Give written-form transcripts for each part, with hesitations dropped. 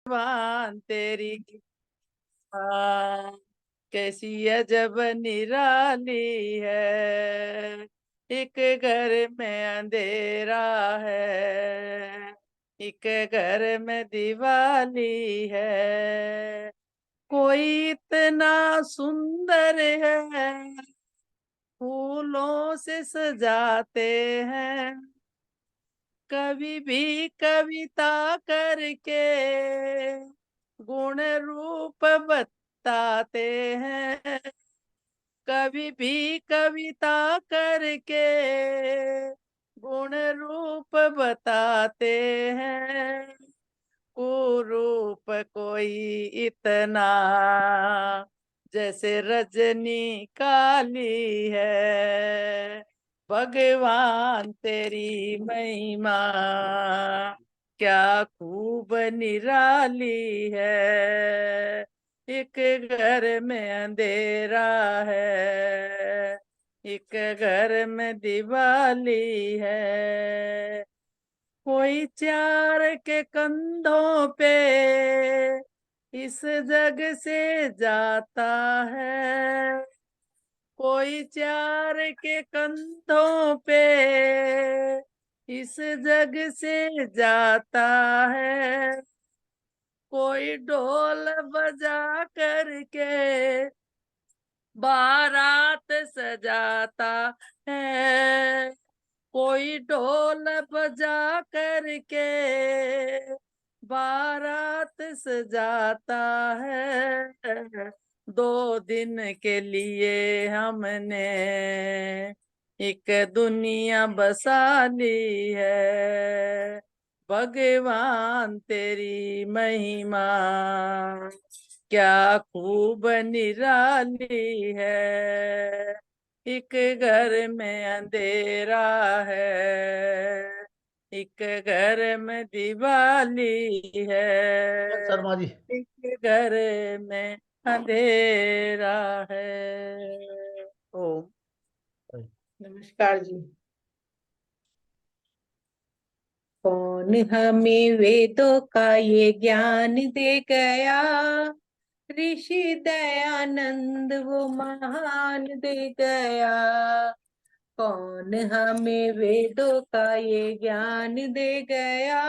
भगवान तेरी कृपा कैसी अजब निराली है। एक घर में अंधेरा है, एक घर में दिवाली है। कोई इतना सुंदर है, फूलों से सजाते हैं, कभी भी कविता करके गुण रूप बताते हैं। कभी भी कविता करके गुण रूप बताते हैं। कुरूप कोई इतना जैसे रजनी काली है। भगवान तेरी महिमा क्या खूब निराली है। एक घर में अंधेरा है, एक घर में दिवाली है। कोई चार के कंधों पे इस जग से जाता है, कोई चार के कंधों पे इस जग से जाता है। कोई ढोल बजा करके बारात सजाता है, कोई ढोल बजा करके बारात सजाता है। 2 दिन के लिए हमने एक दुनिया बसा ली है। भगवान तेरी महिमा क्या खूब निराली है। एक घर में अंधेरा है, एक घर में दिवाली है, शर्मा जी। एक घर में अंधेरा है। ओम। नमस्कार जी। कौन हमें वेदों का ये ज्ञान दे गया, ऋषि दयानंद वो महान दे गया। कौन हमें वेदों का ये ज्ञान दे गया,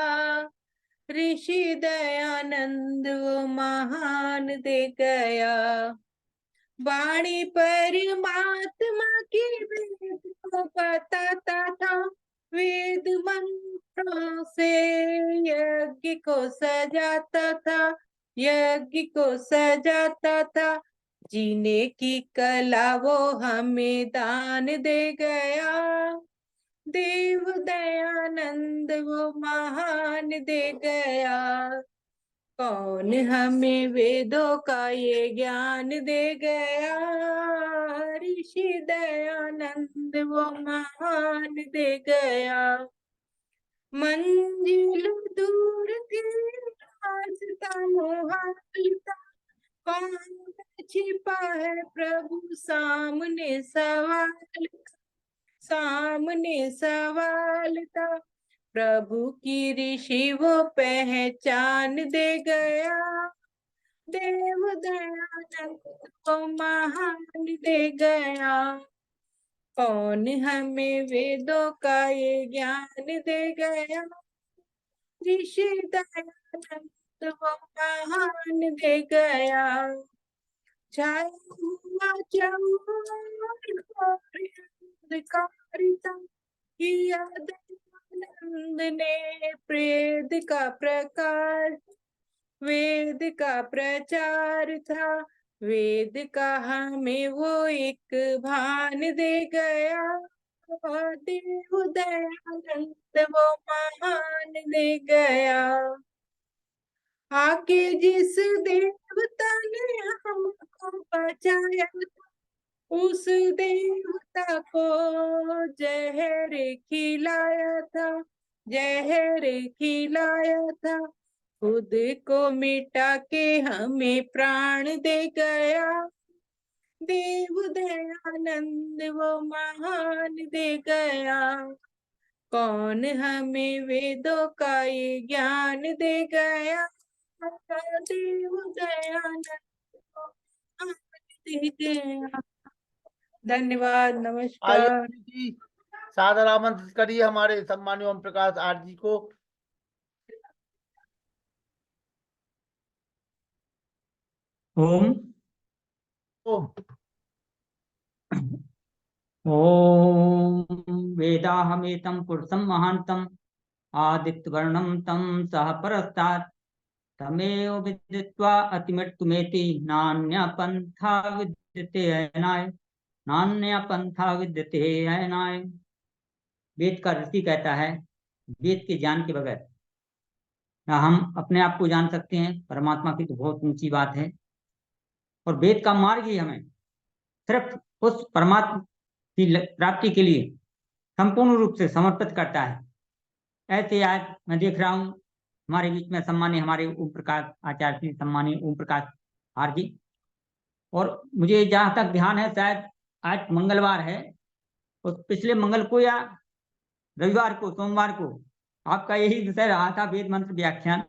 ऋषि दयानंद वो महान दे गया। वाणी परमात्मा की वेद को बताता था, वेद मंत्रों से यज्ञ को सजाता था, यज्ञ को सजाता था। जीने की कला वो हमें दान दे गया, देव दयानंद वो महान दे गया। कौन हमें वेदों का ये ज्ञान दे गया, ऋषि दयानंद वो महान दे गया। मंजिल दूर थी, रास्ता मुहाल था, कौन छिपा है प्रभु सामने सवाल, सामने सवाल था। प्रभु की ऋषि वो पहचान दे गया, देव दयानंद को महान दे गया। कौन हमें वेदों का ये ज्ञान दे गया, ऋषि दयानंद वो महान दे गया। छाया हुआ चौकारिता किया दयानंद ने, प्रेद का प्रकार वेद का प्रचार था। वेद का हमें वो एक भान दे गया, देव दयानंद वो महान दे गया। आके जिस देवता ने हमको बचाया, उस देवता को जहर खिलाया था, जहर खिलाया था। खुद को मिटा के हमें प्राण दे गया, देव दयानंद वो महान दे गया। कौन हमें वेदों का ये ज्ञान दे गया, देव दयानंद को आरती दीजिए। धन्यवाद, आइए नमस्कार। जी, सादर आमंत्रित करिए हमारे सम्मानित ओम प्रकाश आर जी को। ओम ओम ओम वेदाहमेतं पुरुषं महान्तं आदित्यवर्णं तं सह परस्तात् तमेव विदित्वा अतिमृत्युमेति नान्यपन्था विद्यते अयनाय नान्यपन्था विद्यते अयनाय। वेद का ऋषि कहता है वेद के ज्ञान के बगैर ना हम अपने आप को जान सकते हैं, परमात्मा की तो बहुत ऊंची बात है। और वेद का मार्ग ही हमें सिर्फ उस परमात्मा की प्राप्ति के लिए संपूर्ण रूप से समर्पित करता है। ऐसे आज मैं देख रहा हूँ हमारे बीच में सम्मान्य हमारे ओम प्रकाश आचार्य जी, सम्मान्य ओम प्रकाश आर जी। और मुझे जहाँ तक ध्यान है शायद आज मंगलवार है, और पिछले मंगल को या रविवार को, सोमवार को आपका यही विषय रहा था, वेद मंत्र व्याख्यान।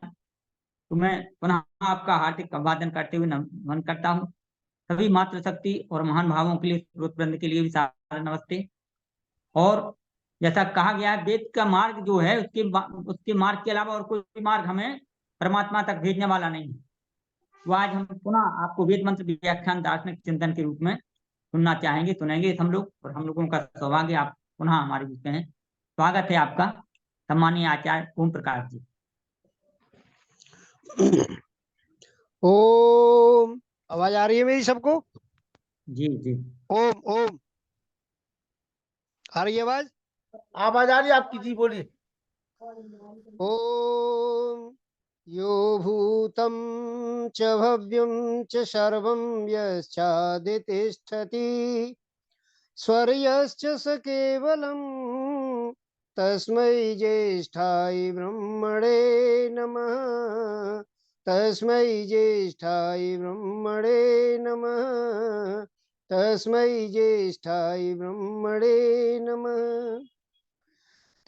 तो मैं पुनः आपका हार्दिक अभिवादन करते हुए नमन करता हूँ। सभी मातृशक्ति और महान भावों के लिए, स्रोत वृंद के लिए भी सादर नमस्ते। और जैसा कहा गया है वेद का मार्ग जो है उसके मार्ग के अलावा और कोई मार्ग हमें परमात्मा तक भेजने वाला नहीं है। तो आज हम पुनः आपको वेद मंत्र व्याख्यान दार्शनिक चिंतन के रूप में सुनना चाहेंगे, सुनेंगे हम लोग, और हम लोगों का सौभाग्य आप पुनः हमारे बीच में है। स्वागत है आपका सम्मानीय आचार्य ओम प्रकाश जी। ओम, आवाज आ रही है मेरी सबको? जी जी। ओम ओम, आ रही है आवाज? आवाज आ रही है आपकी जी, बोलिए। ओम यो भूतं च भव्यं च सर्वं यश्चादितिष्ठति स्वर्यश्च स केवलं तस्मै ज्येष्ठाय ब्रह्मणे नमः। तस्मै ज्येष्ठाय ब्रह्मणे नमः। तस्मै ज्येष्ठाय ब्रह्मणे नमः।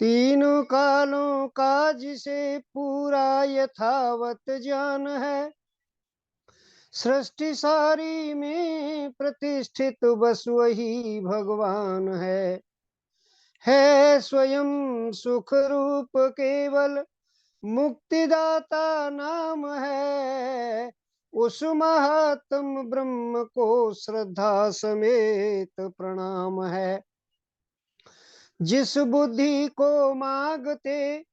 तीनों कालों का जिसे पूरा यथावत ज्ञान है, सृष्टि सारी में प्रतिष्ठित बस वही भगवान है स्वयं सुख रूप केवल मुक्तिदाता नाम है। उस महात्म ब्रह्म को श्रद्धा समेत प्रणाम है। जिस बुद्धि को मांगते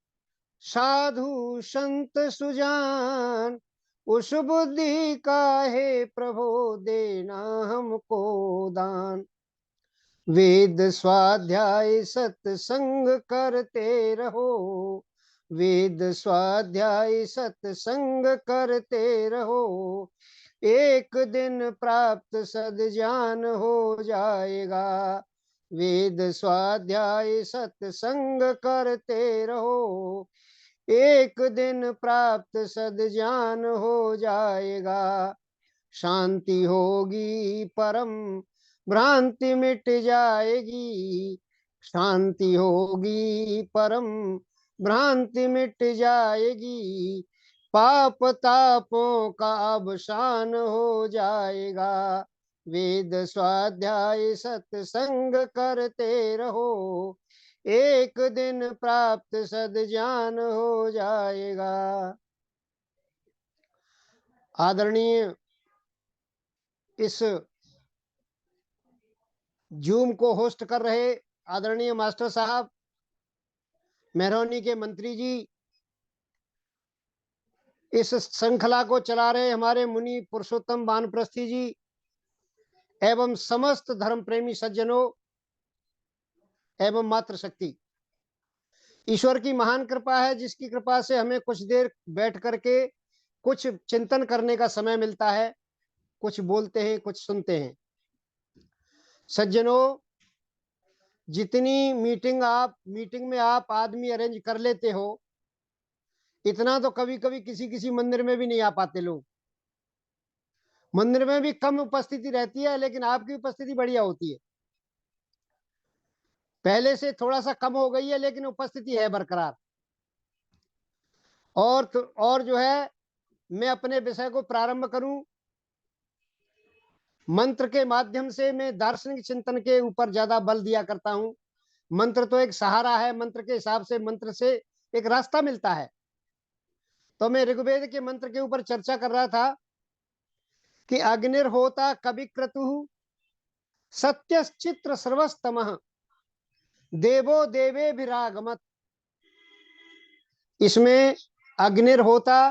साधु संत सुजान, उस बुद्धि का है प्रभु देना हमको दान। वेद स्वाध्याय सत्संग करते रहो, वेद स्वाध्याय सत्संग करते रहो। एक दिन प्राप्त सद्ज्ञान हो जाएगा। वेद स्वाध्याय सत्संग करते रहो, एक दिन प्राप्त सद्ज्ञान हो जाएगा। शांति होगी परम भ्रांति मिट जाएगी। शांति होगी परम भ्रांति मिट जाएगी। पाप तापों का अवसान हो जाएगा। वेद स्वाध्याय सत्संग करते रहो, एक दिन प्राप्त सद्ज्ञान हो जाएगा। आदरणीय इस जूम को होस्ट कर रहे आदरणीय मास्टर साहब, मेहरौनी के मंत्री जी, इस श्रृंखला को चला रहे हमारे मुनि पुरुषोत्तम वानप्रस्थी जी, एवं समस्त धर्म प्रेमी सज्जनों एवं मातृशक्ति। ईश्वर की महान कृपा है, जिसकी कृपा से हमें कुछ देर बैठ करके कुछ चिंतन करने का समय मिलता है। कुछ बोलते हैं, कुछ सुनते हैं। सज्जनों, जितनी मीटिंग में आप आदमी अरेंज कर लेते हो, इतना तो कभी कभी किसी किसी मंदिर में भी नहीं आ पाते लोग। मंदिर में भी कम उपस्थिति रहती है, लेकिन आपकी उपस्थिति बढ़िया होती है। पहले से थोड़ा सा कम हो गई है, लेकिन उपस्थिति है बरकरार। और जो है, मैं अपने विषय को प्रारंभ करूं। मंत्र के माध्यम से मैं दार्शनिक चिंतन के ऊपर ज्यादा बल दिया करता हूं। मंत्र तो एक सहारा है, मंत्र के हिसाब से मंत्र से एक रास्ता मिलता है। तो मैं ऋग्वेद के मंत्र के ऊपर चर्चा कर रहा था कि अग्निर्होता कवि क्रतु सत्यश्चित्र सर्वस्तमः देवो देवे विरागमत। इसमें अग्निर्होता,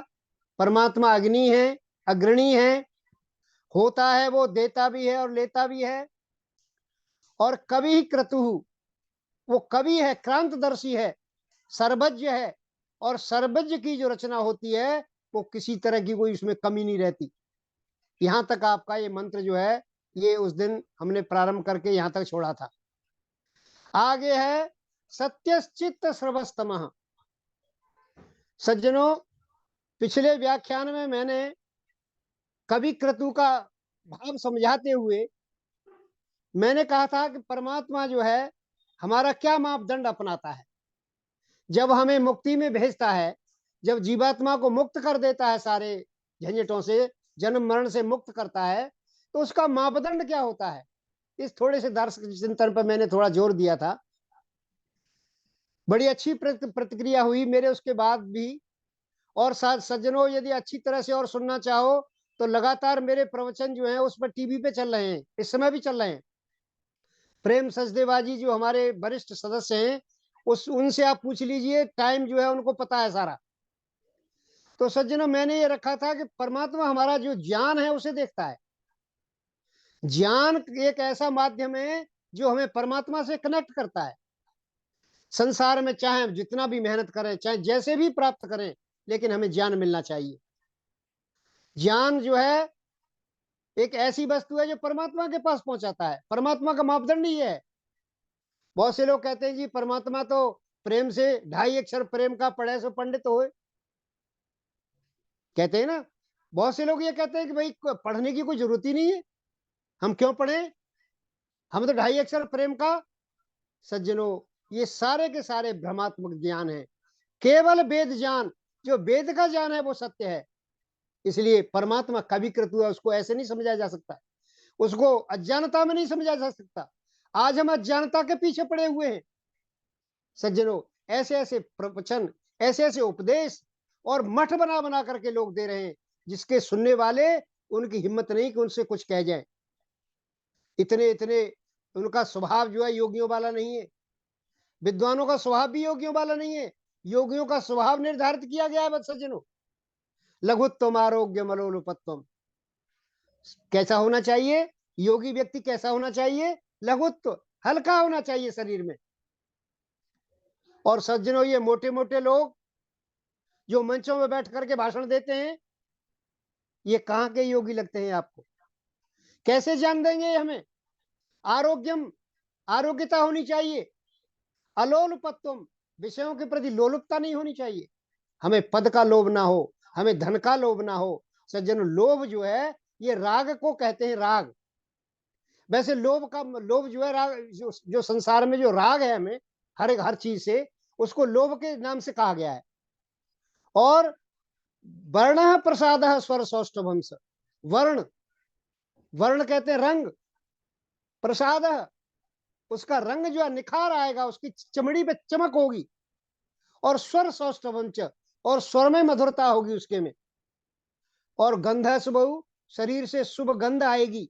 परमात्मा अग्नि है, अग्रणी है, होता है वो देता भी है और लेता भी है। और कवि क्रतु, वो कवि है, क्रांतदर्शी है, सर्वज्ञ है। और सर्वज्ञ की जो रचना होती है वो किसी तरह की कोई उसमें कमी नहीं रहती। यहां तक आपका ये मंत्र जो है ये उस दिन हमने प्रारंभ करके यहां तक छोड़ा था। आगे है सत्यश्चित्त सर्वस्तमः। सज्जनों, पिछले व्याख्यान में मैंने कवि क्रतु का भाव समझाते हुए मैंने कहा था कि परमात्मा जो है हमारा क्या मापदंड अपनाता है। जब हमें मुक्ति में भेजता है, जब जीवात्मा को मुक्त कर देता है, सारे झंझटों से, जन्म मरण से मुक्त करता है, तो उसका मापदंड क्या होता है। इस थोड़े से दार्शनिक चिंतन पर मैंने थोड़ा जोर दिया था। बड़ी अच्छी प्रतिक्रिया हुई मेरे उसके बाद भी। और साथ सज्जनों, यदि अच्छी तरह से और सुनना चाहो तो लगातार मेरे प्रवचन जो है उस पर टीवी पे चल रहे हैं, इस समय भी चल रहे हैं। प्रेम सचदेवाजी जो हमारे वरिष्ठ सदस्य हैं, उनसे आप पूछ लीजिए, टाइम जो है उनको पता है सारा। तो सज्जनों, मैंने ये रखा था कि परमात्मा हमारा जो ज्ञान है उसे देखता है। ज्ञान एक ऐसा माध्यम है जो हमें परमात्मा से कनेक्ट करता है। संसार में चाहे जितना भी मेहनत करें, चाहे जैसे भी प्राप्त करें, लेकिन हमें ज्ञान मिलना चाहिए। ज्ञान जो है एक ऐसी वस्तु है जो परमात्मा के पास पहुंचाता है। परमात्मा का मापदंड ही है। बहुत से लोग कहते हैं जी परमात्मा तो प्रेम से 2.5 अक्षर प्रेम का पढ़े सो पंडित होए, कहते हैं ना। बहुत से लोग ये कहते हैं कि भाई पढ़ने की कोई जरूरत ही नहीं है, हम क्यों पढ़े, हम तो 2.5 अक्षर प्रेम का। सज्जनों, ये सारे के सारे भ्रमात्मक ज्ञान है। केवल वेद ज्ञान, जो वेद का ज्ञान है वो सत्य है। इसलिए परमात्मा कवि क्रतु है, उसको ऐसे नहीं समझा जा सकता, उसको अज्ञानता में नहीं समझा जा सकता। आज हम अज्ञानता के पीछे पड़े हुए हैं। सज्जनों, ऐसे ऐसे प्रवचन, ऐसे ऐसे उपदेश और मठ बना बना करके लोग दे रहे हैं, जिसके सुनने वाले उनकी हिम्मत नहीं कि उनसे कुछ कह जाए। इतने इतने उनका स्वभाव जो है योगियों वाला नहीं है। विद्वानों का स्वभाव भी योगियों वाला नहीं है। योगियों का स्वभाव निर्धारित किया गया है सज्जनों। लघुत्वम आरोग्य मलोलुपत्वम। कैसा होना चाहिए योगी व्यक्ति, कैसा होना चाहिए, लघुत्व, हल्का होना चाहिए शरीर में। और सज्जनों, ये मोटे मोटे लोग जो मंचों में बैठ करके भाषण देते हैं, ये कहां के योगी लगते हैं आपको? कैसे जान देंगे हमें? आरोग्यम, आरोग्यता होनी चाहिए। अलोलुपत्वम, विषयों के प्रति लोलुपता नहीं होनी चाहिए। हमें पद का लोभ ना हो, हमें धन का लोभ ना हो। सज्जनों, लोभ जो है ये राग को कहते हैं, राग। वैसे लोभ जो है राग, जो संसार में जो राग है हमें हर चीज से, उसको लोभ के नाम से कहा गया है। और वर्ण प्रसाद स्वर सौष्ठवंश, वर्ण, वर्ण कहते हैं रंग, प्रसाद उसका रंग जो है निखार आएगा, उसकी चमड़ी पे चमक होगी। और स्वर सौष्ठवंश, और स्वर में मधुरता होगी उसके में। और गंध शुभ, शरीर से शुभ गंध आएगी।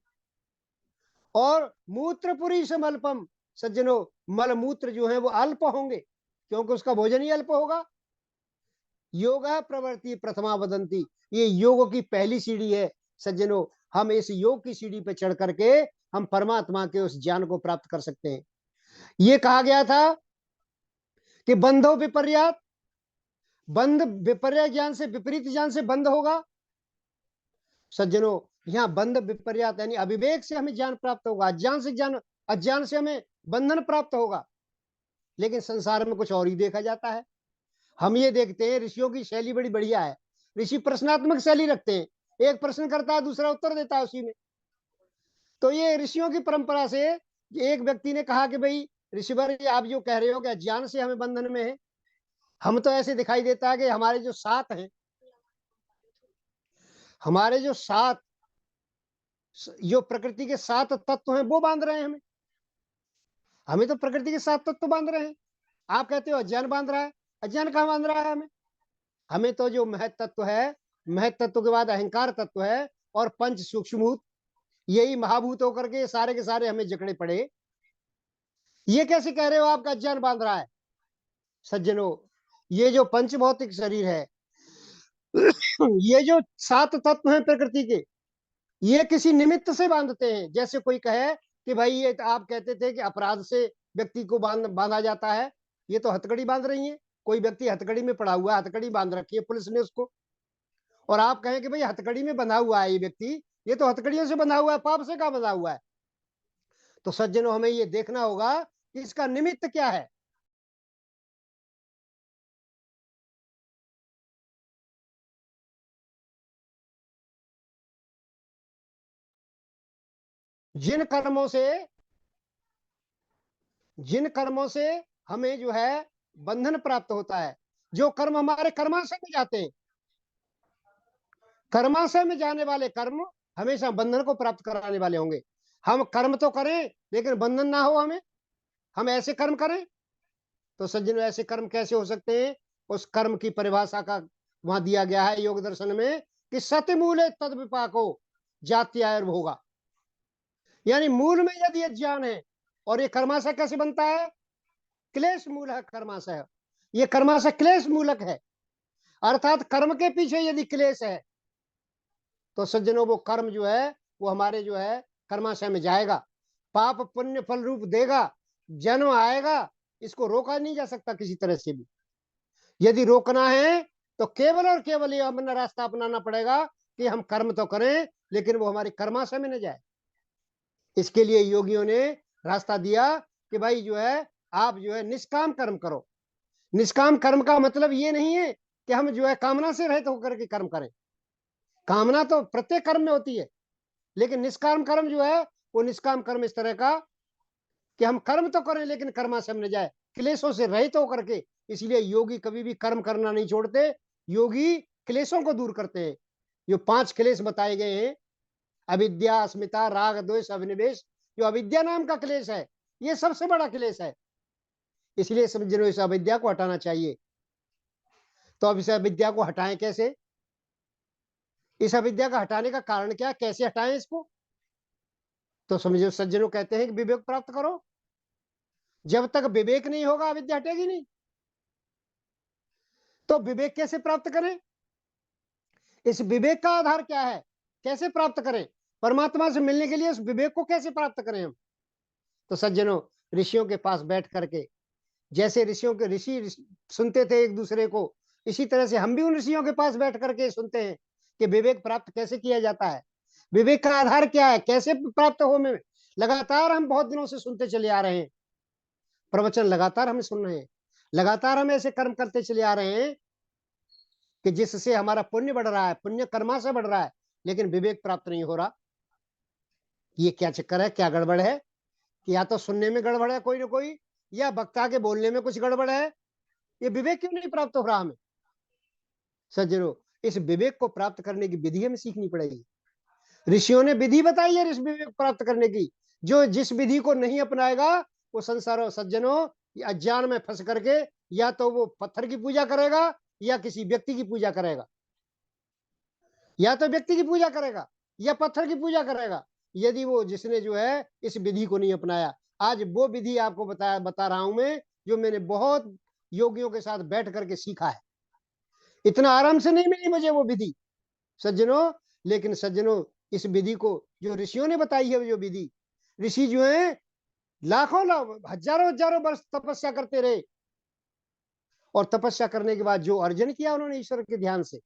और मूत्रपुरी से मल्पम, सज्जनों, मल मूत्र जो है वो अल्प होंगे, क्योंकि उसका भोजन ही अल्प होगा। योग प्रवृत्ति प्रथमा वदंती, ये योग की पहली सीढ़ी है। सज्जनों, हम इस योग की सीढ़ी पर चढ़ करके हम परमात्मा के उस ज्ञान को प्राप्त कर सकते हैं। ये कहा गया था कि बंधो विपर्यात, बंध विपर्य ज्ञान से, विपरीत ज्ञान से बंध होगा। सज्जनों, यहाँ बंध विपर्यात यानी अविवेक से हमें ज्ञान प्राप्त होगा, अज्ञान से ज्ञान, अज्ञान से हमें बंधन प्राप्त होगा। लेकिन संसार में कुछ और ही देखा जाता है। हम ये देखते हैं ऋषियों की शैली बड़ी बढ़िया है। ऋषि प्रश्नात्मक शैली रखते हैं, एक प्रश्न करता है दूसरा उत्तर देता है उसी में। तो ये ऋषियों की परंपरा से एक व्यक्ति ने कहा कि भाई ऋषिवर, आप जो कह रहे हो कि अज्ञान से हमें बंधन में है, हम तो ऐसे दिखाई देता है कि हमारे जो साथ हैं, हमारे जो जो प्रकृति के 7 तत्व हैं वो बांध रहे हैं हमें। हमें तो प्रकृति के 7 तत्व बांध रहे हैं। आप कहते हो अज्ञान बांध रहा है, अज्ञान कहाँ बांध रहा है हमें? हमें तो जो महत तत्व है, महत तत्व के बाद अहंकार तत्व है और पंच सूक्ष्मभूत, यही महाभूत होकर के सारे के सारे हमें जकड़े पड़े। ये कैसे कह रहे हो आपका अज्ञान बांध रहा है? सज्जनों, ये जो पंच भौतिक शरीर है, ये जो 7 तत्व हैं प्रकृति के, ये किसी निमित्त से बांधते हैं। जैसे कोई कहे कि भाई ये आप कहते थे कि अपराध से व्यक्ति को बांधा जाता है, ये तो हथकड़ी बांध रही है। कोई व्यक्ति हथकड़ी में पड़ा हुआ है, हथकड़ी बांध रखी है पुलिस ने उसको, और आप कहें कि भाई हथकड़ी में बंधा हुआ है ये व्यक्ति, ये तो हथकड़ियों से बंधा हुआ है, पाप से कहाँ बंधा हुआ है? तो सज्जनों, हमें ये देखना होगा कि इसका निमित्त क्या है। जिन कर्मों से हमें जो है बंधन प्राप्त होता है, जो कर्म हमारे कर्माशय में जाते हैं, कर्माशय में जाने वाले कर्म हमेशा बंधन को प्राप्त कराने वाले होंगे। हम कर्म तो करें लेकिन बंधन ना हो हमें, हम ऐसे कर्म करें। तो सज्जनों, ऐसे कर्म कैसे हो सकते हैं? उस कर्म की परिभाषा का वहां दिया गया है योग दर्शन में कि सत्यमूले तद विपाको जात्यायुर्भोगा, यानी मूल में यदि अज्ञान है, और ये कर्माशय कैसे बनता है? क्लेश मूल है कर्माशय, ये कर्माशय क्लेश मूलक है। अर्थात कर्म के पीछे यदि क्लेश है तो सज्जनों, वो कर्म जो है वो हमारे जो है कर्माशय में जाएगा, पाप पुण्य फल रूप देगा, जन्म आएगा, इसको रोका नहीं जा सकता किसी तरह से भी। यदि रोकना है तो केवल और केवल ये अपना रास्ता अपनाना पड़ेगा कि हम कर्म तो करें लेकिन वो हमारे कर्माशय में न जाए। इसके लिए योगियों ने रास्ता दिया कि भाई जो है आप जो है निष्काम कर्म करो। निष्काम कर्म का मतलब ये नहीं है कि हम जो है कामना से रहित होकर के कर्म करें, कामना तो प्रत्येक कर्म में होती है, लेकिन निष्काम कर्म जो है वो निष्काम कर्म इस तरह का कि हम कर्म तो करें लेकिन कर्माशय में न जाए, क्लेशों से रहित होकर के। इसलिए योगी कभी भी कर्म करना नहीं छोड़ते, योगी क्लेशों को दूर करते हैं। जो 5 क्लेश बताए गए हैं, अविद्या, अस्मिता, राग, द्वेष, अभिनिवेश, जो अविद्या नाम का क्लेश है, ये सबसे बड़ा क्लेश है। इसलिए समझो इस अविद्या को हटाना चाहिए। तो अब इस अविद्या को हटाएं कैसे? इस अविद्या का हटाने का कारण क्या, कैसे हटाएं इसको? तो समझो सज्जनों, कहते हैं कि विवेक प्राप्त करो। जब तक विवेक नहीं होगा अविद्या हटेगी नहीं। तो विवेक कैसे प्राप्त करें? इस विवेक का आधार क्या है, कैसे प्राप्त करें? परमात्मा से मिलने के लिए इस विवेक को कैसे प्राप्त करें हम? तो सज्जनों, ऋषियों के पास बैठ करके, जैसे ऋषि सुनते थे एक दूसरे को, इसी तरह से हम भी उन ऋषियों के पास बैठ करके सुनते हैं कि विवेक प्राप्त कैसे किया जाता है, विवेक का आधार क्या है, कैसे प्राप्त हो। में लगातार हम बहुत दिनों से सुनते चले आ रहे हैं, प्रवचन लगातार हम सुन रहे हैं, लगातार हम ऐसे कर्म करते चले आ रहे हैं कि जिससे हमारा पुण्य बढ़ रहा है, पुण्य कर्मा से बढ़ रहा है, लेकिन विवेक प्राप्त नहीं हो रहा। ये क्या चक्कर है, क्या गड़बड़ है? कि या तो सुनने में गड़बड़ है कोई ना कोई, या वक्ता के बोलने में कुछ गड़बड़ है। ये विवेक क्यों नहीं प्राप्त हो रहा हमें? सज्जनों, इस विवेक को प्राप्त करने की विधि हमें सीखनी पड़ेगी। ऋषियों ने विधि बताई है इस विवेक प्राप्त करने की। जो जिस विधि को नहीं अपनाएगा वो संसार सज्जनों अज्ञान में फंस करके या तो वो पत्थर की पूजा करेगा या किसी व्यक्ति की पूजा करेगा, या तो व्यक्ति की पूजा करेगा या पत्थर की पूजा करेगा, यदि वो जिसने जो है इस विधि को नहीं अपनाया। आज वो विधि आपको बता रहा हूं मैं, जो मैंने बहुत योगियों के साथ बैठ करके सीखा है। इतना आराम से नहीं मिली मुझे वो विधि सज्जनों, लेकिन सज्जनों इस विधि को जो ऋषियों ने बताई है, जो विधि, ऋषि जो है लाखों हजारों वर्ष तपस्या करते रहे, और तपस्या करने के बाद जो अर्जन किया उन्होंने ईश्वर के ध्यान से,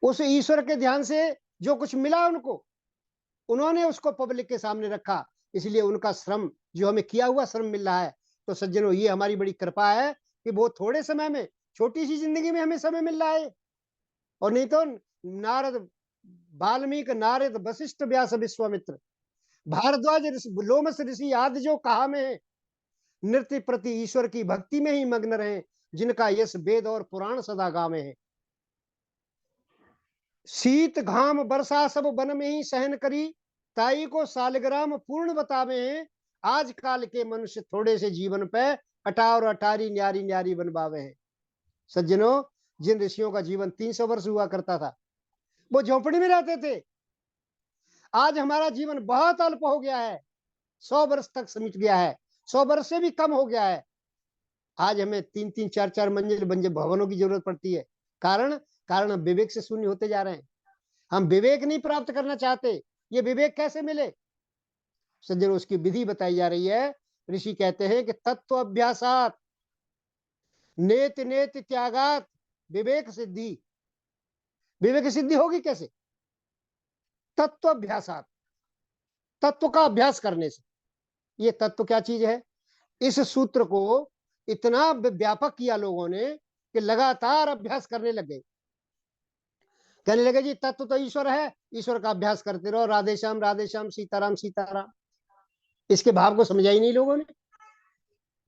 उस ईश्वर के ध्यान से जो कुछ मिला उनको, उन्होंने उसको पब्लिक के सामने रखा। इसलिए उनका श्रम जो हमें किया हुआ श्रम मिल रहा है। तो सज्जनों, ये हमारी बड़ी कृपा है कि बहुत थोड़े समय में, छोटी सी जिंदगी में हमें समय मिल रहा है। और नहीं तो नारद, वाल्मीकि, नारद, वशिष्ठ, व्यास, विश्वामित्र, भारद्वाज ऋषि, लोमस ऋषि आदि जो कहा में नृत्य प्रति ईश्वर की भक्ति में ही मग्न रहे, जिनका यश वेद और पुराण सदा गावे हैं। शीत घाम वर्षा सब वन में ही सहन करी, ताई को सालग्राम पूर्ण बतावे हैं। आज काल के मनुष्य थोड़े से जीवन पे अटार अटारी न्यारी न्यारी बनवावे हैं। सज्जनों, जिन ऋषियों का जीवन 300 वर्ष हुआ करता था, वो झोपड़ी में रहते थे। आज हमारा जीवन बहुत अल्प हो गया है, 100 वर्ष तक सिमट गया है, 100 वर्ष से भी कम हो गया है। आज हमें 3-3 4-4 मंजिल भवनों की जरूरत पड़ती है। कारण कारण हम विवेक से शून्य होते जा रहे हैं। हम विवेक नहीं प्राप्त करना चाहते। ये विवेक कैसे मिले? सज्जनों, उसकी विधि बताई जा रही है। ऋषि कहते हैं कि तत्व अभ्यासात नेत नेत त्यागात विवेक सिद्धि। विवेक सिद्धि होगी कैसे? तत्व अभ्यासात, तत्व का अभ्यास करने से। ये तत्व क्या चीज है? इस सूत्र को इतना व्यापक किया लोगों ने कि लगातार अभ्यास करने लगे। कहने लगे जी तत्व तो ईश्वर है, ईश्वर का अभ्यास करते रहो, राधे श्याम सीताराम सीताराम। इसके भाव को समझा ही नहीं लोगों ने।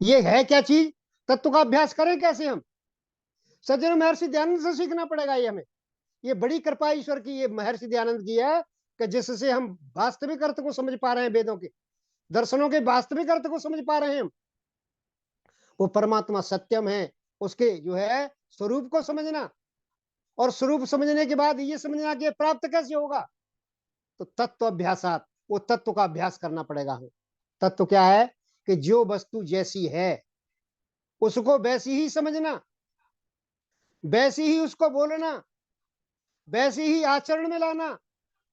ये है क्या चीज? तत्व का अभ्यास करें कैसे हम? सज्जनों, महर्षि दयानंद से सीखना पड़ेगा ये हमें। ये बड़ी कृपा ईश्वर की, ये महर्षि दयानंद की है कि जिससे हम वास्तविक अर्थ को समझ पा रहे हैं, वेदों के दर्शनों के वास्तविक अर्थ को समझ पा रहे हैं हम। वो परमात्मा सत्यम है, उसके जो है स्वरूप को समझना, और स्वरूप समझने के बाद ये समझना कि प्राप्त कैसे होगा। तो तत्व अभ्यासात, वो तत्व का अभ्यास करना पड़ेगा हमें। तत्व क्या है? कि जो वस्तु जैसी है उसको वैसी ही समझना, वैसी ही उसको बोलना, वैसी ही आचरण में लाना,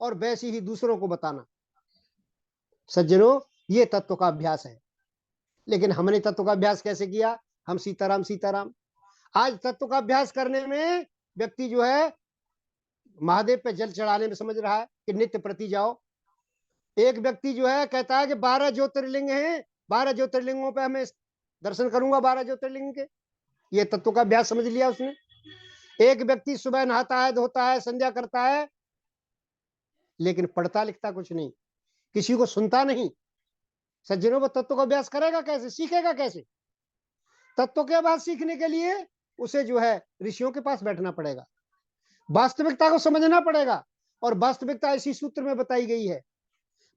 और वैसी ही दूसरों को बताना। सज्जनों, ये तत्व का अभ्यास है। लेकिन हमने तत्व का अभ्यास कैसे किया? हम सीताराम सीताराम। आज तत्व का अभ्यास करने में व्यक्ति जो है महादेव पे जल चढ़ाने में समझ रहा है कि नित्य प्रति जाओ। एक व्यक्ति जो है कहता है कि 12 ज्योतिर्लिंग हैं, 12 ज्योतिर्लिंगों पे हमें दर्शन करूंगा, 12 ज्योतिर्लिंग के। ये तत्व का अभ्यास समझ लिया उसने। एक व्यक्ति सुबह नहाता है, धोता है, संध्या करता है, लेकिन पढ़ता लिखता कुछ नहीं, किसी को सुनता नहीं। सज्जनों, वो तत्व का अभ्यास करेगा कैसे? सीखेगा कैसे? तत्व के अभ्यास सीखने के लिए उसे जो है ऋषियों के पास बैठना पड़ेगा, वास्तविकता को समझना पड़ेगा। और वास्तविकता इसी सूत्र में बताई गई है।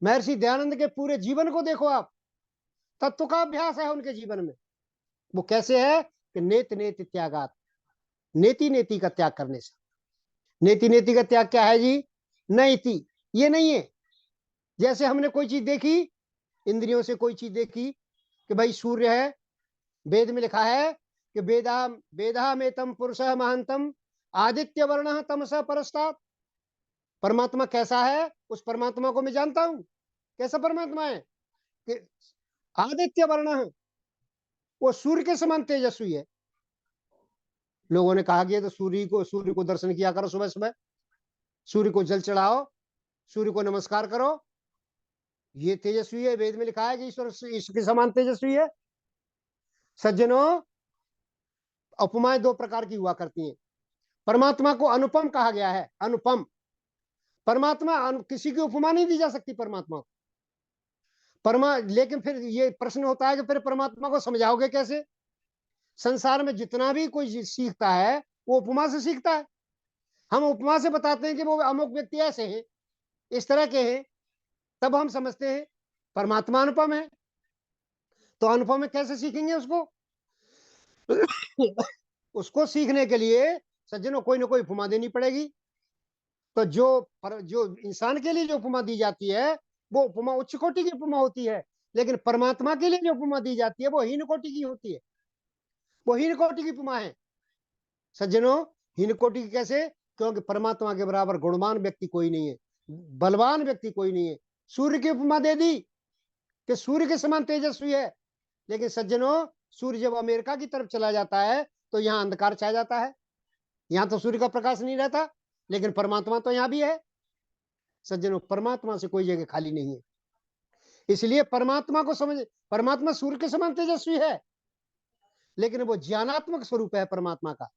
महर्षि दयानंद के पूरे जीवन को देखो आप, तत्व का अभ्यास है उनके जीवन में। वो कैसे है? कि नेति नेति त्यागात, नेति नेति का त्याग करने से। नेति नेति का त्याग क्या है जी? नैति, ये नहीं है जैसे हमने कोई चीज देखी, इंद्रियों से कोई चीज देखी कि भाई सूर्य है, वेद में लिखा है कि वेदा में तम पुरुष महांतम आदित्य वर्ण तमसा परस्तात्। परमात्मा कैसा है? उस परमात्मा को मैं जानता हूं। कैसा परमात्मा है? कि आदित्य वर्ण, वो सूर्य के समान तेजस्वी है। लोगों ने कहा कि तो सूर्य को दर्शन किया करो, सुबह सुबह सूर्य को जल चढ़ाओ, सूर्य को नमस्कार करो, ये तेजस्वी है। वेद में लिखा है कि ईश्वर के समान तेजस्वी है। सज्जनों, उपमाएं 2 प्रकार की हुआ करती हैं। परमात्मा को अनुपम कहा गया है, अनुपम। परमात्मा किसी की उपमा नहीं दी जा सकती परमात्मा को। लेकिन फिर ये प्रश्न होता है कि फिर परमात्मा को समझाओगे कैसे? संसार में जितना भी कोई सीखता है वो उपमा से सीखता है। हम उपमा से बताते हैं कि वो अमुक व्यक्ति ऐसे हैं, इस तरह के हैं, तब हम समझते हैं। परमात्मा अनुपम है, तो अनुपम में कैसे सीखेंगे उसको? उसको सीखने के लिए सज्जनों कोई ना कोई उपमा देनी पड़ेगी। तो जो इंसान के लिए जो उपमा दी जाती है वो उपमा उच्च कोटि की उपमा होती है, लेकिन परमात्मा के लिए जो उपमा दी जाती है वो हीन कोटि की होती है, वो हीन कोटि की उपमा है। सज्जनों, हीन कोटि की कैसे? क्योंकि परमात्मा के बराबर गुणवान व्यक्ति कोई नहीं है, बलवान व्यक्ति कोई नहीं है। सूर्य की उपमा दे दी कि सूर्य के समान तेजस्वी है, लेकिन सज्जनों सूर्य जब अमेरिका की तरफ चला जाता है तो यहाँ अंधकार छा जाता है। यहाँ तो सूर्य का प्रकाश नहीं रहता, लेकिन परमात्मा तो यहाँ भी है। सज्जनों, परमात्मा से कोई जगह खाली नहीं है। इसलिए परमात्मा को समझ, परमात्मा सूर्य के समान तेजस्वी है, लेकिन वो ज्ञानात्मक स्वरूप है परमात्मा का।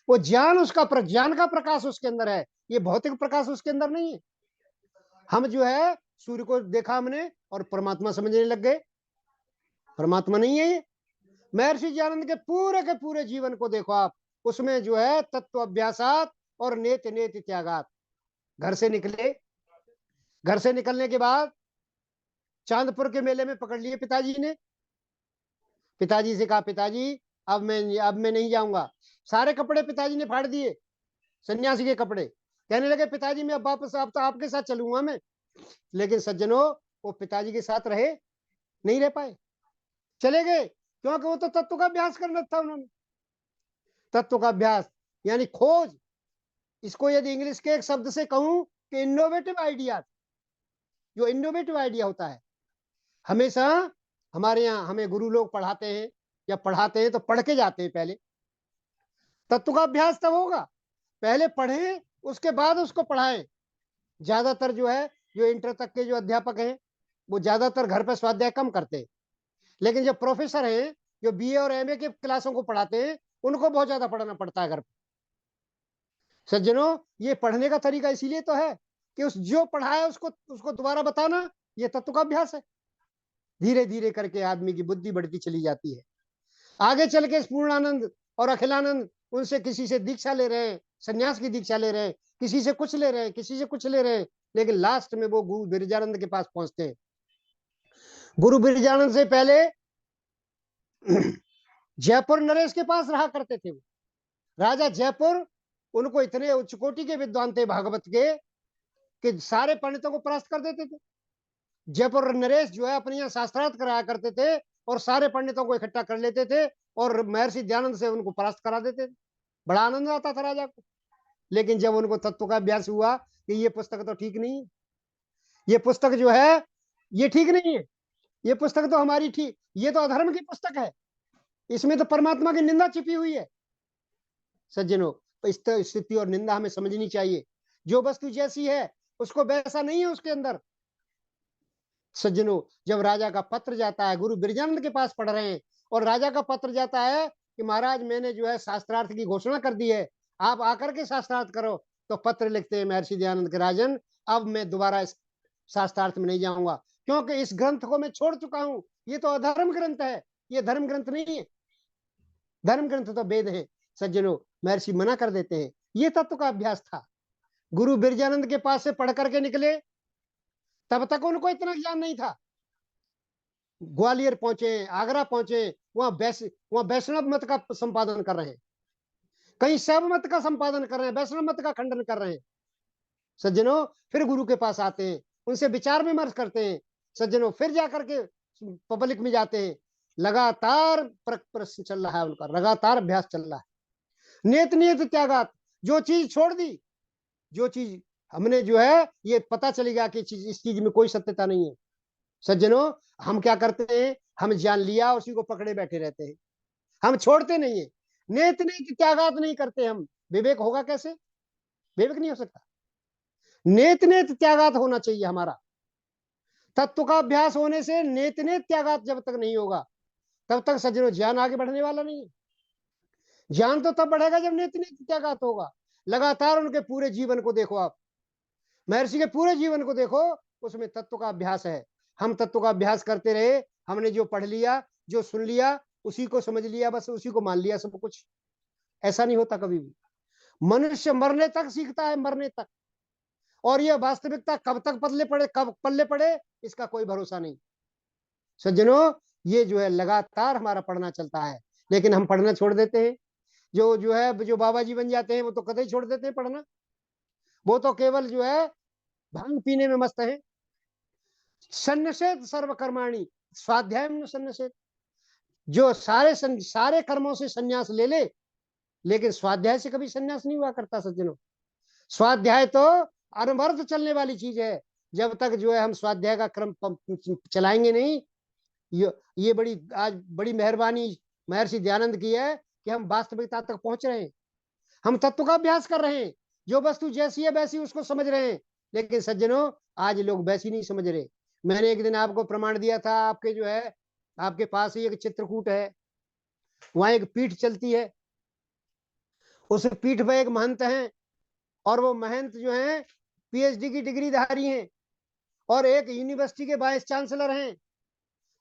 वो ज्ञान, उसका ज्ञान का प्रकाश उसके अंदर है, ये भौतिक प्रकाश उसके अंदर नहीं है। हम जो है सूर्य को देखा हमने और परमात्मा समझने लग गए, परमात्मा नहीं है ये। महर्षि दयानंद के पूरे जीवन को देखो आप, उसमें जो है तत्व अभ्यासात और नेति नेति त्यागात, घर से निकले, घर से निकलने के बाद चांदपुर के मेले में पकड़ लिए पिताजी ने। पिताजी से कहा, पिताजी अब मैं नहीं जाऊंगा। सारे कपड़े पिताजी ने फाड़ दिए, सन्यासी के कपड़े। कहने लगे, पिताजी मैं अब वापस अब तो आपके साथ चलूंगा मैं। लेकिन सज्जनों, वो पिताजी के साथ रहे नहीं, रह पाए, चले गए, क्योंकि वो तो तत्व का अभ्यास करना था उन्होंने। तत्व का अभ्यास यानी खोज। इसको यदि इंग्लिश के एक शब्द से कहूं कि इनोवेटिव आइडिया, जो इनोवेटिव आइडिया होता है, हमेशा हमारे यहाँ हमें गुरु लोग पढ़ाते हैं या पढ़ाते हैं तो पढ़ के जाते हैं। पहले तत्व का अभ्यास तब होगा, पहले पढ़ें उसके बाद उसको पढ़ाएं। ज्यादातर जो है, जो इंटर तक के जो अध्यापक हैं, वो ज्यादातर घर पर स्वाध्याय कम करते हैं। लेकिन जो प्रोफेसर हैं, जो बीए और एमए के क्लासों को पढ़ाते हैं, उनको बहुत ज्यादा पढ़ना पड़ता है घर पर। सज्जनों, ये पढ़ने का तरीका इसीलिए तो है कि उस जो पढ़ाया उसको दोबारा बताना, ये तत्व का अभ्यास है। धीरे धीरे करके आदमी की बुद्धि बढ़ती चली जाती है। आगे चल के पूर्णानंद और अखिलानंद उनसे किसी से दीक्षा ले रहे हैं, सन्यास की दीक्षा ले रहे हैं, किसी से कुछ ले रहे हैं, किसी से कुछ ले रहे हैं, लेकिन लास्ट में वो गुरु बिरजानंद के पास पहुंचते हैं। गुरु बिरजानंद से पहले जयपुर नरेश के पास रहा करते थे। राजा जयपुर उनको इतने उच्च कोटि के विद्वान थे भागवत के कि सारे पंडितों को परास्त कर देते थे। जयपुर नरेश जो है अपने यहाँ शास्त्रार्थ कराया करते थे और सारे पंडितों को इकट्ठा कर लेते थे और महर्षि दयानंद से उनको परास्त करा देते थे। बड़ा आनंद आता था राजा को। लेकिन जब उनको तत्व का अभ्यास हुआ कि ये पुस्तक तो ठीक नहीं है, ये पुस्तक जो है ये ठीक नहीं है, ये पुस्तक तो हमारी ठीक, ये तो अधर्म की पुस्तक है, इसमें तो परमात्मा की निंदा छिपी हुई है। सज्जनों, इस स्थिति और निंदा हमें समझनी चाहिए। जो वस्तु जैसी है उसको वैसा नहीं है उसके अंदर। सज्जनों, जब राजा का पत्र जाता है, गुरु बिरजानंद के पास पढ़ रहे हैं और राजा का पत्र जाता है कि महाराज मैंने जो है शास्त्रार्थ की घोषणा कर दी है, आप आकर के शास्त्रार्थ करो, तो पत्र लिखते हैं महर्षि दयानंद के, राजन अब मैं दोबारा इस शास्त्रार्थ में नहीं जाऊंगा, क्योंकि इस ग्रंथ को मैं छोड़ चुका हूं, ये तो अधर्म ग्रंथ है, ये धर्म ग्रंथ नहीं है, धर्म ग्रंथ तो वेद है। सज्जनों, महर्षि मना कर देते हैं। ये तत्व का अभ्यास था। गुरु बिरजानंद के पास से पढ़ करके निकले, तब तक उनको इतना ज्ञान नहीं था। ग्वालियर पहुंचे, आगरा पहुंचे, वहां वैष्णव मत का संपादन कर रहे हैं, कहीं शैव मत का संपादन कर रहे हैं, वैष्णव मत का खंडन कर रहे हैं। सज्जनों, फिर गुरु के पास आते हैं, उनसे विचार विमर्श करते हैं। सज्जनों, फिर जाकर के पब्लिक में जाते हैं। लगातार प्रश्न चल रहा है उनका, लगातार अभ्यास चल रहा है। नियत नियत त्यागात, जो चीज छोड़ दी, जो चीज हमने जो है ये पता चलेगा कि इस चीज में कोई सत्यता नहीं है। सज्जनों, हम क्या करते हैं, हम जान लिया उसी को पकड़े बैठे रहते हैं, हम छोड़ते नहीं है। नेत नेत त्यागात नहीं करते हम, विवेक होगा कैसे? विवेक नहीं हो सकता। नेत नेत त्यागात होना चाहिए हमारा। तत्व का अभ्यास होने से नेत नेत त्यागात जब तक नहीं होगा तब तक सज्जनों ज्ञान आगे बढ़ने वाला नहीं है। ज्ञान तो तब बढ़ेगा जब नेत नेत त्यागात होगा। लगातार उनके पूरे जीवन को देखो, आप महर्षि के पूरे जीवन को देखो, उसमें तत्व का अभ्यास है। हम तत्व का अभ्यास करते रहे, हमने जो पढ़ लिया, जो सुन लिया, उसी को समझ लिया, बस उसी को मान लिया सब कुछ। ऐसा नहीं होता कभी भी। मनुष्य मरने तक सीखता है, मरने तक। और यह वास्तविकता कब तक कब पल्ले पड़े, इसका कोई भरोसा नहीं। सज्जनों, ये जो है लगातार हमारा पढ़ना चलता है, लेकिन हम पढ़ना छोड़ देते हैं। जो बाबा जी बन जाते हैं वो तो कतई छोड़ देते हैं पढ़ना। वो तो केवल जो है भांग पीने में मस्त है। सन्नसेत सर्वकर्माणी स्वाध्याय में सन्नसेत, जो सारे कर्मों से संन्यास ले ले, लेकिन स्वाध्याय से कभी संन्यास नहीं हुआ करता। सज्जनों, स्वाध्याय तो अनवरत चलने वाली चीज है। जब तक जो है हम स्वाध्याय का क्रम चलाएंगे नहीं, ये आज बड़ी मेहरबानी महर्षि दयानंद की है कि हम वास्तविकता तक पहुंच रहे हैं। हम तत्व का अभ्यास कर रहे हैं, जो वस्तु जैसी है वैसी उसको समझ रहे हैं। लेकिन सज्जनों, आज लोग वैसी नहीं समझ रहे। मैंने एक दिन आपको प्रमाण दिया था, आपके जो है आपके पास ही एक चित्रकूट है, वहां एक पीठ चलती है, उस पीठ पर एक महंत है, और वो महंत जो है पीएचडी की डिग्री धारी हैं और एक यूनिवर्सिटी के वाइस चांसलर हैं,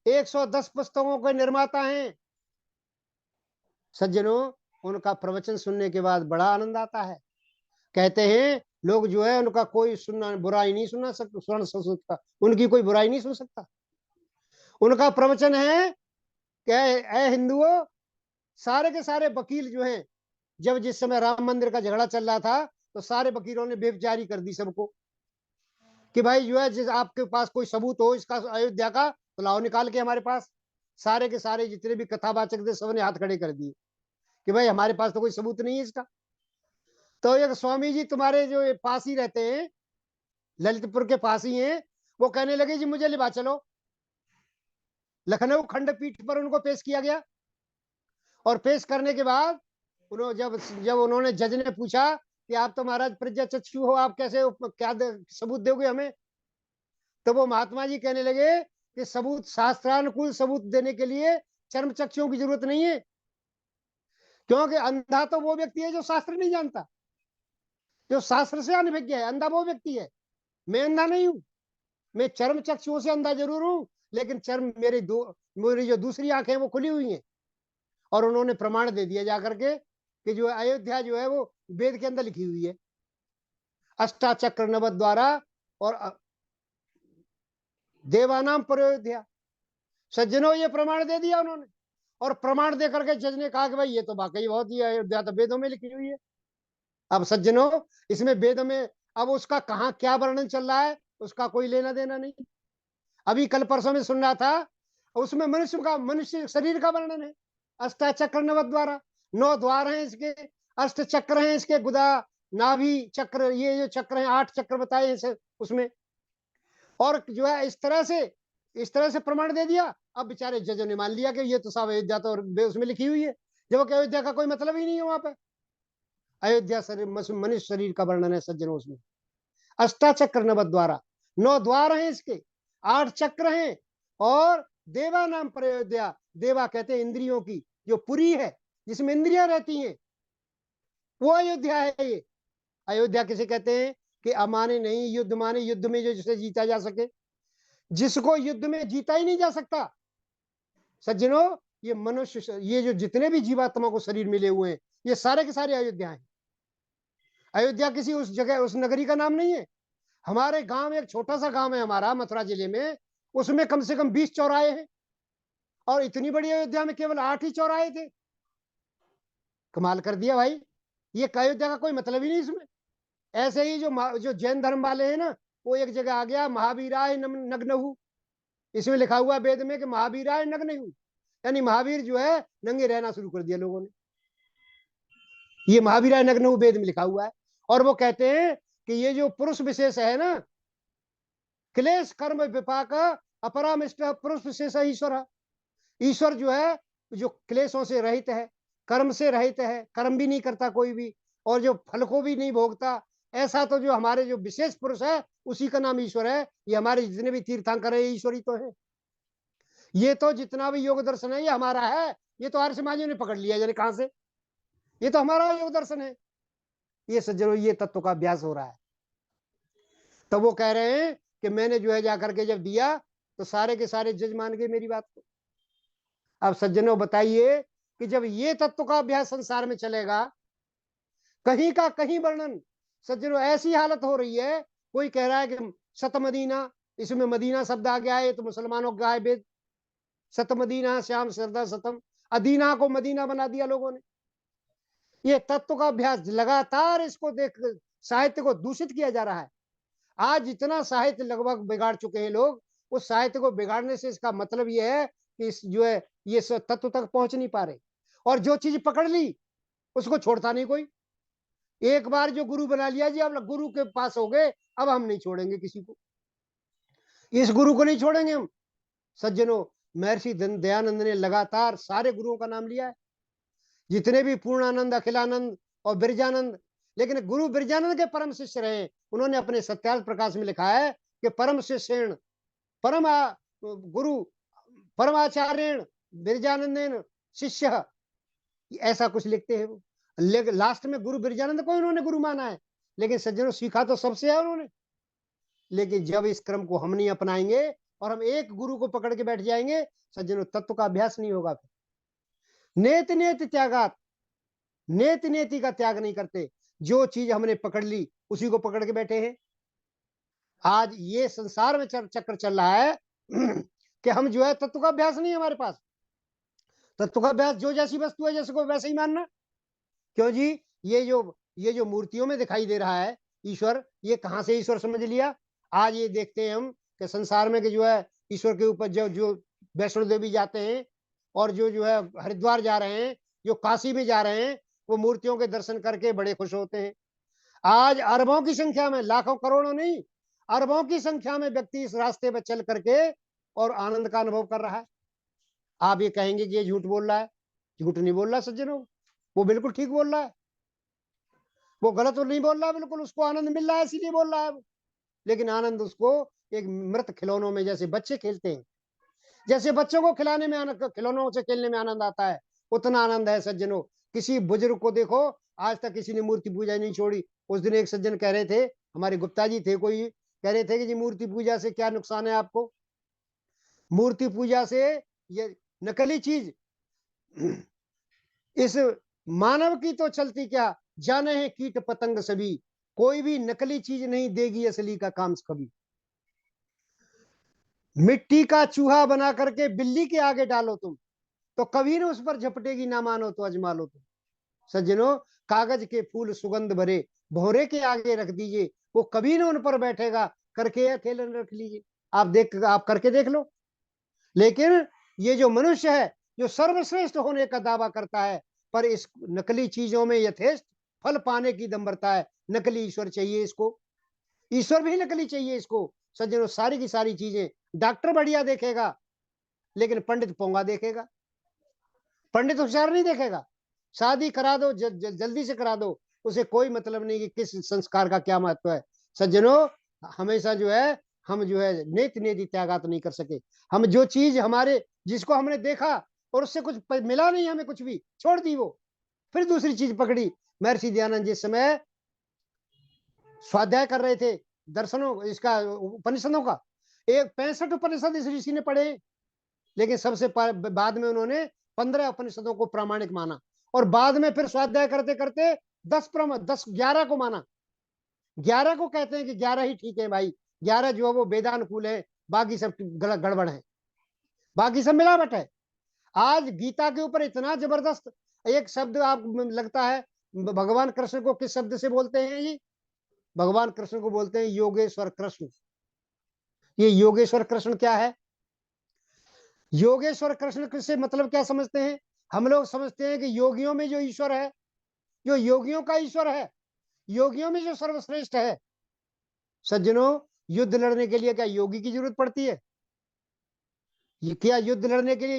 110 पुस्तकों के निर्माता हैं। सज्जनों, उनका प्रवचन सुनने के बाद बड़ा आनंद आता है। कहते हैं लोग जो है उनका कोई सुनना बुराई नहीं सुना सकता, स्वर्ण संस्कृत का उनकी कोई बुराई नहीं सुन सकता। उनका प्रवचन है कि ऐ हिंदुओं, सारे के सारे वकील जो हैं, जब जिस समय राम मंदिर का झगड़ा चल रहा था तो सारे वकीलों ने व्हिप जारी कर दी सबको कि भाई जो है जिस आपके पास कोई सबूत हो इसका अयोध्या का तो लाओ निकाल के हमारे पास। सारे के सारे जितने भी कथावाचक थे सबने हाथ खड़े कर दिए कि भाई हमारे पास तो कोई सबूत नहीं है इसका। तो एक स्वामी जी तुम्हारे जो पास ही रहते हैं, ललितपुर के पास ही हैं, वो कहने लगे जी मुझे लिवा चलो। लखनऊ खंडपीठ पर उनको पेश किया गया और पेश करने के बाद उन्होंने जब उन्होंने जज ने पूछा कि आप तो महाराज प्रज्ञाचक्षु हो, आप कैसे क्या सबूत दोगे हमें, तो वो महात्मा जी कहने लगे कि सबूत शास्त्रानुकूल सबूत देने के लिए चर्म चक्षुओं की जरूरत नहीं है, क्योंकि अंधा तो वो व्यक्ति है जो शास्त्र नहीं जानता, जो शास्त्र से अनभिज्ञ है, अंधा वो व्यक्ति है। मैं अंधा नहीं हूं, मैं चर्म चक्षुओं से अंधा जरूर हूं, लेकिन चर्म मेरी जो दूसरी आंखें हैं वो खुली हुई हैं। और उन्होंने प्रमाण दे दिया जाकर के कि जो अयोध्या जो है वो वेद के अंदर लिखी हुई है, अष्टाचक्र नवद द्वारा और देवानाम प्रयोध्या। सज्जनों ये प्रमाण दे दिया उन्होंने, और प्रमाण दे करके जज ने कहा कि भाई ये तो वाकई बहुत ही अयोध्या तो वेदों में लिखी हुई है। अब सज्जनों इसमें वेद में अब उसका कहाँ क्या वर्णन चल रहा है उसका कोई लेना देना नहीं। अभी कल परसों में सुन रहा था, उसमें मनुष्य शरीर का वर्णन है, अष्टाचक्र नवद द्वारा, 9 द्वार हैं इसके, अष्ट चक्र हैं इसके, गुदा नाभि चक्र, ये जो चक्र हैं 8 चक्र बताए इसे उसमें। और जो है इस तरह से प्रमाण दे दिया। अब बेचारे जजों ने मान लिया कि ये तो सब अयोध्या तो उसमें लिखी हुई है, जबकि अयोध्या का कोई मतलब ही नहीं है वहां पे। अयोध्या शरीर मनुष्य शरीर का वर्णन है सज्जनों उसमें, अष्टाचक्र नवद द्वारा, 9 द्वार हैं इसके, 8 चक्र हैं, और देवा नाम प्रयोध्या, देवा कहते हैं इंद्रियों की जो पुरी है जिसमें इंद्रियां रहती हैं, वो अयोध्या है। ये अयोध्या किसे कहते हैं कि अमाने नहीं, युद्ध माने, युद्ध में जो जिसे जीता जा सके, जिसको युद्ध में जीता ही नहीं जा सकता। सज्जनों ये मनुष्य, ये जो जितने भी जीवात्मा को शरीर मिले हुए हैं ये सारे के सारे अयोध्या हैं। अयोध्या किसी उस जगह उस नगरी का नाम नहीं है। हमारे गांव में एक छोटा सा गांव है हमारा मथुरा जिले में, उसमें कम से कम 20 चौराहे हैं, और इतनी बड़ी अयोध्या में केवल 8 ही चौराहे थे। कमाल कर दिया भाई, ये अयोध्या का कोई मतलब ही नहीं इसमें। ऐसे ही जो जैन धर्म वाले हैं ना, वो एक जगह आ गया महावीराय नग्नहु, इसमें लिखा हुआ वेद में कि महावीराय नग्नहु, यानी महावीर जो है नंगे रहना शुरू कर दिया लोगों ने। ये महावीराय नग्नहु वेद में लिखा हुआ है। और वो कहते हैं कि ये जो पुरुष विशेष है ना, क्लेश कर्म विपाक अपरामिष्ट पुरुष विशेष ईश्वर, ईश्वर जो है जो क्लेशों से रहित है, कर्म से रहित है, कर्म भी नहीं करता कोई भी, और जो फल को भी नहीं भोगता, ऐसा तो जो हमारे जो विशेष पुरुष है उसी का नाम ईश्वर है। ये हमारे जितने भी तीर्थंकर है ईश्वरी तो है। ये तो जितना भी योग दर्शन है ये हमारा है, ये तो आर्य समाजियों ने पकड़ लिया जाने कहां से, ये तो हमारा योग दर्शन है। ये सज्जनों ये तत्व का अभ्यास हो रहा है। तो वो कह रहे हैं कि मैंने जो है जाकर के जब दिया तो सारे के सारे जज मान गए मेरी बात को। अब सज्जनों बताइए कि जब ये तत्व का अभ्यास संसार में चलेगा, कहीं का कहीं वर्णन, सज्जनों ऐसी हालत हो रही है, कोई कह रहा है कि सत मदीना, इसमें मदीना शब्द आ गया है तो मुसलमानों का है वेद, सत मदीना श्याम श्रद्धा सतम, अदीना को मदीना बना दिया लोगों ने। ये तत्व का अभ्यास लगातार इसको देख साहित्य को दूषित किया जा रहा है। आज इतना साहित्य लगभग बिगाड़ चुके हैं लोग, उस साहित्य को बिगाड़ने से इसका मतलब ये है कि इस जो है ये तत्व तक पहुंच नहीं पा रहे, और जो चीज पकड़ ली उसको छोड़ता नहीं कोई। एक बार जो गुरु बना लिया जी, अब गुरु के पास हो गए, अब हम नहीं छोड़ेंगे किसी को, इस गुरु को नहीं छोड़ेंगे हम। सज्जनों महर्षि दयानंद ने लगातार सारे गुरुओं का नाम लिया है, जितने भी पूर्णानंद, अखिलानंद और बिरजानंद, लेकिन गुरु बिरजानंद के परम शिष्य रहे। उन्होंने अपने सत्यार्थ प्रकाश में लिखा है कि परम शिष्येण परम गुरु परमाचार्येण बिरजानंदेन शिष्य, ऐसा कुछ लिखते हैं वो। लेकिन लास्ट में गुरु बिरजानंद को इन्होंने गुरु माना है, लेकिन सज्जनों सीखा तो सबसे है उन्होंने। लेकिन जब इस क्रम को हम नहीं अपनाएंगे और हम एक गुरु को पकड़ के बैठ जाएंगे, सज्जनों तत्व का अभ्यास नहीं होगा। फिर नेति नेति त्यागात, नेति नेति का त्याग नहीं करते। जो चीज हमने पकड़ ली उसी को पकड़ के बैठे हैं। आज ये संसार में चक्र चल रहा है कि हम जो है तत्व का अभ्यास नहीं है हमारे पास। तत्व का अभ्यास जो जैसी वस्तु है जैसे को वैसे ही मानना। क्यों जी? ये जो मूर्तियों में दिखाई दे रहा है ईश्वर, ये कहां से ईश्वर समझ लिया? आज ये देखते हैं हम कि संसार में कि जो है ईश्वर के ऊपर जो वैष्णो देवी जाते हैं और जो है हरिद्वार जा रहे हैं, जो काशी में जा रहे हैं, वो मूर्तियों के दर्शन करके बड़े खुश होते हैं। आज अरबों की संख्या में, लाखों करोड़ों नहीं, अरबों की संख्या में व्यक्ति इस रास्ते पर चल करके और आनंद का अनुभव कर रहा है। आप ये कहेंगे कि ये झूठ बोल रहा है? झूठ नहीं बोल रहा सज्जनों, वो बिल्कुल ठीक बोल रहा है। वो गलत तो नहीं बोल रहा, बिल्कुल उसको आनंद मिल रहा है इसीलिए बोल रहा है वो। लेकिन आनंद उसको एक मृत खिलौनों में, जैसे बच्चे खेलते हैं, जैसे बच्चों को खिलाने में आनंद, खिलौनों से खेलने में आनंद आता है, उतना आनंद है सज्जनों। किसी बुजुर्ग को देखो, आज तक किसी ने मूर्ति पूजा नहीं छोड़ी। उस दिन एक सज्जन कह रहे थे, हमारे गुप्ता जी थे कोई, कह रहे थे कि जी मूर्ति पूजा से क्या नुकसान है आपको? मूर्ति पूजा से ये नकली चीज इस मानव की तो चलती क्या, जाने हैं कीट पतंग सभी, कोई भी नकली चीज नहीं देगी असली का काम कभी। मिट्टी का चूहा बना करके बिल्ली के आगे डालो तुम, तो कभी ना उस पर झपटेगी, ना मानो तो अजमा लो तुम। सज्जनों, कागज के फूल सुगंध भरे भौरे के आगे रख दीजिए, वो कभी ना उन पर बैठेगा, करके अकेले रख लीजिए। आप करके देख लो। लेकिन ये जो मनुष्य है, जो सर्वश्रेष्ठ होने का दावा करता है, पर इस नकली चीजों में यथेष्ट फल पाने की दम्भरता है। नकली ईश्वर चाहिए इसको, ईश्वर भी नकली चाहिए इसको। सज्जनों, सारी की सारी चीजें, डॉक्टर बढ़िया देखेगा लेकिन पंडित पोंगा देखेगा, पंडित होशियार नहीं देखेगा। शादी करा दो, जल्दी से करा दो, उसे कोई मतलब नहीं कि किस संस्कार का क्या महत्व है। सज्जनों, हमेशा जो है हम जो है नेति नेति त्यागात नहीं कर सके। हम जो चीज हमारे, जिसको हमने देखा और उससे कुछ मिला नहीं, हमें कुछ भी, छोड़ दी वो, फिर दूसरी चीज पकड़ी। महर्षि दयानंद जिस समय स्वाध्याय कर रहे थे दर्शनों, इसका उपनिषदों का, एक 65 उपनिषद इस ऋषि ने पढ़े, लेकिन सबसे बाद में उन्होंने 15 उपनिषदों को प्रामाणिक माना, और बाद में फिर स्वाध्याय करते करते 11 को माना। 11 को कहते हैं कि 11 ही ठीक है भाई, 11 जो है वो वेदानुकूल है, बाकी सब गड़बड़ है, बाकी सब मिलावट है। आज गीता के ऊपर इतना जबरदस्त एक शब्द आप लगता है, भगवान कृष्ण को किस शब्द से बोलते हैं जी? भगवान कृष्ण को बोलते हैं योगेश्वर कृष्ण। ये योगेश्वर कृष्ण क्या है? योगेश्वर कृष्ण से मतलब क्या समझते हैं? हम लोग समझते हैं कि योगियों में जो ईश्वर है, जो योगियों का ईश्वर है, योगियों में जो सर्वश्रेष्ठ है। सज्जनों, युद्ध लड़ने के लिए क्या योगी की जरूरत पड़ती है? क्या युद्ध लड़ने के लिए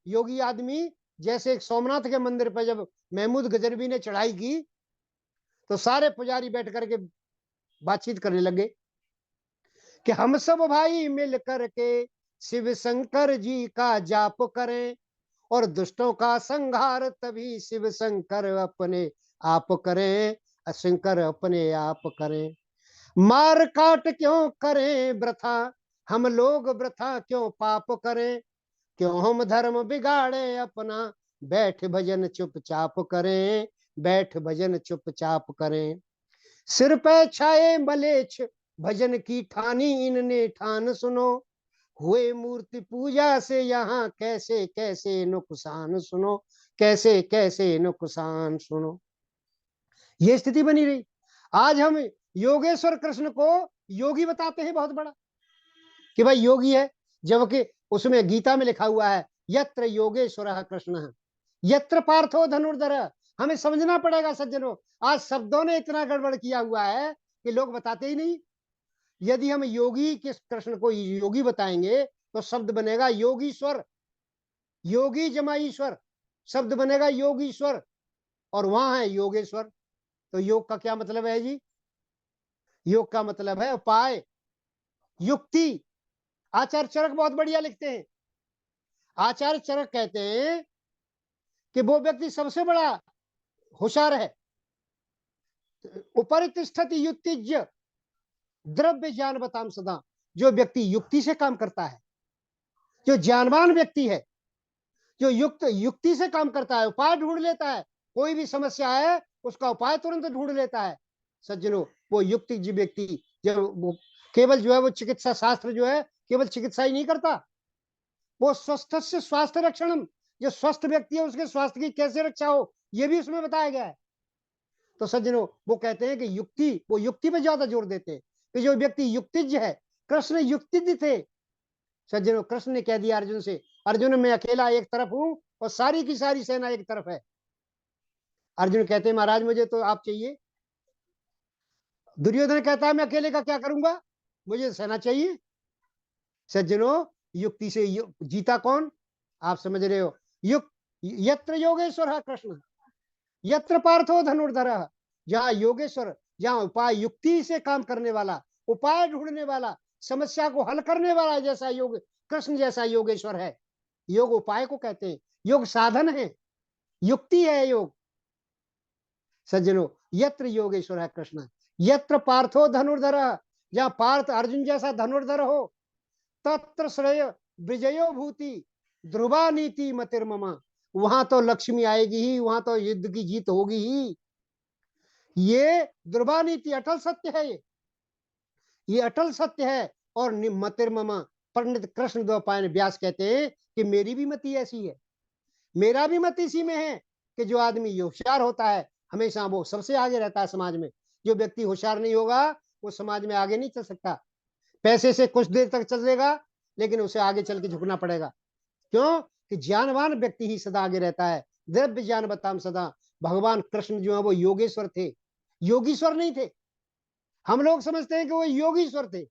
योगी आदमी, जैसे सोमनाथ के मंदिर पर जब महमूद गजनवी ने चढ़ाई की, तो सारे पुजारी बैठ करके बातचीत करने लगे कि हम सब भाई मिल करके शिव शंकर जी का जाप करें, और दुष्टों का संहार तभी शिव शंकर अपने आप करें, शंकर अपने आप करें। मार काट क्यों करें वृथा, हम लोग वृथा क्यों पाप करें, क्यों हम धर्म बिगाड़े अपना, बैठ भजन चुपचाप करें, बैठ भजन चुपचाप करें। सिर पे छाए मलेच्छ भजन की ठानी इनने ठान सुनो, हुए मूर्ति पूजा से यहाँ कैसे कैसे नुकसान सुनो, कैसे कैसे नुकसान सुनो। ये स्थिति बनी रही। आज हम योगेश्वर कृष्ण को योगी बताते हैं बहुत बड़ा, कि भाई योगी है, जबकि उसमें गीता में लिखा हुआ है यत्र योगेश्वर कृष्ण यत्र पार्थो धनुर्धर। हमें समझना पड़ेगा सज्जनों, आज शब्दों ने इतना गड़बड़ किया हुआ है कि लोग बताते ही नहीं। यदि हम योगी के कृष्ण को योगी बताएंगे तो शब्द बनेगा योगीश्वर, योगी जमा ईश्वर, शब्द बनेगा योगीश्वर, और वहां है योगेश्वर। तो योग का क्या मतलब है जी? योग का मतलब है उपाय, युक्ति। आचार्य चरक बहुत बढ़िया लिखते हैं। आचार्य चरक कहते हैं कि वो व्यक्ति सबसे बड़ा होशियार है, उपरितिष्ठति युक्तिज्ञ द्रव्य ज्ञान बताम सदा। जो व्यक्ति युक्ति से काम करता है, जो ज्ञानवान व्यक्ति है, जो युक्ति से काम करता है, उपाय ढूंढ लेता है, कोई भी समस्या है उसका उपाय तुरंत ढूंढ लेता है, सज्जनों, वो युक्ति जी व्यक्ति जब वो केवल जो है वो चिकित्सा शास्त्र जो है केवल चिकित्सा ही नहीं करता, वो स्वस्थ से स्वास्थ्य रक्षणम, जो स्वस्थ व्यक्ति है उसके स्वास्थ्य की कैसे रक्षा हो ये भी उसमें बताया गया है। तो सज्जनों, वो कहते हैं कि वो युक्ति पे ज्यादा जोर देते हैं कि जो व्यक्ति युक्तिज्ञ है, कृष्ण युक्तिज्ञ थे। सज्जनों, कृष्ण ने कह दिया अर्जुन से, अर्जुन मैं अकेला एक तरफ हूं और सारी की सारी सेना एक तरफ है। अर्जुन कहते हैं महाराज मुझे तो आप चाहिए। दुर्योधन कहता है मैं अकेले का क्या करूंगा, मुझे सेना चाहिए। सज्जनों, युक्ति से जीता कौन, आप समझ रहे हो। यत्र योगेश्वर कृष्ण यत्र पार्थो धनुर्धर, जहां योगेश्वर, जहां उपाय युक्ति से काम करने वाला, उपाय ढूंढने वाला, समस्या को हल करने वाला जैसा योग, कृष्ण जैसा योगेश्वर है। योग उपाय को कहते हैं, योग साधन है, युक्ति है योग। सज्जनों, यत्र योगेश्वर है कृष्ण यत्र पार्थो धनुर्धर, जहां पार्थ अर्जुन जैसा धनुर्धर हो, तत्र श्रेय विजयो भूति ध्रुवा नीति मतिर्ममा, वहां तो लक्ष्मी आएगी ही, वहां तो युद्ध की जीत होगी ही। ये ध्रुवा नीति अटल सत्य है, ये अटल सत्य है। और मतिर्ममा, पंडित कृष्ण द्वैपायन व्यास कहते हैं कि मेरी भी मति ऐसी है, मेरा भी मत इसी में है कि जो आदमी होशियार होता है हमेशा वो सबसे आगे रहता है समाज में। जो व्यक्ति होशियार नहीं होगा वो समाज में आगे नहीं चल सकता। पैसे से कुछ देर तक चलेगा लेकिन उसे आगे चल के झुकना पड़ेगा। क्यों कि ज्ञानवान व्यक्ति ही सदा आगे रहता है। द्रव्य ज्ञान बताम सदा। भगवान कृष्ण जो है वो योगेश्वर थे, योगीश्वर नहीं थे। हम लोग समझते हैं कि वो योगीश्वर थे,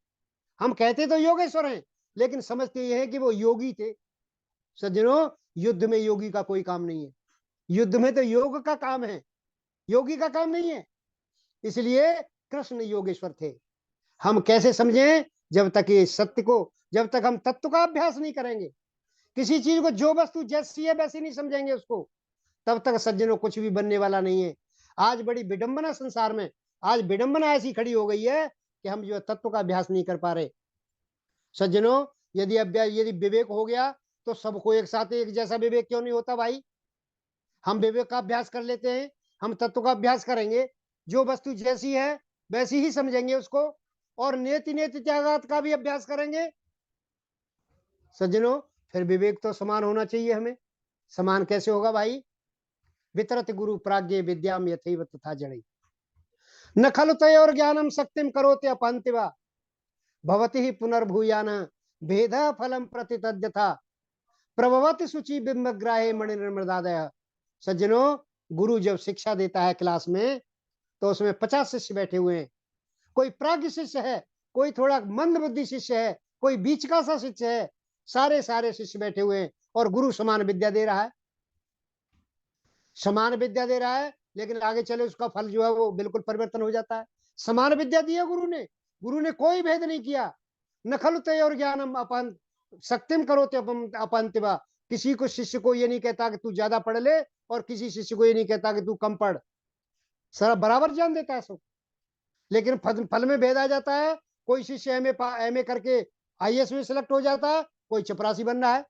हम कहते तो योगेश्वर हैं लेकिन समझते ये है कि वो योगी थे। सज्जनों, युद्ध में योगी का कोई काम नहीं है, युद्ध में तो योग का काम है, योगी का काम नहीं है। इसलिए कृष्ण योगेश्वर थे। हम कैसे समझें, जब तक ये सत्य को, जब तक हम तत्व का अभ्यास नहीं करेंगे, किसी चीज को जो वस्तु जैसी है वैसी नहीं समझेंगे उसको, तब तक सज्जनों कुछ भी बनने वाला नहीं है। आज बड़ी विडंबना संसार में, आज विडंबना ऐसी खड़ी हो गई है कि हम जो तत्व का अभ्यास नहीं कर पा रहे। सज्जनों, यदि विवेक हो गया तो सबको एक साथ एक जैसा विवेक क्यों नहीं होता भाई। हम विवेक का अभ्यास कर लेते हैं, हम तत्व का अभ्यास करेंगे, जो वस्तु जैसी है वैसी ही समझेंगे उसको, और नेति नेति त्यागात का भी अभ्यास करेंगे। सज्जनों, फिर विवेक तो समान होना चाहिए हमें। समान कैसे होगा भाई। वितरत गुरु प्राज्ञ विद्याम यथैव तथा जड़े, न खलु तयोर ज्ञानम शक्तिम करोते अपंतिवा, भवति ही पुनर्भूयान भेद फलम प्रतितद्यथा, प्रभवति शुचि बिंबग्राहे मणिर्मृदादय। सज्जनों, गुरु जब शिक्षा देता है क्लास में तो उसमें 50 शिष्य बैठे हुए हैं। कोई प्राज्ञ शिष्य है, कोई थोड़ा मंद बुद्धि शिष्य है, कोई बीच का सा शिष्य है, सारे शिष्य बैठे हुए हैं और गुरु समान विद्या दे रहा है, समान विद्या दे रहा है। लेकिन आगे चले उसका फल जो है वो बिल्कुल परिवर्तन हो जाता है। समान विद्या दी है गुरु ने कोई भेद नहीं किया। न खलु तयोर ज्ञानम अपन शक्तिम करोते अपंतिवा, किसी को शिष्य को ये नहीं कहता कि तू ज्यादा पढ़ ले और किसी शिष्य को ये नहीं कहता कि तू कम पढ़, सारा बराबर ज्ञान देता है सब। लेकिन फल में भेद आ जाता है। कोई शिष्य एमए करके आईएएस में सिलेक्ट हो जाता है, कोई चपरासी बन रहा है।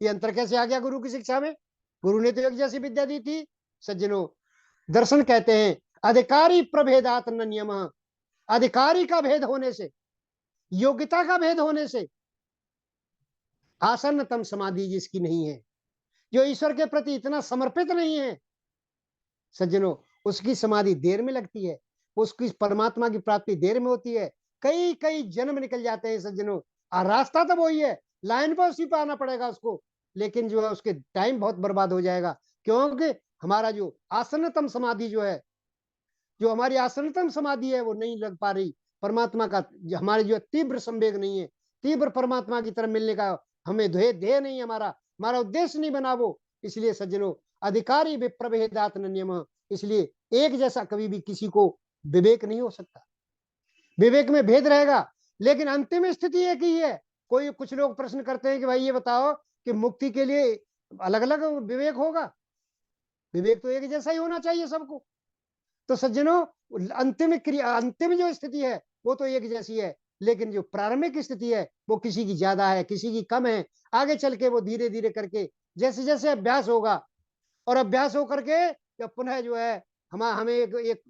ये अंतर कैसे आ गया गुरु की शिक्षा में। गुरु ने तो एक जैसी विद्या दी थी। सज्जनों, दर्शन कहते हैं अधिकारी प्रभेदात न नियम, अधिकारी का भेद होने से, योग्यता का भेद होने से आसन्नतम समाधि जिसकी नहीं है, जो ईश्वर के प्रति इतना समर्पित नहीं है, सज्जनों उसकी समाधि देर में लगती है, उसकी परमात्मा की प्राप्ति देर में होती है। कई कई जन्म निकल जाते हैं सज्जनों, और रास्ता तो वही है, लाइन पर उसी पर आना पड़ेगा उसको, लेकिन जो है उसके टाइम बहुत बर्बाद हो जाएगा। क्योंकि हमारा जो आसन्नतम समाधि जो है, जो हमारी आसन्नतम समाधि है वो नहीं लग पा रही। परमात्मा का हमारे जो तीव्र संवेग नहीं है, तीव्र परमात्मा की तरफ मिलने का हमें ध्येय नहीं है, हमारा उद्देश्य नहीं बना वो। इसलिए सज्जनों, अधिकारी विप्रभेदात न नियम, इसलिए एक जैसा कभी भी किसी को विवेक नहीं हो सकता। विवेक में भेद रहेगा लेकिन अंतिम स्थिति एक ही है। कोई कुछ लोग प्रश्न करते हैं कि भाई ये बताओ कि मुक्ति के लिए अलग अलग विवेक होगा, विवेक तो एक जैसा ही होना चाहिए सबको। तो सज्जनों, अंतिम जो स्थिति है वो तो एक जैसी है, लेकिन जो प्रारंभिक स्थिति है वो किसी की ज्यादा है, किसी की कम है। आगे चल के वो धीरे धीरे करके जैसे जैसे अभ्यास होगा, और अभ्यास होकर के जब पुनः जो है हमें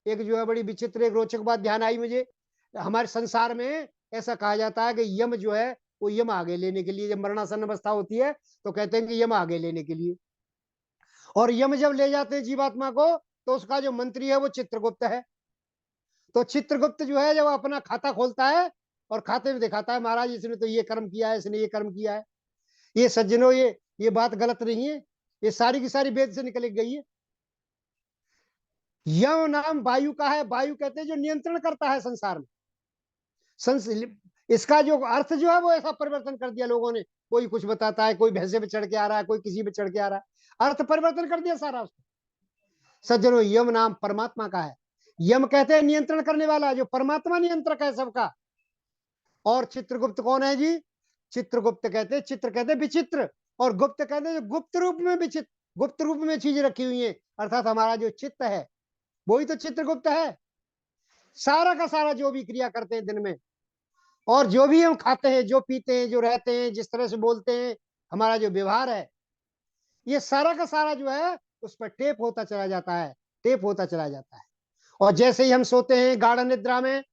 एक जो है बड़ी विचित्र एक रोचक बात ध्यान आई मुझे। हमारे संसार में ऐसा कहा जाता है कि यम जो है वो यम आगे लेने के लिए, जब मरणासन अवस्था होती है तो कहते हैं कि यम आगे लेने के लिए, और यम जब ले जाते हैं जीवात्मा को तो उसका जो मंत्री है वो चित्रगुप्त है। तो चित्रगुप्त जो है जब अपना खाता खोलता है और खाते में दिखाता है महाराज इसने तो ये कर्म किया है, इसने ये कर्म किया है। ये सज्जनों ये बात गलत नहीं है, ये सारी की सारी वेद से निकल गई है। यम नाम वायु का है, वायु कहते हैं जो नियंत्रण करता है संसार में। इसका जो अर्थ जो है वो ऐसा परिवर्तन कर दिया लोगों ने, कोई कुछ बताता है, कोई भैंसे पे चढ़ के आ रहा है, कोई किसी पे चढ़ के आ रहा है, अर्थ परिवर्तन कर दिया सारा उसको। सज्जनों यम नाम परमात्मा का है। यम कहते हैं नियंत्रण करने वाला, जो परमात्मा नियंत्रक है सबका। और चित्रगुप्त कौन है जी? चित्रगुप्त कहते हैं, चित्र कहते हैं विचित्र, और गुप्त कहते हैं गुप्त रूप में विचित्र, गुप्त रूप में चीजें रखी हुई है, अर्थात हमारा जो चित्त है वही तो चित्रगुप्त है। सारा का सारा जो भी क्रिया करते हैं दिन में, और जो भी हम खाते हैं, जो पीते हैं, जो रहते हैं, जिस तरह से बोलते हैं, हमारा जो व्यवहार है, ये सारा का सारा जो है उस पर टेप होता चला जाता है, टेप होता चला जाता है। और जैसे ही हम सोते हैं गाढ़ निद्रा में,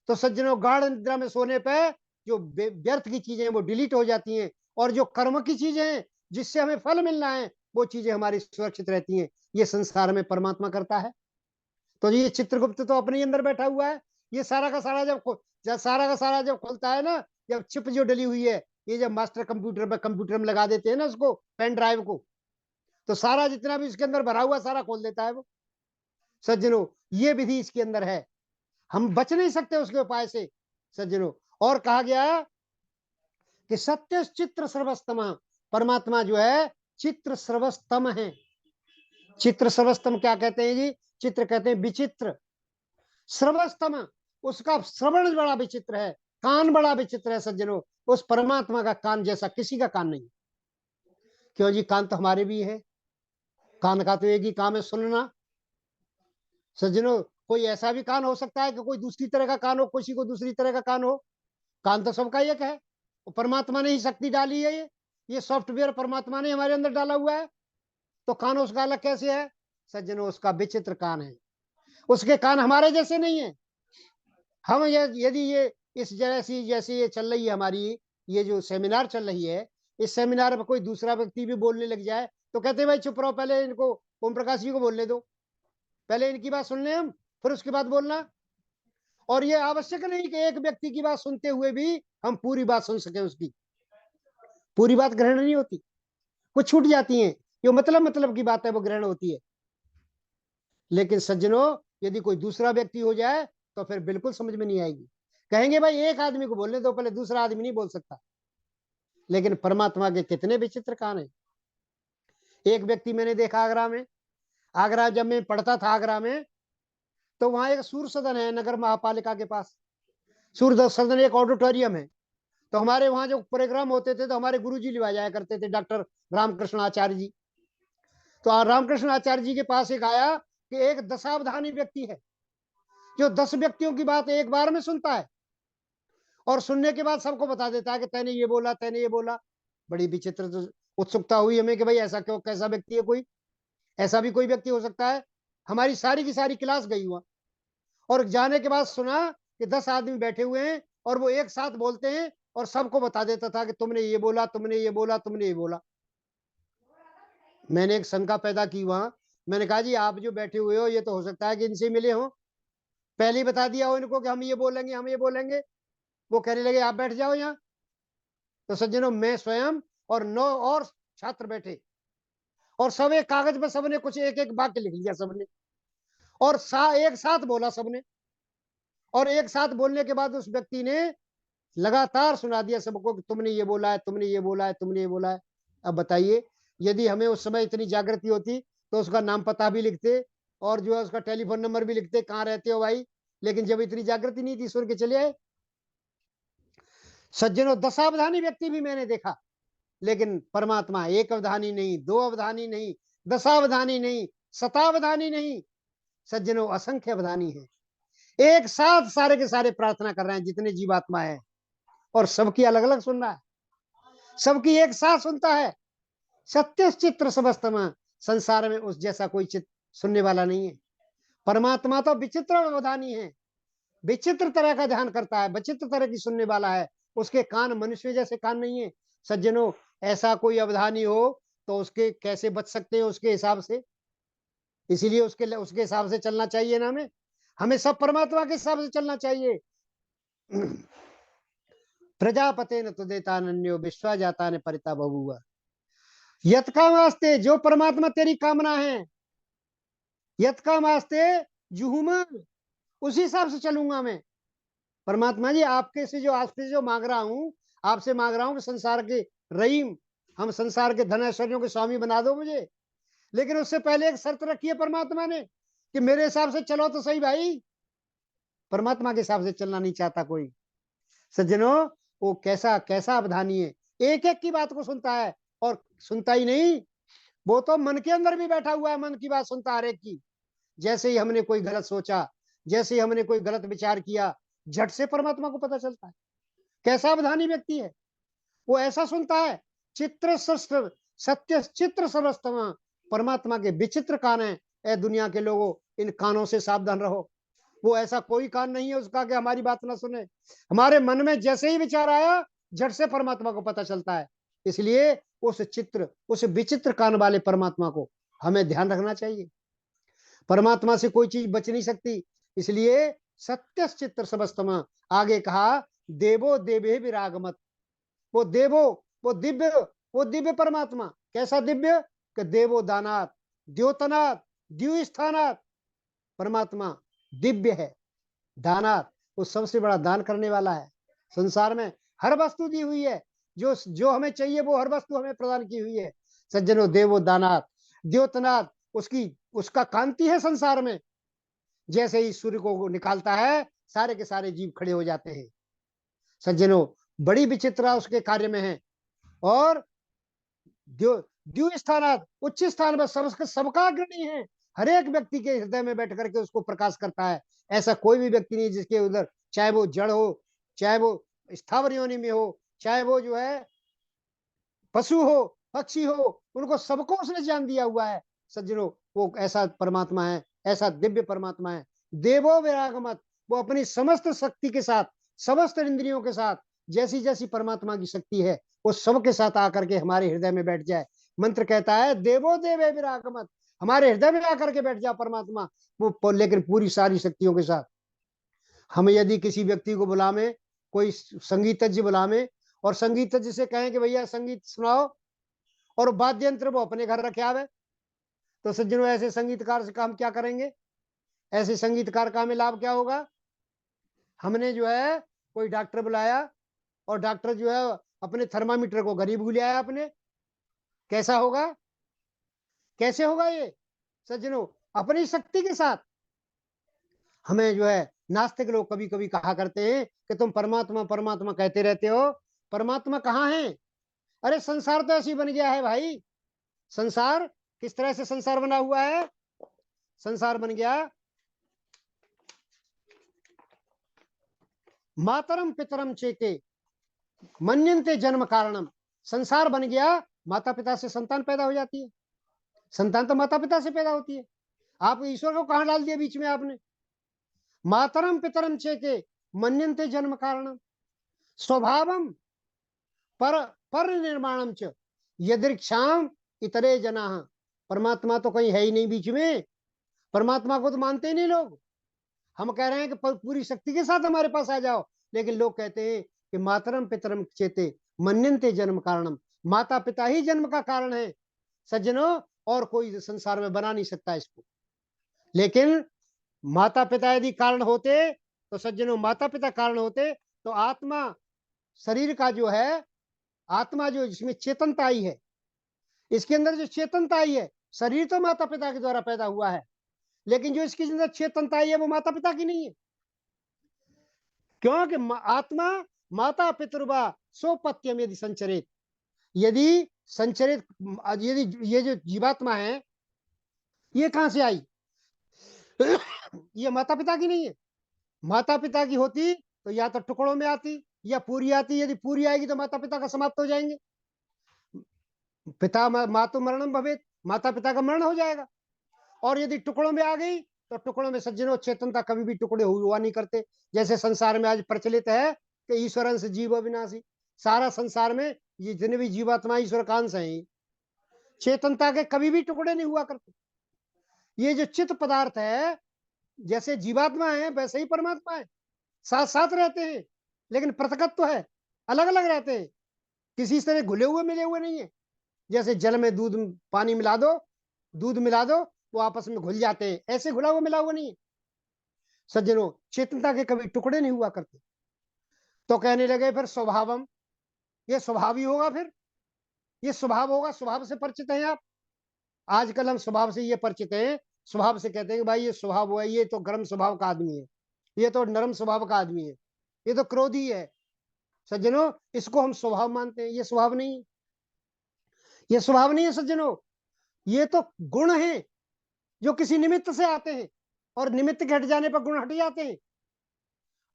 तो सज्जनों गाढ़ निद्रा में सोने पे जो व्यर्थ की चीजें वो डिलीट हो जाती हैं, और जो कर्म की चीजें हैं जिससे हमें फल मिलना है वो चीजें हमारी सुरक्षित रहती हैं। ये संसार में परमात्मा करता है। तो ये चित्रगुप्त तो अपने अंदर बैठा हुआ है। ये सारा का सारा जब खुलता है ना, जब चिप जो डली हुई है, ये जब मास्टर कंप्यूटर में लगा देते हैं ना उसको, पेन ड्राइव को, तो सारा जितना भी इसके अंदर भरा हुआ सारा खोल देता है वो। सज्जनों ये विधि इसके अंदर है, हम बच नहीं सकते उसके उपाय से सज्जनों। और कहा गया कि सत्य चित्र सर्वस्तम, परमात्मा जो है चित्र सर्वस्तम है। चित्र सर्वस्तम क्या कहते हैं जी? चित्र कहते हैं विचित्र। सर्वस्तम, उसका श्रवण बड़ा विचित्र है, कान बड़ा विचित्र है सज्जनों। उस परमात्मा का कान जैसा किसी का कान नहीं। क्यों जी? कान तो हमारे भी है, कान का तो एक ही काम है, सुनना। सज्जनों कोई ऐसा भी कान हो सकता है कि कोई दूसरी तरह का कान हो, किसी को दूसरी तरह का कान हो। कान तो सबका एक है, वो परमात्मा ने ही शक्ति डाली है। ये सॉफ्टवेयर परमात्मा ने हमारे अंदर डाला हुआ है, तो कान उसका अलग कैसे है? सज्जनों उसका विचित्र कान है, उसके कान हमारे जैसे नहीं है। हम यदि ये इस जैसे ये चल रही है हमारी, ये जो सेमिनार चल रही है, इस सेमिनार में कोई दूसरा व्यक्ति भी बोलने लग जाए तो कहते हैं भाई चुप रहो, पहले इनको ओम प्रकाश जी को बोलने दो, पहले इनकी बात सुन लें हम, फिर उसके बाद बोलना। और ये आवश्यक नहीं कि एक व्यक्ति की बात सुनते हुए भी हम पूरी बात सुन सके, उसकी पूरी बात ग्रहण नहीं होती, कुछ छूट जाती है। जो मतलब की बात है वो ग्रहण होती है। लेकिन सज्जनों यदि कोई दूसरा व्यक्ति हो जाए तो फिर बिल्कुल समझ में नहीं आएगी। कहेंगे भाई एक आदमी को बोलने दो, पहले दूसरा आदमी नहीं बोल सकता। लेकिन परमात्मा के कितने विचित्र कान है। एक व्यक्ति मैंने देखा आगरा में, आगरा जब मैं पढ़ता था आगरा में, तो वहां एक सूर्य सदन है नगर महापालिका के पास। सूर्य सदन एक ऑडिटोरियम है। तो हमारे वहां जो प्रोग्राम होते थे तो हमारे गुरुजी लिवा जाया करते थे, डॉक्टर रामकृष्ण आचार्य जी। तो रामकृष्ण आचार्य जी के पास एक आया कि एक दशावधानी व्यक्ति है जो 10 व्यक्तियों की बात एक बार में सुनता है, और सुनने के बाद सबको बता देता है कि तैने ये बोला, तैने ये बोला। बड़ी विचित्र तो उत्सुकता हुई हमें कि भाई ऐसा क्यों, कैसा व्यक्ति है, कोई ऐसा भी कोई व्यक्ति हो सकता है। हमारी सारी की सारी क्लास गई हुआ, और जाने के बाद सुना कि 10 आदमी बैठे हुए हैं और वो एक साथ बोलते हैं और सबको बता देता था कि तुमने ये बोला, तुमने ये बोला, तुमने ये बोला। मैंने एक शंका पैदा की वहां, मैंने कहा जी आप जो बैठे हुए हो ये तो हो सकता है कि इनसे मिले हो, पहले ही बता दिया हो इनको कि हम ये बोलेंगे, हम ये बोलेंगे। वो कहने लगे आप बैठ जाओ यहाँ। तो सज्जनों मैं स्वयं और 9 और छात्र बैठे, और सब एक कागज पर सबने कुछ एक एक वाक्य लिख लिया सबने, और एक साथ बोला सबने। और एक साथ बोलने के बाद उस व्यक्ति ने लगातार सुना दिया सबको कि तुमने ये बोला है, तुमने ये बोला है, तुमने ये बोला है। अब बताइए यदि हमें उस समय इतनी जागृति होती तो उसका नाम पता भी लिखते, और जो है उसका टेलीफोन नंबर भी लिखते, कहाँ रहते हो भाई। लेकिन जब इतनी जागृति नहीं थी, सुन के चले आए। सज्जनों दशावधानी व्यक्ति भी मैंने देखा, लेकिन परमात्मा एक अवधानी नहीं, 2 अवधानी नहीं, दशावधानी नहीं, शतावधानी नहीं, सज्जनों असंख्य अवधानी है। एक साथ सारे के सारे प्रार्थना कर रहे हैं जितने जीवात्मा है, और सबकी अलग अलग सुन रहा है, सबकी एक साथ सुनता है। सत्य चित्र समस्तम, संसार में उस जैसा कोई चित्र सुनने वाला नहीं है। परमात्मा तो विचित्र अवधानी है, विचित्र तरह का ध्यान करता है, विचित्र तरह की सुनने वाला है। उसके कान मनुष्य जैसे कान नहीं है। सज्जनों, ऐसा कोई अवधानी हो तो उसके कैसे बच सकते हैं उसके हिसाब से। इसीलिए उसके हिसाब से चलना चाहिए ना। हमें सब परमात्मा के हिसाब से चलना चाहिए। प्रजापते न तो देता नन्यो विश्वा जाता ने परिता बबुआ। यत काम आस्ते, जो परमात्मा तेरी कामना है, यत काम आस्ते जुहुमा, उसी हिसाब से चलूंगा मैं। परमात्मा जी, आपसे जो मांग रहा हूं, आपसे मांग रहा हूं कि संसार के रहीम, हम संसार के धन ऐश्वर्यों के स्वामी बना दो मुझे। लेकिन उससे पहले एक शर्त रखी है परमात्मा ने कि मेरे हिसाब से चलो तो सही भाई। परमात्मा के हिसाब से चलना नहीं चाहता कोई। सज्जनों, वो कैसा कैसा अवधानी है, एक एक की बात को सुनता है। और सुनता ही नहीं, वो तो मन के अंदर भी बैठा हुआ है, मन की बात सुनता हर एक की। जैसे ही हमने कोई गलत सोचा, जैसे ही हमने कोई गलत विचार किया, झट से परमात्मा को पता चलता है। कैसा अवधानी व्यक्ति है वो, ऐसा सुनता है। चित्र सत्य चित्र सर्वस्तमा, परमात्मा के विचित्र कान है। ए दुनिया के लोगों, इन कानों से सावधान रहो। वो ऐसा कोई कान नहीं है उसका कि हमारी बात ना सुने। हमारे मन में जैसे ही विचार आया, झट से परमात्मा को पता चलता है। इसलिए उस विचित्र कान वाले परमात्मा को हमें ध्यान रखना चाहिए। परमात्मा से कोई चीज बच नहीं सकती। इसलिए सत्य चित्र सबस्तमा, आगे कहा देवो देवे विरागमत। वो देवो, वो दिव्य परमात्मा। कैसा दिव्य? कि देवो दानात, द्योतनाथ, द्यु स्थानात। परमात्मा दिव्य है, दानात, वो सबसे बड़ा दान करने वाला है। संसार में हर वस्तु दी हुई है, जो हमें चाहिए वो हर वस्तु हमें प्रदान की हुई है। सज्जनों, देवो दानात, द्योतनाथ, उसका कांति है संसार में। जैसे ही सूर्य को निकालता है, सारे के सारे जीव खड़े हो जाते हैं। सज्जनों, बड़ी विचित्रता उसके कार्य में है। और द्यु स्थानात, उच्च स्थान में सबका अग्रणी है। हर एक व्यक्ति के हृदय में बैठ करके उसको प्रकाश करता है। ऐसा कोई भी व्यक्ति नहीं जिसके उधर, चाहे वो जड़ हो, चाहे वो स्थावर योनि में हो, चाहे वो जो है पशु हो, पक्षी हो, उनको सबको उसने जान दिया हुआ है। सज्जनों, वो ऐसा परमात्मा है, ऐसा दिव्य परमात्मा है। देवो विरागमत, वो अपनी समस्त शक्ति के साथ, समस्त इंद्रियों के साथ, जैसी जैसी परमात्मा की शक्ति है, वो सबके साथ आकर के हमारे हृदय में बैठ जाए। मंत्र कहता है देवो देवे विरागमत, हमारे हृदय में आकर के बैठ जाए परमात्मा, वो लेकिन पूरी सारी शक्तियों के साथ। हम यदि किसी व्यक्ति को बुलावे, कोई संगीतज्ञ बुलावे, और संगीतज्ञ से कहें कि भैया संगीत सुनाओ, और वाद्य यंत्र वो अपने घर रखे आवे, तो सज्जनों, ऐसे संगीतकार से काम क्या करेंगे? ऐसे संगीतकार का हमें लाभ क्या होगा? हमने जो है कोई डॉक्टर बुलाया, और डॉक्टर जो है अपने थर्मामीटर को गरीब भूल आया अपने, कैसा होगा? कैसे होगा ये? सज्जनों, अपनी शक्ति के साथ। हमें जो है नास्तिक लोग कभी कभी कहा करते हैं कि तुम परमात्मा परमात्मा कहते रहते हो, परमात्मा कहाँ है? अरे संसार तो ऐसी बन गया है भाई। संसार किस तरह से संसार बना हुआ है? संसार बन गया, मातरम पितरम चेते मन्यन्ते जन्म कारणम। संसार बन गया, माता पिता से संतान पैदा हो जाती है। संतान तो माता पिता से पैदा होती है। आप ईश्वर को कहां डाल दिया बीच में आपने? मातरम पितरम चेते मन्यन्ते जन्म कारणम स्वभावम पर निर्माणम च यदृक्षाम इतरे जना। परमात्मा तो कहीं है ही नहीं बीच में। परमात्मा को तो मानते ही नहीं लोग। हम कह रहे हैं कि पूरी शक्ति के साथ हमारे पास आ जाओ, लेकिन लोग कहते हैं कि मातरम पितरम चेते मन्यन्ते जन्म कारणम, माता पिता ही जन्म का कारण है। सज्जनों, और कोई संसार में बना नहीं सकता इसको। लेकिन माता पिता यदि कारण होते, तो सज्जनों, माता पिता कारण होते तो आत्मा, शरीर का जो है आत्मा, जो जिसमें चेतनता आई है, इसके अंदर जो चेतनता आई है, शरीर तो माता पिता के द्वारा पैदा हुआ है, लेकिन जो इसके अंदर चेतनता आई है वो माता पिता की नहीं है। क्योंकि आत्मा माता पितृवा सोपत्यम यदि संचरित, यदि संचरित, यदि ये जो जीवात्मा है ये कहां से आई? ये माता पिता की नहीं है। माता पिता की होती तो या तो टुकड़ों में आती या पूरी आती। यदि पूरी आएगी तो माता पिता का समाप्त हो जाएंगे। पिता मातु मरणम भवेत, माता पिता का मरण हो जाएगा। और यदि टुकड़ों में आ गई तो टुकड़ों में सज्जनों चेतनता कभी भी टुकड़े हुआ नहीं करते। जैसे संसार में आज प्रचलित है कि ईश्वर अंश जीव अविनाशी, सारा संसार में ये जितने भी जीवात्मा ईश्वर का अंश है, चेतनता के कभी भी टुकड़े नहीं हुआ करते। ये जो चित्त पदार्थ है, जैसे जीवात्मा है वैसे ही परमात्मा है, साथ साथ रहते हैं, लेकिन पृथकत्व है, अलग अलग रहते हैं, किसी तरह घुले हुए मिले हुए नहीं है। जैसे जल में दूध पानी मिला दो, दूध मिला दो, वो आपस में घुल जाते हैं, ऐसे घुला हुआ मिला हुआ नहीं है। सज्जनों चेतनता के कभी टुकड़े नहीं हुआ करते। तो कहने लगे फिर स्वभावम, ये स्वभाव ही होगा, फिर ये स्वभाव होगा। स्वभाव से परिचित हैं आप? आजकल हम स्वभाव से ये परिचित हैं, स्वभाव से कहते हैं कि भाई ये स्वभाव हुआ, ये तो गर्म स्वभाव का आदमी है, ये तो नरम स्वभाव का आदमी है, ये तो क्रोधी है। सज्जनों इसको हम स्वभाव मानते हैं, ये स्वभाव नहीं है, ये स्वभाव नहीं है सज्जनों, ये तो गुण है जो किसी निमित्त से आते हैं, और निमित्त के हट जाने पर गुण हट जाते हैं।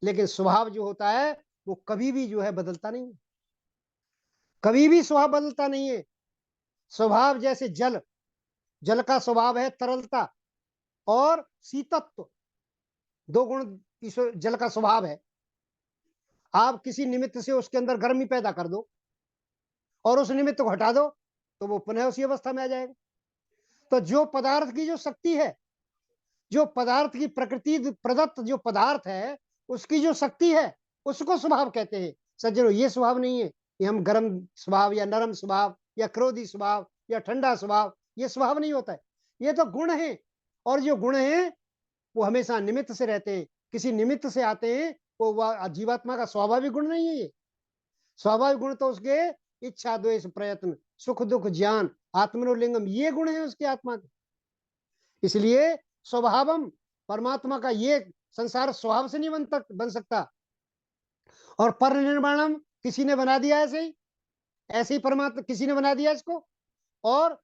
लेकिन स्वभाव जो होता है वो कभी भी जो है बदलता नहीं है, कभी भी स्वभाव बदलता नहीं है। स्वभाव जैसे जल, जल का स्वभाव है तरलता और शीतत्व, दो गुण जल का स्वभाव है। आप किसी निमित्त से उसके अंदर गर्मी पैदा कर दो और उस निमित्त को हटा दो तो वो पुनः उसी अवस्था में आ जाएगा। तो जो पदार्थ की जो शक्ति है, जो पदार्थ की प्रकृति प्रदत्त जो पदार्थ है, उसकी जो शक्ति है, उसको स्वभाव कहते हैं। सज्जनों ये स्वभाव नहीं है कि हम गर्म स्वभाव या नरम स्वभाव या क्रोधी स्वभाव या ठंडा स्वभाव, ये स्वभाव नहीं होता है, ये तो गुण है। और जो गुण है वो हमेशा निमित्त से रहते हैं, किसी निमित्त से आते हैं, वो जीवात्मा का स्वाभाविक गुण नहीं है। ये स्वाभाविक गुण तो उसके इच्छा द्वेष प्रयत्न सुख दुख ज्ञान आत्मनोलिंगम, ये गुण है उसकी आत्मा के। इसलिए स्वभावम परमात्मा का ये संसार स्वभाव से नहीं बन सकता। और परिनिर्माणम किसी ने बना दिया ऐसे ही परमात्मा किसी ने बना दिया इसको। और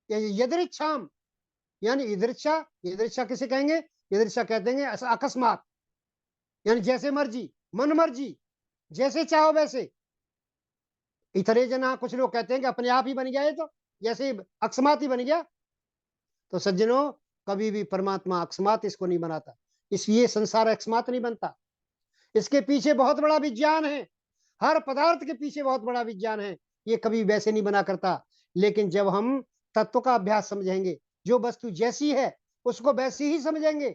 यदृच्छाम यानी यदृच्छा, यदृच्छा किसे कहेंगे? यदृच्छा कहते हैं अकस्मात, यानी जैसे मर्जी, मन मर्जी, जैसे चाहो वैसे। इतरे जना कुछ लोग कहते हैं कि अपने आप ही बन गया है, तो जैसे अकस्मात ही बन गया। तो सज्जनों कभी भी परमात्मा अकस्मात इसको नहीं बनाता, इसलिए संसार अकस्मात नहीं बनता। इसके पीछे बहुत बड़ा विज्ञान है, हर पदार्थ के पीछे बहुत बड़ा विज्ञान है, ये कभी वैसे नहीं बना करता। लेकिन जब हम तत्व का अभ्यास समझेंगे, जो वस्तु जैसी है उसको वैसी ही समझेंगे,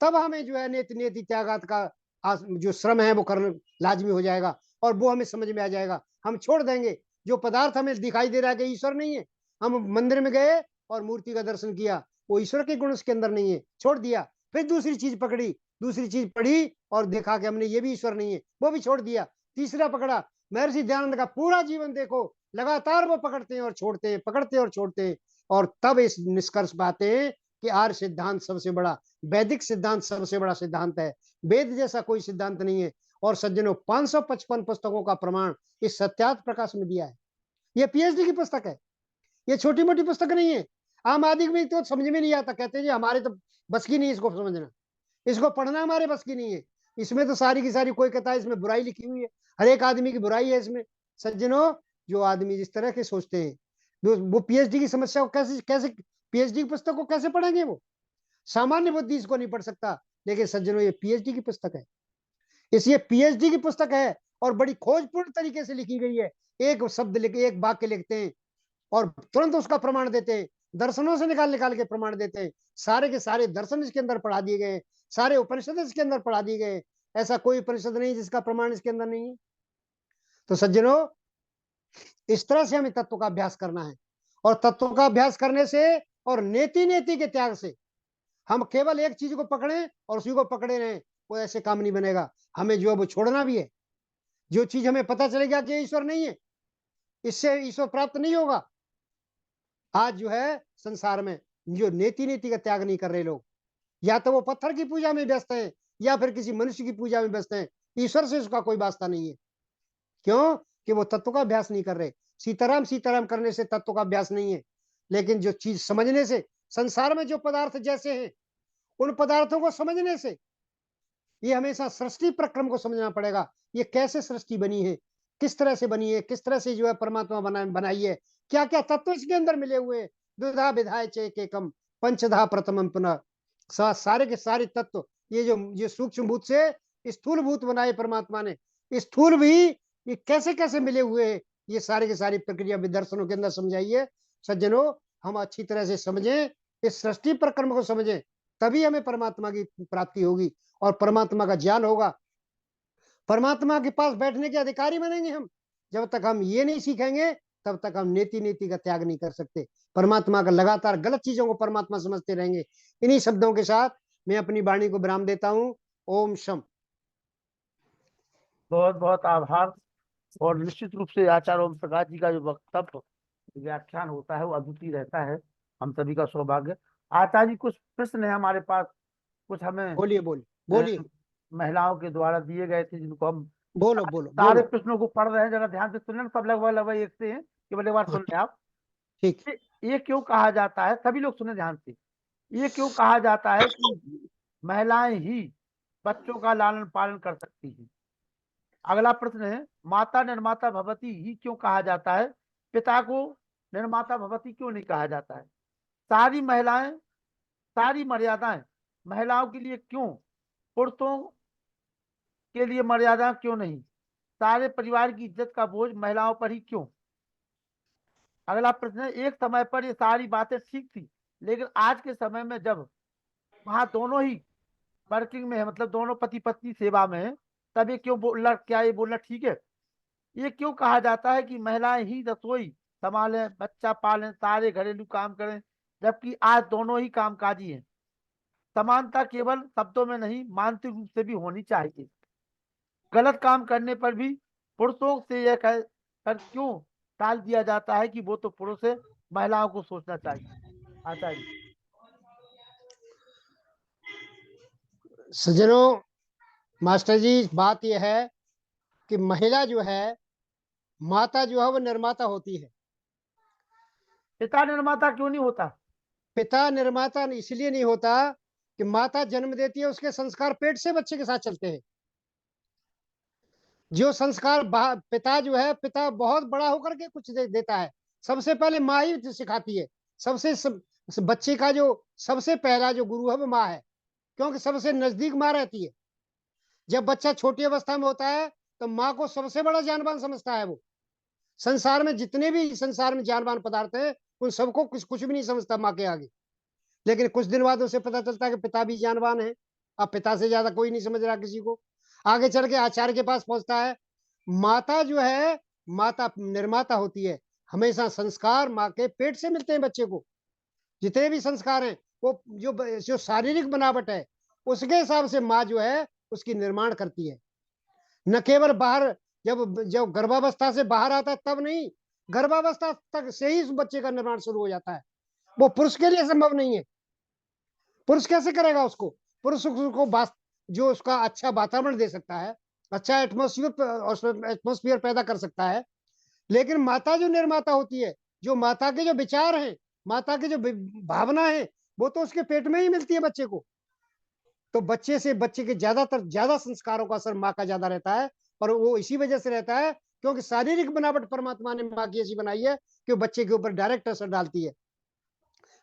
तब हमें जो है नेति नेति त्यागात का जो श्रम है वो करना लाजमी हो जाएगा, और वो हमें समझ में आ जाएगा। हम छोड़ देंगे जो पदार्थ हमें दिखाई दे रहा है कि ईश्वर नहीं है, हम मंदिर में गए और मूर्ति का दर्शन किया, वो ईश्वर के गुण उसके अंदर नहीं है, छोड़ दिया। फिर दूसरी चीज पकड़ी, दूसरी चीज पढ़ी और देखा कि हमने ये भी ईश्वर नहीं है, वो भी छोड़ दिया। तीसरा पकड़ा, महर्षि दयानंद का पूरा जीवन देखो, लगातार वो पकड़ते हैं और छोड़ते हैं, पकड़ते हैं और छोड़ते हैं, और तब इस निष्कर्ष पाते हैं कि आर्य सिद्धांत सबसे बड़ा, वैदिक सिद्धांत सबसे बड़ा सिद्धांत है, वेद जैसा कोई सिद्धांत नहीं है। और सज्जनों 555 पुस्तकों का प्रमाण इस सत्यार्थ प्रकाश में दिया है। ये पीएचडी की पुस्तक है, ये छोटी मोटी पुस्तक नहीं है। आम आदमी में तो समझ में नहीं आता, कहते हैं जी हमारे तो बस की नहीं इसको समझना, इसको पढ़ना हमारे बस की नहीं है। इसमें तो सारी की सारी, कोई कहता है इसमें बुराई लिखी हुई है, हर एक आदमी की बुराई है इसमें। सज्जनों जो आदमी जिस तरह के सोचते हैं, वो पीएचडी की समस्या को कैसे कैसे पीएचडी की पुस्तक को कैसे पढ़ेंगे? वो सामान्य बुद्धि इसको नहीं पढ़ सकता। लेकिन सज्जनों ये पीएचडी की पुस्तक है, इसलिए पीएचडी की पुस्तक है और बड़ी खोजपूर्ण तरीके से लिखी गई है। एक शब्द लिखे, एक वाक्य लिखते हैं और तुरंत उसका प्रमाण देते हैं, दर्शनों से निकाल निकाल के प्रमाण देते हैं। सारे के सारे दर्शन इसके अंदर पढ़ा दिए गए, सारे उपनिषद इसके अंदर पढ़ा दिए गए, ऐसा कोई उपनिषद नहीं जिसका प्रमाण इसके अंदर नहीं है। तो सज्जनों इस तरह से हमें तत्व का अभ्यास करना है, और तत्व का अभ्यास करने से और नेति नेति के त्याग से हम केवल एक चीज को पकड़ें और उसी को पकड़े रहें, वो ऐसे काम नहीं बनेगा। हमें जो है वो छोड़ना भी है। जो चीज हमें पता चलेगा कि ईश्वर नहीं है, इससे ईश्वर प्राप्त नहीं होगा। आज जो है संसार में जो नेति नेति का त्याग नहीं कर रहे लोग, या तो वो पत्थर की पूजा में व्यस्त है या फिर किसी मनुष्य की पूजा में व्यस्त है, ईश्वर से उसका कोई वास्ता नहीं है। क्यों? कि वो तत्व का अभ्यास नहीं कर रहे। सीताराम सीताराम करने से तत्व का अभ्यास नहीं है, लेकिन जो चीज समझने से, संसार में जो पदार्थ जैसे हैं उन पदार्थों को समझने से, ये हमेशा सृष्टि प्रक्रम को समझना पड़ेगा। ये कैसे सृष्टि बनी है, किस तरह से बनी है, किस तरह से जो है परमात्मा बनाई है, क्या क्या तत्व इसके अंदर मिले हुए। द्विधा विधाय चेकम पंचधा प्रथमम पुनः सारे के सारे तत्व, ये सूक्ष्म भूत से स्थूल भूत बनाए परमात्मा ने, स्थूल भी ये कैसे कैसे मिले हुए हैं, ये सारे की सारी प्रक्रिया विदर्शनों के अंदर समझाइए सज्जनों। हम अच्छी तरह से समझें, इस सृष्टि प्रकर्म को समझें, तभी हमें परमात्मा की प्राप्ति होगी और परमात्मा का ज्ञान होगा। परमात्मा के पास बैठने के अधिकारी बनेंगे हम। जब तक हम ये नहीं सीखेंगे तब तक हम नेति नेति का त्याग नहीं कर सकते। परमात्मा का लगातार गलत चीजों को परमात्मा समझते रहेंगे। इन्हीं शब्दों के साथ मैं अपनी वाणी को विराम देता हूं। ओम शम। बहुत बहुत आभार। और निश्चित रूप से आचार्य ओम प्रकाश जी का जो वक्तव्य व्याख्यान होता है वो अद्वितीय रहता है, हम सभी का सौभाग्य। आचार्य जी, कुछ प्रश्न है हमारे पास, कुछ हमें बोलिए बोलिए बोलिए, महिलाओं के द्वारा दिए गए थे, जिनको हम बोलो बोलो सारे बोलो। प्रश्नों को पढ़ रहे हैं, जरा ध्यान से सुनना, सब लगभग लगभग एक से हैं, केवल एक बार सुन लें आप। ठीक। ये क्यों कहा जाता है, सभी लोग सुने ध्यान से, ये क्यों कहा जाता है कि महिलाएं ही बच्चों का लालन पालन कर सकती हैं? अगला प्रश्न है, माता निर्माता भवती ही क्यों कहा जाता है, पिता को निर्माता भवती क्यों नहीं कहा जाता है? सारी महिलाएं, सारी मर्यादाएं महिलाओं के लिए क्यों, पुरुषों के लिए मर्यादा क्यों नहीं? सारे परिवार की इज्जत का बोझ महिलाओं पर ही क्यों? अगला प्रश्न है, एक समय पर ये सारी बातें ठीक थी, लेकिन आज के समय में जब वहां दोनों ही वर्किंग में है, मतलब दोनों पति पत्नी सेवा में है, तब ये क्यों बोलना, क्या ये बोलना ठीक है? ये क्यों कहा जाता है कि महिलाएं ही रसोई संभालें, बच्चा पालें, सारे घरेलू काम करें, जबकि आज दोनों ही कामकाजी हैं? समानता केवल शब्दों में नहीं, मानसिक रूप से भी होनी चाहिए। गलत काम करने पर भी पुरुषों से यह कह कर क्यों टाल दिया जाता है कि वो तो पुरुष है, महिलाओं को सोचना चाहिए? आचार्य जी। सज्जनों, मास्टर जी, बात यह है कि महिला जो है, माता जो है वो निर्माता होती है। पिता निर्माता क्यों नहीं होता? पिता निर्माता इसलिए नहीं होता कि माता जन्म देती है, उसके संस्कार पेट से बच्चे के साथ चलते हैं। जो संस्कार पिता जो है, पिता बहुत बड़ा होकर के कुछ देता है, सबसे पहले माँ ही सिखाती है। बच्चे का जो सबसे पहला जो गुरु है वो माँ है, क्योंकि सबसे नजदीक माँ रहती है। जब बच्चा छोटी अवस्था में होता है तो माँ को सबसे बड़ा जानवान समझता है वो। संसार में जितने भी संसार में जानवान पदार्थ है, उन सबको कुछ भी नहीं समझता माँ के आगे। लेकिन कुछ दिन बाद उसे पता चलता है कि पिता भी जानवान है। अब पिता से ज्यादा कोई नहीं समझ रहा किसी को। आगे चल के आचार्य के पास पहुंचता है। माता जो है, माता निर्माता होती है। हमेशा संस्कार माँ के पेट से मिलते हैं बच्चे को। जितने भी संस्कार हैं वो जो शारीरिक बनावट है, उसके हिसाब से माँ जो है उसकी निर्माण करती है। न केवल बाहर, जब जब गर्भावस्था से बाहर आता है तब नहीं, गर्भावस्था तक से ही उस बच्चे का निर्माण शुरू हो जाता है। वो पुरुष के लिए संभव नहीं है। पुरुष कैसे करेगा उसको? पुरुष उसको जो उसका अच्छा वातावरण दे सकता है, अच्छा एटमोस्फियर पैदा कर सकता है। लेकिन माता जो निर्माता होती है, जो माता के जो विचार हैं, माता की जो भावना है, वो तो उसके पेट में ही मिलती है बच्चे को। तो बच्चे के ज्यादा संस्कारों का असर माँ का ज्यादा रहता है। और वो इसी वजह से रहता है क्योंकि शारीरिक बनावट परमात्मा ने माँ की ऐसी बनाई है कि वो बच्चे के ऊपर डायरेक्ट असर डालती है,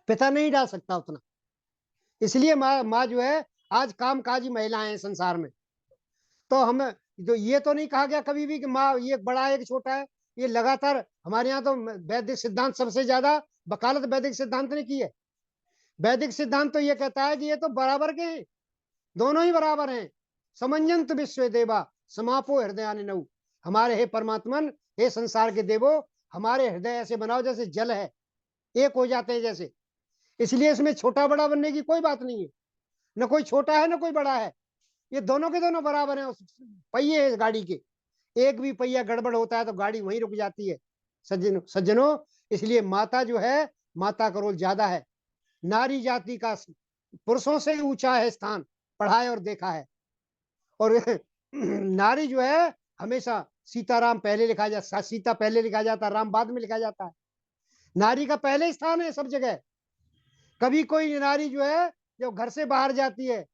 पिता नहीं डाल सकता उतना। इसलिए माँ जो है, आज कामकाजी महिलाएं हैं संसार में। तो हम तो ये तो नहीं कहा गया कभी भी कि माँ ये बड़ा है कि छोटा है। ये लगातार हमारे यहाँ तो वैदिक सिद्धांत सबसे ज्यादा वकालत वैदिक सिद्धांत ने की है। वैदिक सिद्धांत तो ये कहता है कि ये तो बराबर के हैं, दोनों ही बराबर हैं। समंजंत विश्व देवा समापो हृदय नऊ। हमारे हे परमात्मन, हे संसार के देवो, हमारे हृदय ऐसे बनाओ जैसे जल है, एक हो जाते हैं जैसे। इसलिए इसमें छोटा बड़ा बनने की कोई बात नहीं है। न कोई छोटा है न कोई बड़ा है, ये दोनों के दोनों बराबर हैं। पहिए इस गाड़ी के, एक भी पहिया गड़बड़ होता है तो गाड़ी वहीं रुक जाती है। सज्जनों, इसलिए माता जो है, माता का रोल ज्यादा है। नारी जाति का पुरुषों से ऊंचा है स्थान, पढ़ाया और देखा है। और नारी जो है हमेशा सीताराम पहले लिखा जाता, सीता पहले लिखा जाता, राम बाद में लिखा जाता है। नारी का पहले स्थान है सब जगह। कभी कोई नारी जो है जब घर से बाहर जाती है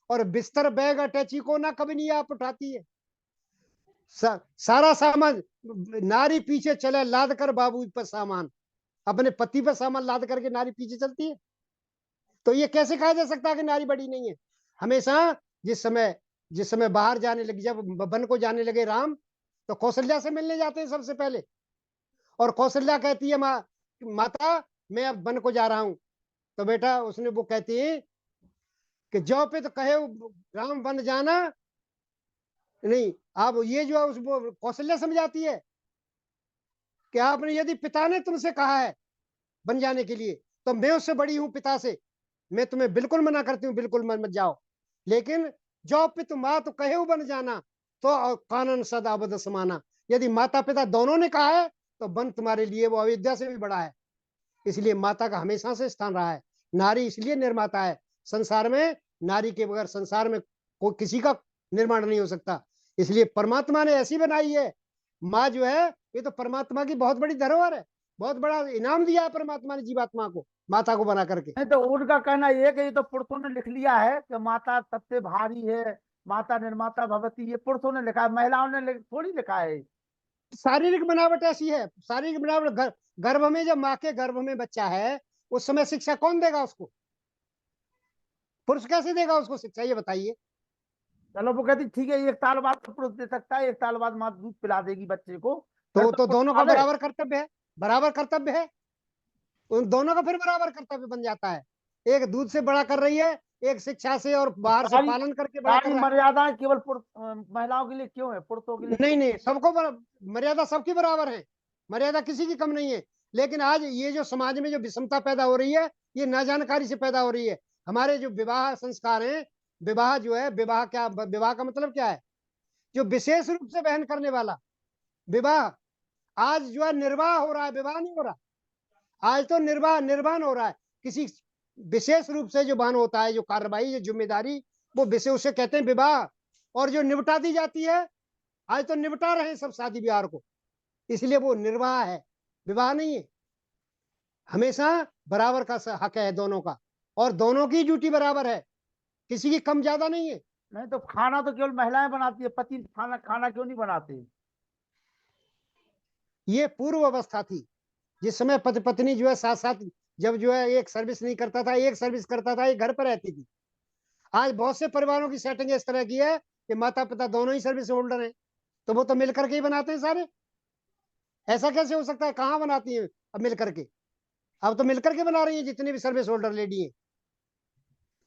और बिस्तर बैग अटैची को ना कभी नहीं आप उठाती है। सारा सामान नारी पीछे चले, लाद कर बाबू पर सामान, अपने पति पर सामान लाद करके नारी पीछे चलती है। तो ये कैसे कहा जा सकता है कि नारी बड़ी नहीं है? हमेशा जिस समय बाहर जाने लगी, जब वन को जाने लगे राम, तो कौशल्या से मिलने जाते हैं सबसे पहले, और कौशल्या कहती है माता मैं अब वन को जा रहा हूं। तो बेटा उसने वो कहती है कि जो पे तो कहे राम वन जाना नहीं। अब ये जो है वो कौशल्या समझाती है कि आपने यदि पिता ने तुमसे कहा है बन जाने के लिए, तो मैं उससे बड़ी हूं पिता से, मैं तुम्हें बिल्कुल मना करती हूँ, बिल्कुल मत जाओ। लेकिन जो पिता माँ तो कहे बन जाना, तो कानन सदा अबद समाना। यदि माता पिता दोनों ने कहा है तो वन तुम्हारे लिए वो अयोध्या से भी बड़ा है। इसलिए माता का हमेशा से स्थान रहा है। नारी इसलिए निर्माता है संसार में, नारी के बगैर संसार में कोई किसी का निर्माण नहीं हो सकता। इसलिए परमात्मा ने ऐसी बनाई है। माँ जो है ये तो परमात्मा की बहुत बड़ी धरोहर है, बहुत बड़ा इनाम दिया है परमात्मा ने जीवात्मा को, माता को बना करके। नहीं तो उनका कहना ये है कि ये तो पुरुषों ने लिख लिया है कि माता सबसे भारी है, माता निर्माता भवती, ये पुरुषों ने लिखा है, महिलाओं ने थोड़ी लिखा है। शारीरिक बनावट ऐसी है, शारीरिक बनावट। गर्भ में जब माँ के गर्भ में बच्चा है, उस समय शिक्षा कौन देगा उसको? पुरुष कैसे देगा उसको शिक्षा, ये बताइए। चलो वो कहती ठीक है, एक साल बाद तो पुरुष दे सकता है, एक साल बाद माँ दूध पिला देगी बच्चे को, फिर तो पुरुष दोनों का खा ले। बराबर कर्तव्य है, बराबर कर्तव्य है। उन दोनों का फिर बराबर कर्तव्य बन जाता है। एक दूध से बड़ा कर रही है, एक शिक्षा से और बाहर से सारी पालन करके बड़ा कर सारी रहा है। मर्यादाएं केवल महिलाओं के लिए क्यों है, पुरुषों के लिए नहीं नहीं, सबको मर्यादा सबकी बराबर है, मर्यादा किसी की कम नहीं है। लेकिन आज ये जो समाज में जो विषमता पैदा हो रही है, ये ना जानकारी से पैदा हो रही है। हमारे जो विवाह संस्कार हैं, विवाह जो है, विवाह का मतलब क्या है? जो विशेष रूप से बहन करने वाला विवाह, आज जो है निर्वाह हो रहा है, विवाह नहीं हो रहा। आज तो निर्वाण हो रहा है। किसी विशेष रूप से जो बहन होता है, जो कार्रवाई, जो जिम्मेदारी, वो विषय उसे कहते हैं विवाह। और जो निपटा दी जाती है, आज तो निपटा रहे हैं सब शादी ब्याह को, इसलिए वो निर्वाह है, विवाह नहीं है। हमेशा बराबर का हक है दोनों का, और दोनों की ड्यूटी बराबर है, किसी की कम ज्यादा नहीं है। नहीं तो खाना तो केवल महिलाएं बनाती है, पति खाना खाना क्यों नहीं बनाते? ये पूर्व अवस्था थी, जिस समय पति पत्नी जो है साथ साथ, जब जो है एक सर्विस नहीं करता था, एक सर्विस करता था, एक घर पर रहती थी। आज बहुत से परिवारों की सेटिंग इस तरह की है कि माता पिता दोनों ही सर्विस होल्डर हैं, तो वो तो मिल करके ही बनाते हैं सारे। ऐसा कैसे हो सकता है? कहाँ बनाती हैं अब मिल करके? अब तो मिल करके बना रही है जितने भी सर्विस होल्डर लेडी है,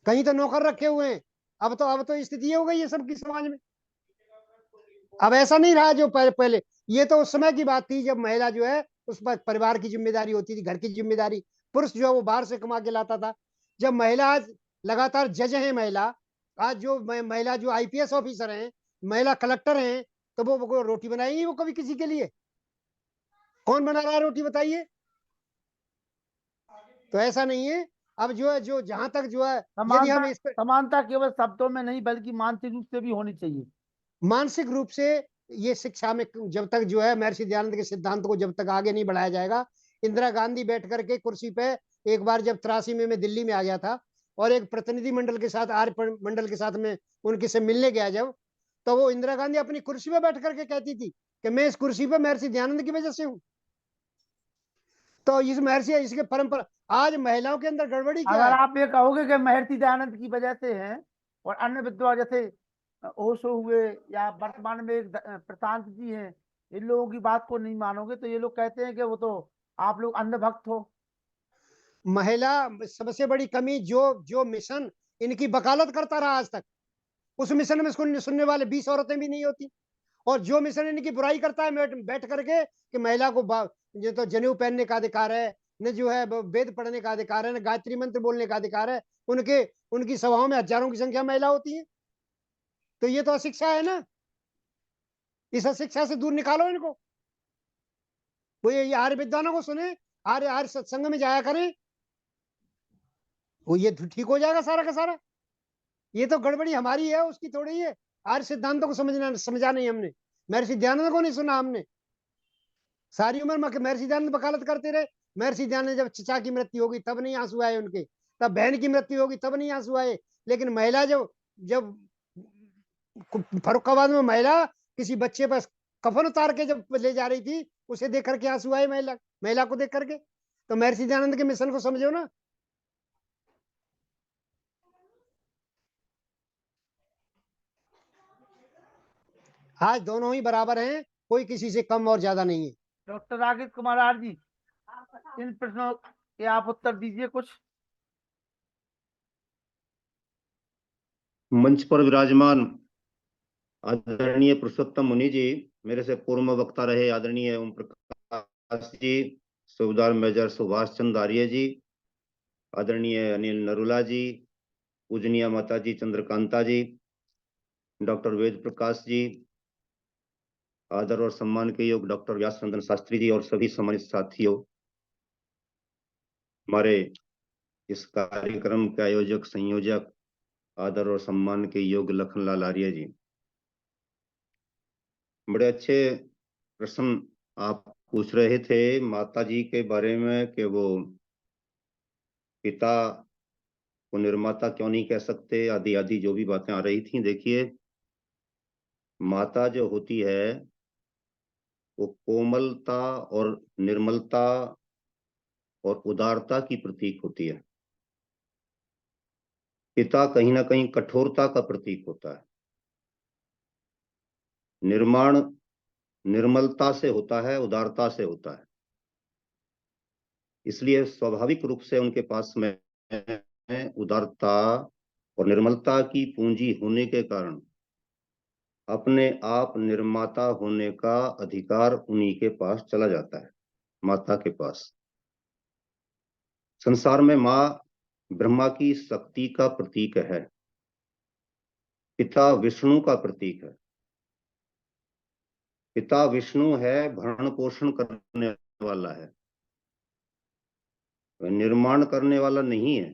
कहीं तो नौकर रखे हुए हैं। अब तो स्थिति हो गई है सबकी समाज में। अब ऐसा नहीं रहा जो पहले। ये तो उस समय की बात थी जब महिला जो है उस पर परिवार की जिम्मेदारी होती थी, घर की जिम्मेदारी। पुरुष जो है वो बाहर से कमा के लाता था। जब महिला आज लगातार जज है, महिला आज जो महिला जो आईपीएस ऑफिसर हैं, महिला कलेक्टर हैं, तो वो रोटी बनाएंगी वो कभी किसी के लिए? कौन बना रहा है रोटी, बताइए? तो ऐसा नहीं है। अब जो है, जो जहां तक जो है, यदि हम इस पर समानता केवल शब्दों में नहीं बल्कि मानसिक रूप से भी होनी चाहिए। मानसिक रूप से ये शिक्षा में जब तक जो है महर्षि दयानंद के सिद्धांत को जब तक आगे नहीं बढ़ाया जाएगा। इंदिरा गांधी बैठ करके कुर्सी पे, एक बार जब 83 में मैं दिल्ली में आ गया था और एक प्रतिनिधि मंडल के साथ, आर्य मंडल के साथ में उनके से मिलने गया जब, तो वो इंदिरा गांधी अपनी कुर्सी पे बैठ करके कहती थी कि मैं इस कुर्सी पे महर्षि दयानंद की वजह से हूँ। तो इस महर्षि, इसके परंपरा, आज महिलाओं के अंदर गड़बड़ी क्या अगर है? आप ये कहोगे कि महर्षि दयानंद की वजह से हैं और अन्य विद्वान जैसे ओशो हुए या वर्तमान में एक प्रशांत जी हैं, इन लोगों की बात को नहीं मानोगे तो ये लोग कहते हैं कि वो तो आप लोग अंध भक्त हो। महिला सबसे बड़ी कमी, जो मिशन इनकी वकालत करता रहा आज तक, उस मिशन में सुनने वाले 20 औरतें भी नहीं होती। और जो मिशन इनकी बुराई करता है बैठ करके कि महिला को जो तो जनेऊ पहनने का अधिकार है, न जो है वेद पढ़ने का अधिकार है, न गायत्री मंत्र बोलने का अधिकार है, उनकी सभाओं में हजारों की संख्या महिला होती है। तो ये तो अशिक्षा है ना। इस अशिक्षा से दूर निकालो इनको। वो ये आर्य विद्वानों को सुने, आर्य आर्य सत्संग में जाया करें, वो ये ठीक हो जाएगा सारा का सारा। ये तो गड़बड़ी हमारी है, उसकी थोड़ी है। आर्य सिद्धांतों को समझा नहीं हमने, महर्षि दयानंद को नहीं सुना हमने। सारी उम्र महर्षि दयानंद वकालत करते रहे। महर्षि दयानंद जब चचा की मृत्यु होगी तब नहीं आंसू आए उनके, तब बहन की मृत्यु होगी तब नहीं आंसू आए। लेकिन महिला जब फरुखाबाद में महिला किसी बच्चे पर कफन उतार के जब ले जा रही थी, उसे देख करके आंसू आए, महिला को देख करके। तो महर्षि दयानंद के मिशन को समझो ना। आज दोनों ही बराबर हैं, कोई किसी से कम और ज्यादा नहीं है। डॉक्टर राकेश कुमार आर जी, इन प्रश्नों के आप उत्तर दीजिए कुछ। मंच पर विराजमान आदरणीय पुरुषोत्तम मुनि जी, मेरे से पूर्व वक्ता रहे आदरणीय ओम प्रकाश जी, सूबेदार मेजर सुभाष चंद्र आर्य जी, आदरणीय अनिल नरूला जी, पूजनीय माता जी चंद्रकांता जी, डॉक्टर वेद प्रकाश जी, आदर और सम्मान के योग डॉक्टर व्यास चंद्र शास्त्री जी और सभी सम्मानित साथियों, हमारे इस कार्यक्रम के आयोजक संयोजक आदर और सम्मान के योग लखनलाल आर्य जी, बड़े अच्छे प्रश्न आप पूछ रहे थे माता जी के बारे में कि वो पिता को निर्माता क्यों नहीं कह सकते, आदि आदि जो भी बातें आ रही थी। देखिए, माता जो होती है वो कोमलता और निर्मलता और उदारता की प्रतीक होती है। पिता कहीं ना कहीं कठोरता का प्रतीक होता है। निर्माण निर्मलता से होता है, उदारता से होता है। इसलिए स्वाभाविक रूप से उनके पास में उदारता और निर्मलता की पूंजी होने के कारण अपने आप निर्माता होने का अधिकार उन्हीं के पास चला जाता है, माता के पास। संसार में माँ ब्रह्मा की शक्ति का प्रतीक है, पिता विष्णु का प्रतीक है। पिता विष्णु है, भरण पोषण करने वाला है, वह निर्माण करने वाला नहीं है।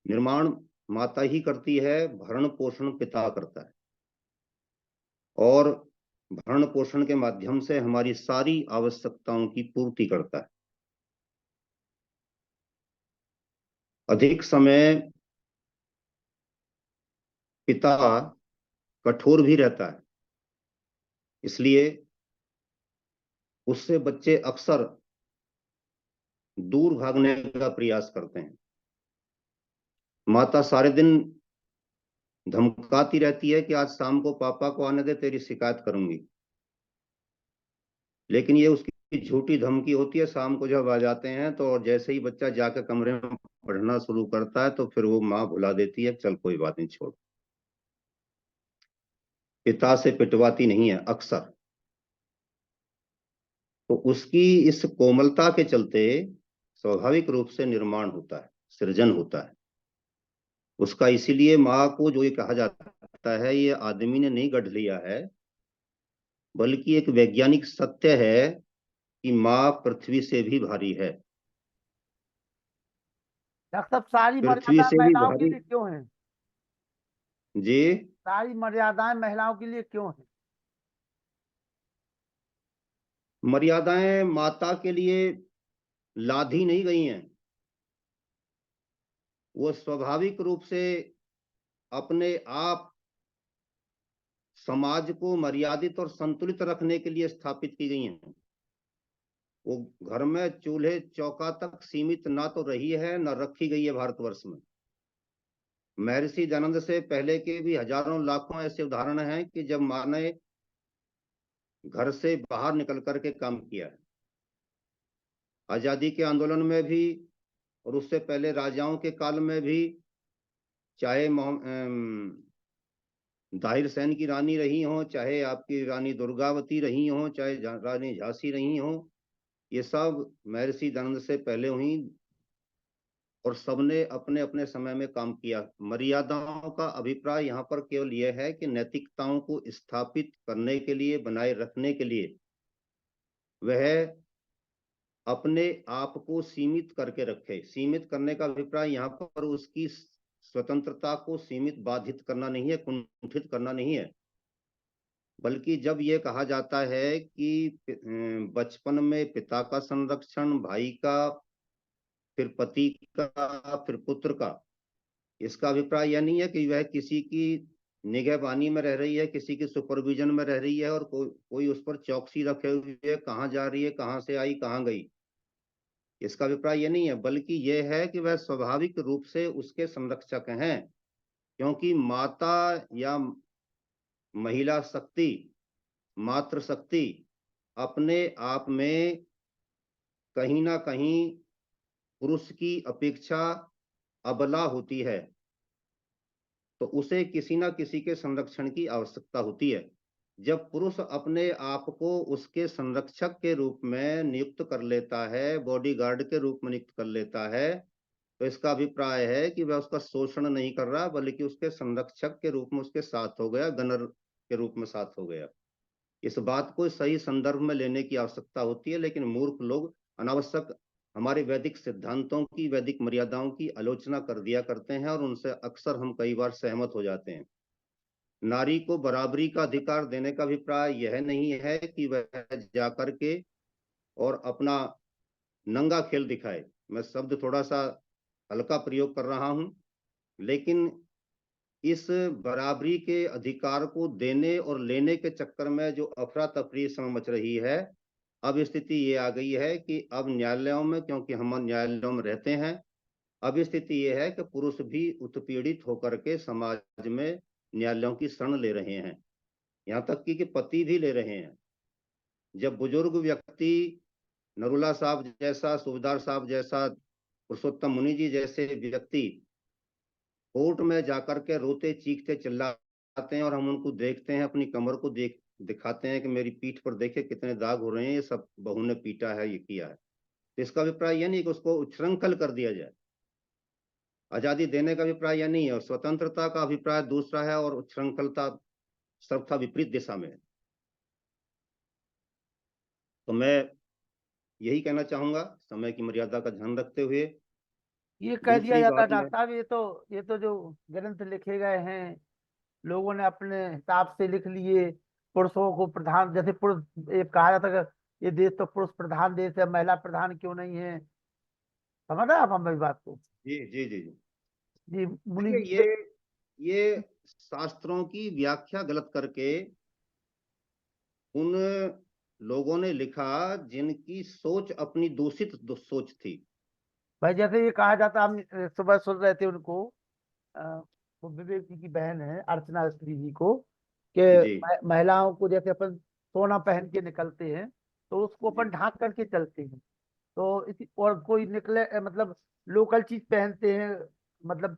निर्माण माता ही करती है, भरण पोषण पिता करता है, और भरण पोषण के माध्यम से हमारी सारी आवश्यकताओं की पूर्ति करता है। अधिक समय पिता कठोर भी रहता है, इसलिए उससे बच्चे अक्सर दूर भागने का प्रयास करते हैं। माता सारे दिन धमकाती रहती है कि आज शाम को पापा को आने दे, तेरी शिकायत करूंगी, लेकिन ये उसकी झूठी धमकी होती है। शाम को जब आ जाते हैं तो जैसे ही बच्चा जाकर कमरे में पढ़ना शुरू करता है तो फिर वो माँ भुला देती है, चल कोई बात नहीं छोड़। पिता से पिटवाती नहीं है अक्सर। तो उसकी इस कोमलता के चलते स्वाभाविक रूप से निर्माण होता है, सृजन होता है उसका। इसीलिए माँ को जो ये कहा जाता है, ये आदमी ने नहीं गढ़ लिया है, बल्कि एक वैज्ञानिक सत्य है कि माँ पृथ्वी से भी भारी है। डॉक्टर साहब, सारी पृथ्वी मर्यादा से भी महिलाओं के भारी लिए क्यों है? जी। सारी मर्यादाएं महिलाओं के लिए क्यों है? मर्यादाएं माता के लिए लादी नहीं गई हैं, वो स्वाभाविक रूप से अपने आप समाज को मर्यादित और संतुलित रखने के लिए स्थापित की गई हैं। वो घर में चूल्हे चौका तक सीमित ना तो रही है, ना रखी गई है। भारतवर्ष में महर्षि दयानंद से पहले के भी हजारों लाखों ऐसे उदाहरण हैं कि जब माँ ने घर से बाहर निकल करके काम किया है। आजादी के आंदोलन में भी और उससे पहले राजाओं के काल में भी, चाहे दाहिर सेन की रानी रही हो, चाहे आपकी रानी दुर्गावती रही हो, चाहे रानी झांसी रही हो, ये सब महर्षि दयानंद से पहले हुई और सबने अपने अपने समय में काम किया। मर्यादाओं का अभिप्राय यहाँ पर केवल यह है कि नैतिकताओं को स्थापित करने के लिए, बनाए रखने के लिए वह अपने आप को सीमित करके रखे। सीमित करने का अभिप्राय यहाँ पर उसकी स्वतंत्रता को सीमित, बाधित करना नहीं है, कुंठित करना नहीं है, बल्कि जब ये कहा जाता है कि बचपन में पिता का संरक्षण, भाई का, फिर पति का, फिर पुत्र का, इसका अभिप्राय यह नहीं है कि वह किसी की निगहबानी में रह रही है, किसी की सुपरविजन में रह रही है और कोई उस पर चौकसी रखे हुए है, कहाँ जा रही है, कहाँ से आई, कहाँ गई। इसका अभिप्राय यह नहीं है, बल्कि यह है कि वह स्वाभाविक रूप से उसके संरक्षक हैं, क्योंकि माता या महिला शक्ति, मातृ शक्ति अपने आप में कहीं ना कहीं पुरुष की अपेक्षा अबला होती है, तो उसे किसी ना किसी के संरक्षण की आवश्यकता होती है। जब पुरुष अपने आप को उसके संरक्षक के रूप में नियुक्त कर लेता है, बॉडीगार्ड के रूप में नियुक्त कर लेता है, तो इसका अभिप्राय है कि वह उसका शोषण नहीं कर रहा, बल्कि उसके संरक्षक के रूप में उसके साथ हो गया, गनर के रूप में साथ हो गया। इस बात को सही संदर्भ में लेने की आवश्यकता होती है, लेकिन मूर्ख लोग अनावश्यक हमारे वैदिक सिद्धांतों की, वैदिक मर्यादाओं की आलोचना कर दिया करते हैं, और उनसे अक्सर हम कई बार सहमत हो जाते हैं। नारी को बराबरी का अधिकार देने का अभिप्राय यह नहीं है कि वह जाकर के और अपना नंगा खेल दिखाए। मैं शब्द थोड़ा सा हल्का प्रयोग कर रहा हूं, लेकिन इस बराबरी के अधिकार को देने और लेने के चक्कर में जो अफरा तफरी समय मच रही है, अब स्थिति ये आ गई है कि अब न्यायालयों में, क्योंकि हम न्यायालयों में रहते हैं, अब स्थिति ये है कि पुरुष भी उत्पीड़ित होकर के समाज में न्यायालयों की शरण ले रहे हैं, यहाँ तक कि पति भी ले रहे हैं। जब बुजुर्ग व्यक्ति, नरुला साहब जैसा, सूबेदार साहब जैसा, पुरुषोत्तम मुनि जी जैसे व्यक्ति कोर्ट में जाकर के रोते चीखते चिल्लाते हैं, और हम उनको देखते हैं, अपनी कमर को दिखाते हैं कि मेरी पीठ पर देखे कितने दाग हो रहे हैं, ये सब बहू ने पीटा है, ये किया है, तो इसका अभिप्राय यह नहीं कि उसको उच्छृंखल कर दिया जाए। आजादी देने का अभिप्राय यह नहीं है, और स्वतंत्रता का अभिप्राय दूसरा है, और उच्छृंखलता सर्वथा विपरीत दिशा में है। तो मैं यही कहना चाहूंगा, समय की मर्यादा का ध्यान रखते हुए। ये कह दिया दूसरी जाता है बात मैं, डॉक्टर साहब, ये तो जो ग्रंथ लिखे गए हैं लोगों ने अपने हिसाब से लिख लिए, पुरुषों को प्रधान, जैसे पुरुष, ये कहा जाता है कि ये देश तो पुरुष प्रधान देश है, महिला प्रधान क्यों नहीं है। समझ रहे हैं आप हमारी बात को? जी जी जी जी, जी मुनि देखिए जी ये शास्त्रों की व्याख्या गलत करके उन लोगों ने लिखा जिनकी सोच अपनी दूषित सोच थी। भाई, जैसे ये कहा जाता, हम सुबह सुन रहे थे उनको, अ, वो विवेक जी की बहन है अर्चना स्त्री जी को, कि जी महिलाओं को जैसे अपन सोना पहन के निकलते हैं तो उसको जी अपन ढांक करके चलते हैं, तो इसी, और कोई निकले मतलब लोकल चीज पहनते हैं, मतलब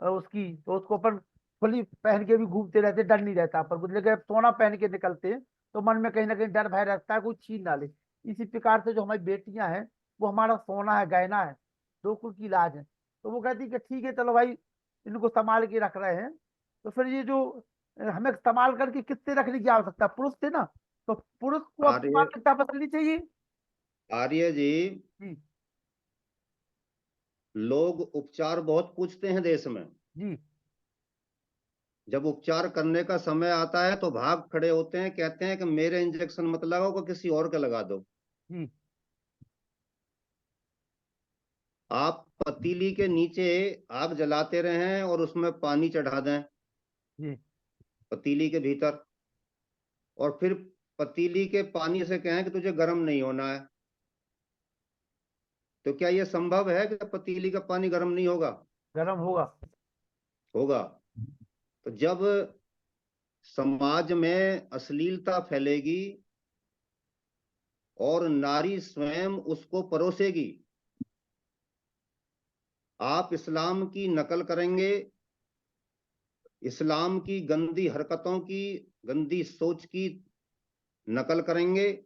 उसकी, तो उसको अपन खुली पहन के भी घूमते रहते, डर नहीं रहता पर, लेकिन सोना पहन के निकलते हैं तो मन में कहीं ना कहीं डर भय रहता है कोई छीन ना ले। इसी प्रकार से जो हमारी बेटियां हैं वो हमारा सोना है, गहना है, दो कुल की इलाज है। तो वो कहती है कि ठीक है चलो भाई, इनको संभाल के रख रहे हैं, तो फिर ये जो हमें संभाल करके कितने रखने की आवश्यकता, पुरुष थे ना, तो पुरुष को अपनी आर्य मानसिकता बदलनी चाहिए। आर्य जी, जी लोग उपचार बहुत पूछते हैं देश में। जी जब उपचार करने का समय आता है तो भाग खड़े होते हैं, कहते हैं कि मेरे इंजेक्शन मत लगाओ, को किसी और का लगा दो। जी आप पतीली के नीचे आग जलाते रहें और उसमें पानी चढ़ा दें जी पतीली के भीतर, और फिर पतीली के पानी से कहें कि तुझे गर्म नहीं होना है, तो क्या यह संभव है कि पतीली का पानी गर्म नहीं होगा? गर्म होगा। होगा। तो जब समाज में अश्लीलता फैलेगी और नारी स्वयं उसको परोसेगी, आप इस्लाम की नकल करेंगे, इस्लाम की गंदी हरकतों की, गंदी सोच की नकल करेंगे,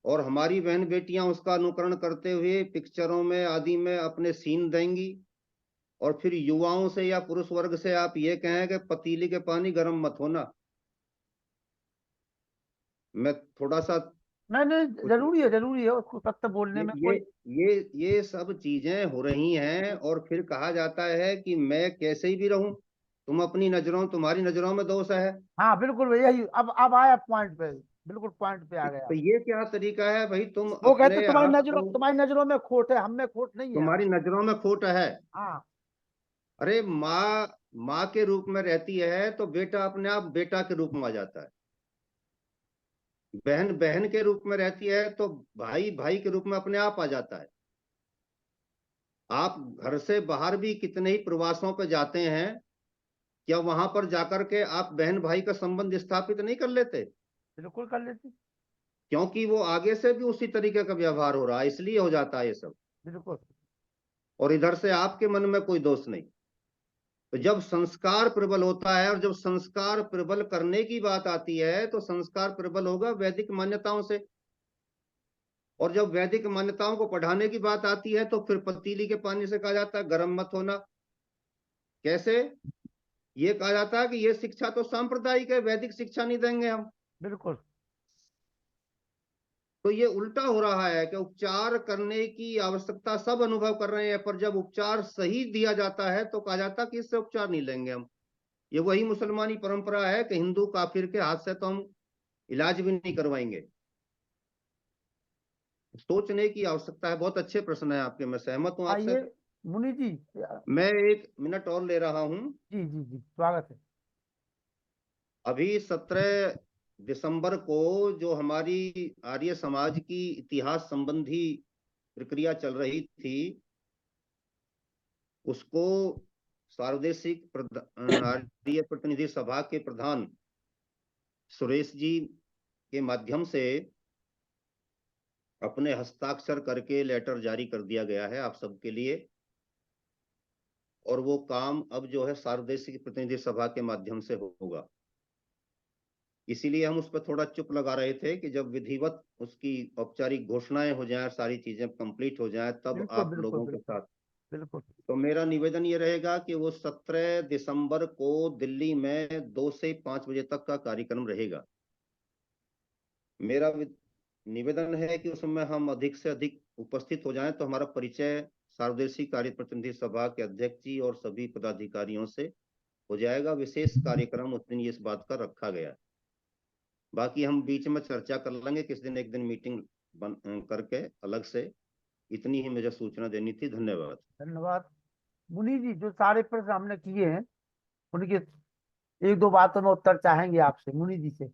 और हमारी बहन बेटियां उसका अनुकरण करते हुए पिक्चरों में आदि में अपने सीन देंगी, और फिर युवाओं से या पुरुष वर्ग से आप ये कहें कि पतीली के पानी गर्म मत होना। मैं थोड़ा सा नहीं नहीं, कुछ, जरूरी है उसको सत्य बोलने ये में ये कोई। ये सब चीजें हो रही हैं, और फिर कहा जाता है कि मैं कैसे ही भी रहूं, तुम अपनी नजरों, तुम्हारी नजरों में दोष है। हाँ बिल्कुल, यही अब आया पॉइंट पे, बिल्कुल पॉइंट पे आ तो गया। ये क्या तरीका है भाई? तुम वो कहते अपने आप को, तुम्हारी नजरों में खोट है, हम में खोट नहीं है। तुम्हारी नजरों में खोट है। हाँ अरे माँ माँ के रूप में रहती है तो बेटा अपने आप बेटा के रूप में आ जाता है, बहन बहन के रूप में रहती है तो भाई भाई के रूप में अपने आप आ जाता है। आप घर से बाहर भी कितने ही प्रवासों पर जाते हैं, क्या वहां पर जाकर के आप बहन भाई का संबंध स्थापित नहीं कर लेते? बिल्कुल कर लेते। क्योंकि वो आगे से भी उसी तरीके का व्यवहार हो रहा है, इसलिए हो जाता है ये सब। बिल्कुल। और इधर से आपके मन में कोई दोष नहीं। तो जब संस्कार प्रबल होता है, और जब संस्कार प्रबल करने की बात आती है, तो संस्कार प्रबल होगा वैदिक मान्यताओं से। और जब वैदिक मान्यताओं को पढ़ाने की बात आती है, तो फिर पतीली के पानी से कहा जाता है गर्म मत होना। कैसे? ये कहा जाता है कि ये शिक्षा तो सांप्रदायिक है, वैदिक शिक्षा नहीं देंगे हम। बिल्कुल। तो ये उल्टा हो रहा है कि उपचार करने की आवश्यकता सब अनुभव कर रहे हैं, पर जब उपचार सही दिया जाता है तो कहा जाता है कि इससे उपचार नहीं लेंगे हम। ये वही मुसलमानी परंपरा है कि हिंदू काफिर के हाथ से तो हम इलाज भी नहीं करवाएंगे। सोचने की आवश्यकता है। बहुत अच्छे प्रश्न है आपके, मैं सहमत हूं आपसे। आइए मुनि जी। मैं 1 मिनट और ले रहा हूं। जी जी जी, स्वागत है। अभी 17 दिसंबर को जो हमारी आर्य समाज की इतिहास संबंधी प्रक्रिया चल रही थी, उसको सार्वदेशिक आर्य प्रतिनिधि सभा के प्रधान सुरेश जी के माध्यम से अपने हस्ताक्षर करके लेटर जारी कर दिया गया है आप सबके लिए। और वो काम अब जो है सार्वदेशिक प्रतिनिधि सभा के माध्यम से होगा। इसीलिए हम उस पर थोड़ा चुप लगा रहे थे कि जब विधिवत उसकी औपचारिक घोषणाएं हो जाएं, सारी चीजें कंप्लीट हो जाएं, तब बिल्कुल आप बिल्कुल लोगों के बिल्कुल साथ। बिल्कुल। तो मेरा निवेदन ये रहेगा कि वो 17 दिसंबर को दिल्ली में 2 से 5 बजे तक का कार्यक्रम रहेगा। मेरा निवेदन है कि उसमें हम अधिक से अधिक उपस्थित हो जाएं, तो हमारा परिचय सार्वदेशिक कार्य प्रतिनिधि सभा के अध्यक्ष जी और सभी पदाधिकारियों से हो जाएगा। विशेष कार्यक्रम उस दिन इस बात का रखा गया। बाकी हम बीच में चर्चा कर लेंगे किस दिन, एक दिन मीटिंग करके अलग से। इतनी ही मुझे सूचना देनी थी। धन्यवाद। धन्यवाद। मुनि जी, जो सारे प्रश्न हमने किए हैं उनके 1-2 बातों में उत्तर चाहेंगे आपसे मुनि जी से।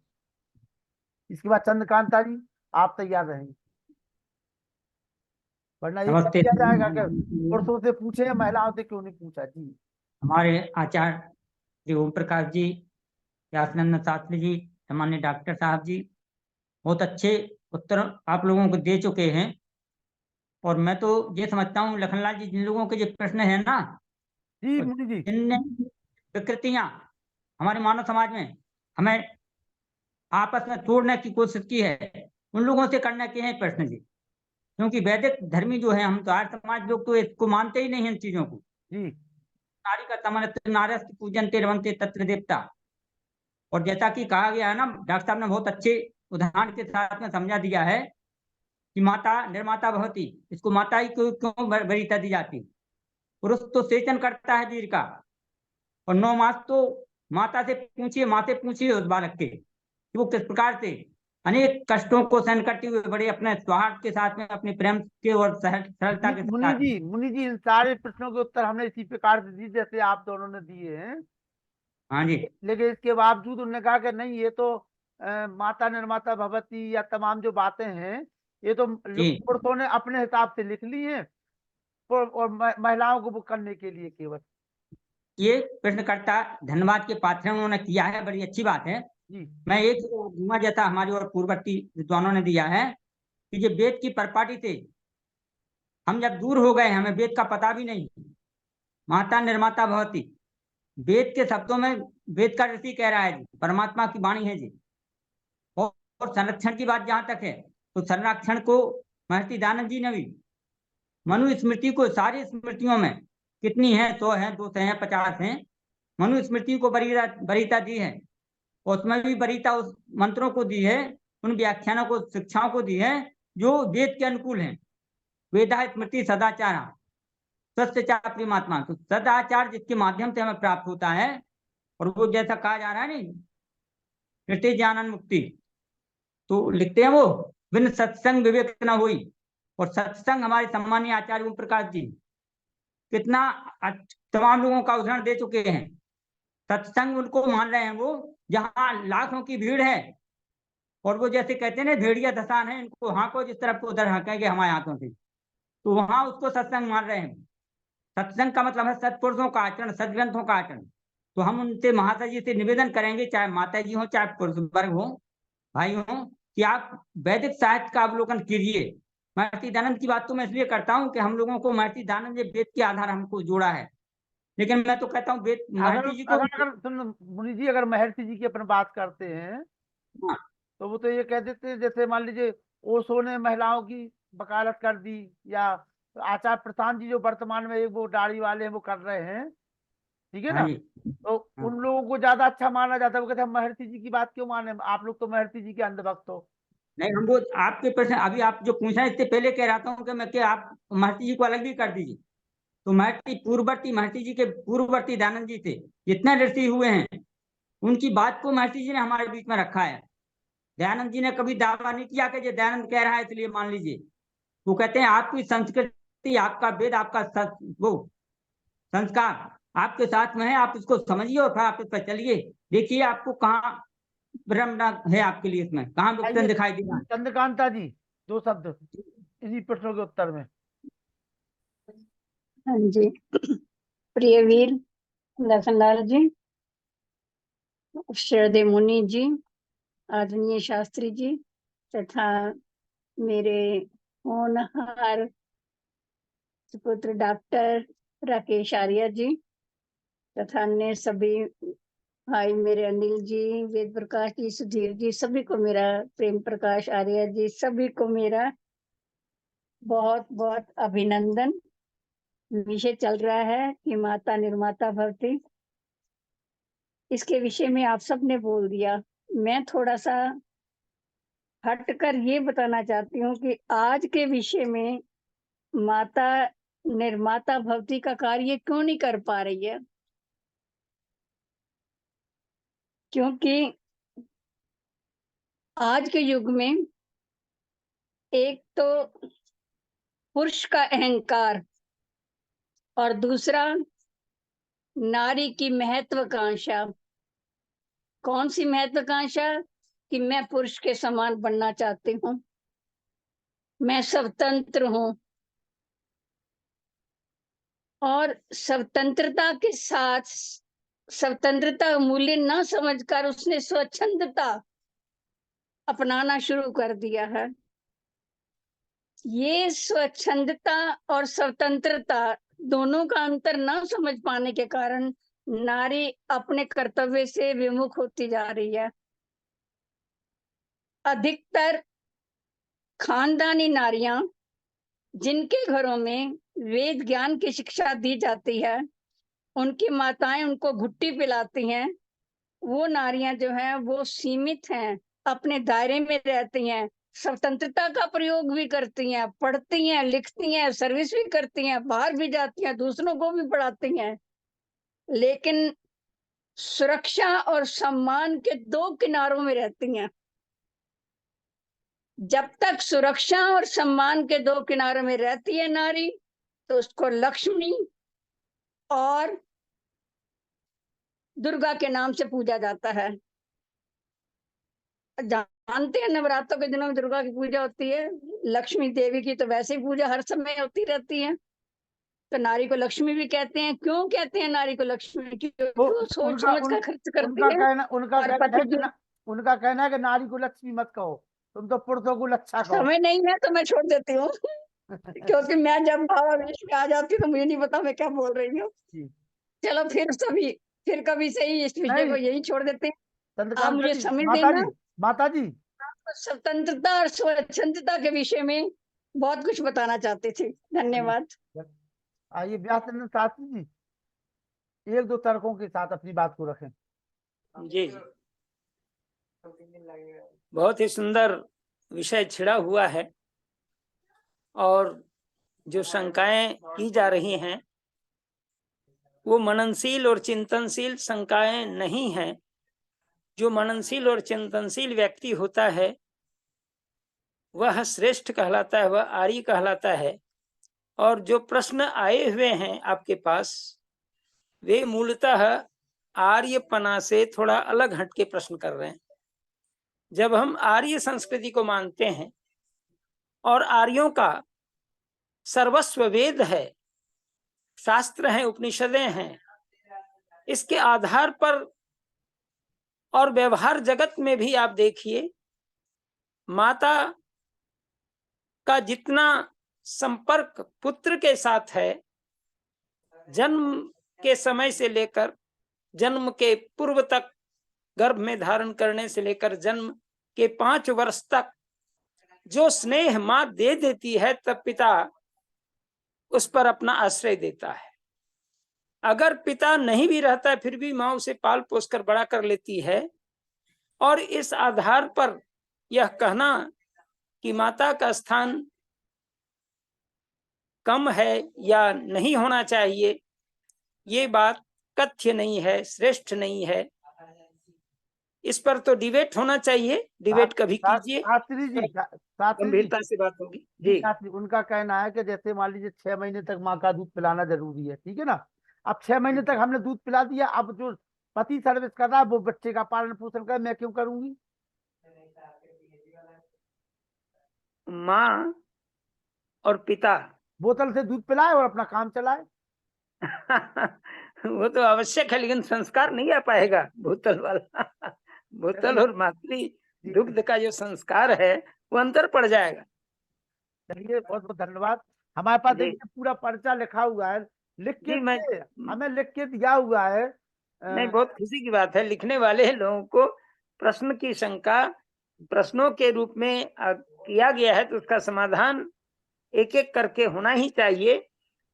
इसके बाद चंद्रकांता जी आप तैयार रहेंगे, वरना ये कह नमस्ते। दिया जाएगा कि पुरुषों से पूछे महिलाओं से क्यों नहीं पूछा। जी हमारे आचार्य श्री ओम प्रकाश जी, व्यासनंदन शास्त्री जी, सामान्य डॉक्टर साहब जी बहुत अच्छे उत्तर आप लोगों को दे चुके हैं। और मैं तो ये समझता हूँ लखनलाल जी, जिन लोगों के जो प्रश्न है ना, जी और मुनि जी। जिन विकृतियां हमारे मानव समाज में हमें आपस में तोड़ने की कोशिश की है, उन लोगों से करने के हैं प्रश्न जी। क्योंकि वैदिक धर्मी जो है, हम तो आर्य समाज लोग तो इसको मानते ही नहीं हैं इन चीजों को। जी नारी का तमन्त्र नारस्ति पूजनते रवंते तत्र देवता। और जैसा कि कहा गया है ना, डॉक्टर साहब ने बहुत अच्छे उदाहरण के साथ में समझा दिया है कि माता निर्माता भवती, इसको माता ही क्यों वरीयता दी जाती। पुरुष तो सेचन करता है वीर का, और 9 मास तो माता से पूछिए, माँ से पूछिए उस बालक के कि वो किस प्रकार से अनेक कष्टों को सहन करते हुए बड़े अपने स्वार्थ के साथ में, अपने प्रेम के और सरलता के साथ। मुनि जी, इन सारे प्रश्नों के उत्तर हमने इसी प्रकार से दिए जैसे आप दोनों ने दिए हैं। हाँ जी। लेकिन इसके बावजूद उन्होंने कहा कि नहीं, ये तो माता निर्माता भवती या तमाम जो बातें हैं ये तो जी पुरुषों ने अपने हिसाब से लिख ली हैं, और महिलाओं को बुक करने के लिए केवल। ये प्रश्नकर्ता धन्यवाद के पात्र हैं, उन्होंने किया है, बड़ी अच्छी बात है। जी मैं एक दूंगा जैसा हमारी और पूर्ववर्ती विद्वानों ने दिया है कि ये वेद की परिपाटी से हम जब दूर हो गए, हमें वेद का पता भी नहीं। माता निर्माता भवती, वेद के शब्दों में वेद का ऋषि कह रहा है जी, परमात्मा की वाणी है जी। और संरक्षण की बात जहां तक है, तो संरक्षण को महर्षि दयानंद जी ने भी मनु स्मृति को, सारी स्मृतियों में कितनी है, 100 है, 200 है, 50 है, मनु स्मृति को वरीयता दी है। उसमें भी वरीयता उस मंत्रों को दी है, उन व्याख्यानों को, शिक्षाओं को दी है जो वेद के अनुकूल है। वेदा स्मृति सदाचार सत्य महात्मा, तो सदाचार जिसके माध्यम से हमें प्राप्त होता है। और वो जैसा कहा जा रहा है नहीं, कृति ज्ञान मुक्ति, तो लिखते हैं वो बिन सत्संग विवेक न हुई। और सत्संग हमारे सम्मानीय आचार्य ओम प्रकाश जी कितना तमाम लोगों का उदाहरण दे चुके हैं। सत्संग उनको मान रहे हैं वो जहां लाखों की भीड़ है, और वो जैसे कहते हैं ना भेड़िया धसान है, इनको हाँको जिस तरफ को उधर हाँकेंगे हमारे हाथों से, तो वहां उसको सत्संग मान रहे हैं। सत्संग का मतलब है सत्पुरुषों का आचरण, सदग्रंथों का आचरण। तो हम उनसे माता जी से निवेदन करेंगे, चाहे माता जी हो चाहे पुरुष वर्ग हो, भाई हो, कि आप वैदिक साहित्य का अवलोकन कीजिए। महर्षि दयानंद की बात तो मैं इसलिए करता हूँ कि हम लोगों को महर्षि दयानंद ने वेद के आधार हमको जोड़ा है, लेकिन मैं तो कहता हूँ वेद अगर महर्षि जी को अगर अगर सुन मुनि जी, अगर महर्षि जी की अपन बात करते हैं हाँ, तो वो तो ये कह देते हैं, जैसे मान लीजिए ओशो ने महिलाओं की वकालत कर दी, या आचार्य प्रशांत जी जो वर्तमान में वो दाढ़ी वाले हैं वो कर रहे हैं, ठीक है हाँ ना। जी, तो हाँ। उन लोगों को ज्यादा अच्छा माना जाता है, वो कहते हैं हम महर्षि जी की बात क्यों माने, आप लोग तो महर्षि जी के अंधभक्त हो। नहीं, हम वो आपके प्रश्न अभी आप जो पूछा है, इससे पहले कह रहा हूँ कि मैं कि आप महर्षि जी को अलग भी कर दीजिए। तो महर्षि जी के पूर्ववर्ती दयानंद जी थे, जितने ऋषि हुए हैं उनकी बात को महर्षि जी ने हमारे बीच में रखा है। दयानंद जी ने कभी दावा नहीं किया कि ये दयानंद कह रहा है इसलिए मान लीजिए। वो कहते हैं आपकी संस्कृति, आपका वेद, आपका वो संस्कार आपके साथ में है, आप इसको समझिए और फिर आप इस पर चलिए। देखिए आपको कहाँ भ्रम है आपके लिए, इसमें कहाँ विघटन आइए दिखाई दे रहा है। चंद्रकांता जी, दो शब्द इन्हीं प्रश्नों के उत्तर में। हाँ जी, प्रिय वीर लखनलाल जी, श्रद्धेय मुनि जी, आदरणीय शास्त्री जी, तथा मेरे होनहार सुपुत्र डॉक्टर राकेश आर्य जी, तथा अन्य सभी भाई मेरे अनिल जी, वेद प्रकाश जी, सुधीर जी, सभी को मेरा प्रेम प्रकाश आर्य जी, सभी को मेरा बहुत बहुत अभिनंदन। विषय चल रहा है कि माता निर्माता भवती, इसके विषय में आप सबने बोल दिया। मैं थोड़ा सा हटकर ये बताना चाहती हूँ कि आज के विषय में माता निर्माता भवती का कार्य क्यों नहीं कर पा रही है, क्योंकि आज के युग में एक तो पुरुष का अहंकार और दूसरा नारी की महत्वाकांक्षा। कौन सी महत्वाकांक्षा? कि मैं पुरुष के समान बनना चाहती हूँ, मैं स्वतंत्र हूँ। और स्वतंत्रता के साथ स्वतंत्रता का मूल्य न समझकर उसने स्वच्छंदता अपनाना शुरू कर दिया है। ये स्वच्छंदता और स्वतंत्रता दोनों का अंतर न समझ पाने के कारण नारी अपने कर्तव्य से विमुख होती जा रही है। अधिकतर खानदानी नारियां, जिनके घरों में वेद ज्ञान की शिक्षा दी जाती है, उनकी माताएं उनको घुट्टी पिलाती हैं, वो नारियां जो हैं वो सीमित हैं, अपने दायरे में रहती हैं, स्वतंत्रता का प्रयोग भी करती हैं, पढ़ती हैं, लिखती हैं, सर्विस भी करती हैं, बाहर भी जाती हैं, दूसरों को भी पढ़ाती हैं, लेकिन सुरक्षा और सम्मान के दो किनारों में रहती हैं। जब तक सुरक्षा और सम्मान के दो किनारों में रहती है नारी, तो उसको लक्ष्मी और दुर्गा के नाम से पूजा जाता है। जानते हैं नवरात्रों के दिनों में दुर्गा की पूजा होती है, लक्ष्मी देवी की तो वैसे ही पूजा हर समय होती रहती है। तो नारी को लक्ष्मी भी कहते हैं। क्यों कहते हैं नारी को लक्ष्मी? क्योंकि वो वो सोच उनका समझ कर खर्च उनका करती है कहना उनका और कहना पति है कि की उनका कहना है कि नारी को लक्ष्मी मत कहो, तुम तो पुरुषों को लच्छा कहो। समय नहीं है तो मैं छोड़ देती हूँ क्योंकि मैं जब भावावेश में आ जाती हूँ तो मुझे नहीं पता मैं क्या बोल रही हूँ। जी। चलो फिर कभी सही इस विषय नहीं को यही छोड़ देते हैं। आप चंद्रकांता मुझे जी, समय माता देना। जी, माता जी, स्वतंत्रता और स्वच्छंदता के विषय में बहुत कुछ बताना चाहती थी। धन्यवाद। आइए व्यासचंद्र शास्त्री जी, एक दो तर्कों के साथ अपनी बात को रखें। जी, बहुत ही सुंदर विषय छिड़ा हुआ है और जो शंकाएं की जा रही हैं वो मननशील और चिंतनशील शंकाएं नहीं हैं। जो मननशील और चिंतनशील व्यक्ति होता है वह श्रेष्ठ कहलाता है, वह आर्य कहलाता है। और जो प्रश्न आए हुए हैं आपके पास वे मूलतः आर्यपना से थोड़ा अलग हटके प्रश्न कर रहे हैं। जब हम आर्य संस्कृति को मानते हैं और आर्यों का सर्वस्व वेद है, शास्त्र हैं, उपनिषदें हैं, इसके आधार पर और व्यवहार जगत में भी आप देखिए, माता का जितना संपर्क पुत्र के साथ है, जन्म के समय से लेकर जन्म के पूर्व तक, गर्भ में धारण करने से लेकर जन्म के 5 वर्ष तक जो स्नेह माँ दे देती है, तब पिता उस पर अपना आश्रय देता है। अगर पिता नहीं भी रहता है, फिर भी माँ उसे पाल पोस कर बड़ा कर लेती है। और इस आधार पर यह कहना कि माता का स्थान कम है या नहीं होना चाहिए, ये बात कथ्य नहीं है, श्रेष्ठ नहीं है। इस पर तो डिबेट होना चाहिए, डिबेट कभी कीजिए, शास्त्री जी, शास्त्री जी, गंभीरता से बात होगी जी। शास्त्री, उनका कहना है कि जैसे मान लीजिए 6 महीने तक माँ का दूध पिलाना जरूरी है, ठीक है ना। अब 6 महीने तक हमने दूध पिला दिया, अब जो पति सर्विस कर रहा है वो बच्चे का पालन पोषण कर, मैं क्यों करूंगी? माँ और पिता बोतल से दूध पिलाए और अपना काम चलाए। वो तो आवश्यक है, लेकिन संस्कार नहीं आ पाएगा बोतल वाला। बोतल और मातृ दुग्ध का जो संस्कार है वो अंतर पड़ जाएगा। चलिए, बहुत बहुत धन्यवाद। हमारे पास जी। देखिए पूरा पर्चा लिखा हुआ है, लिख के जी, मैं हमें लिख के दिया हुआ है। नहीं, बहुत खुशी की बात है। लिखने वाले लोगों को प्रश्न की शंका प्रश्नों के रूप में किया गया है, तो उसका समाधान एक एक करके होना ही चाहिए।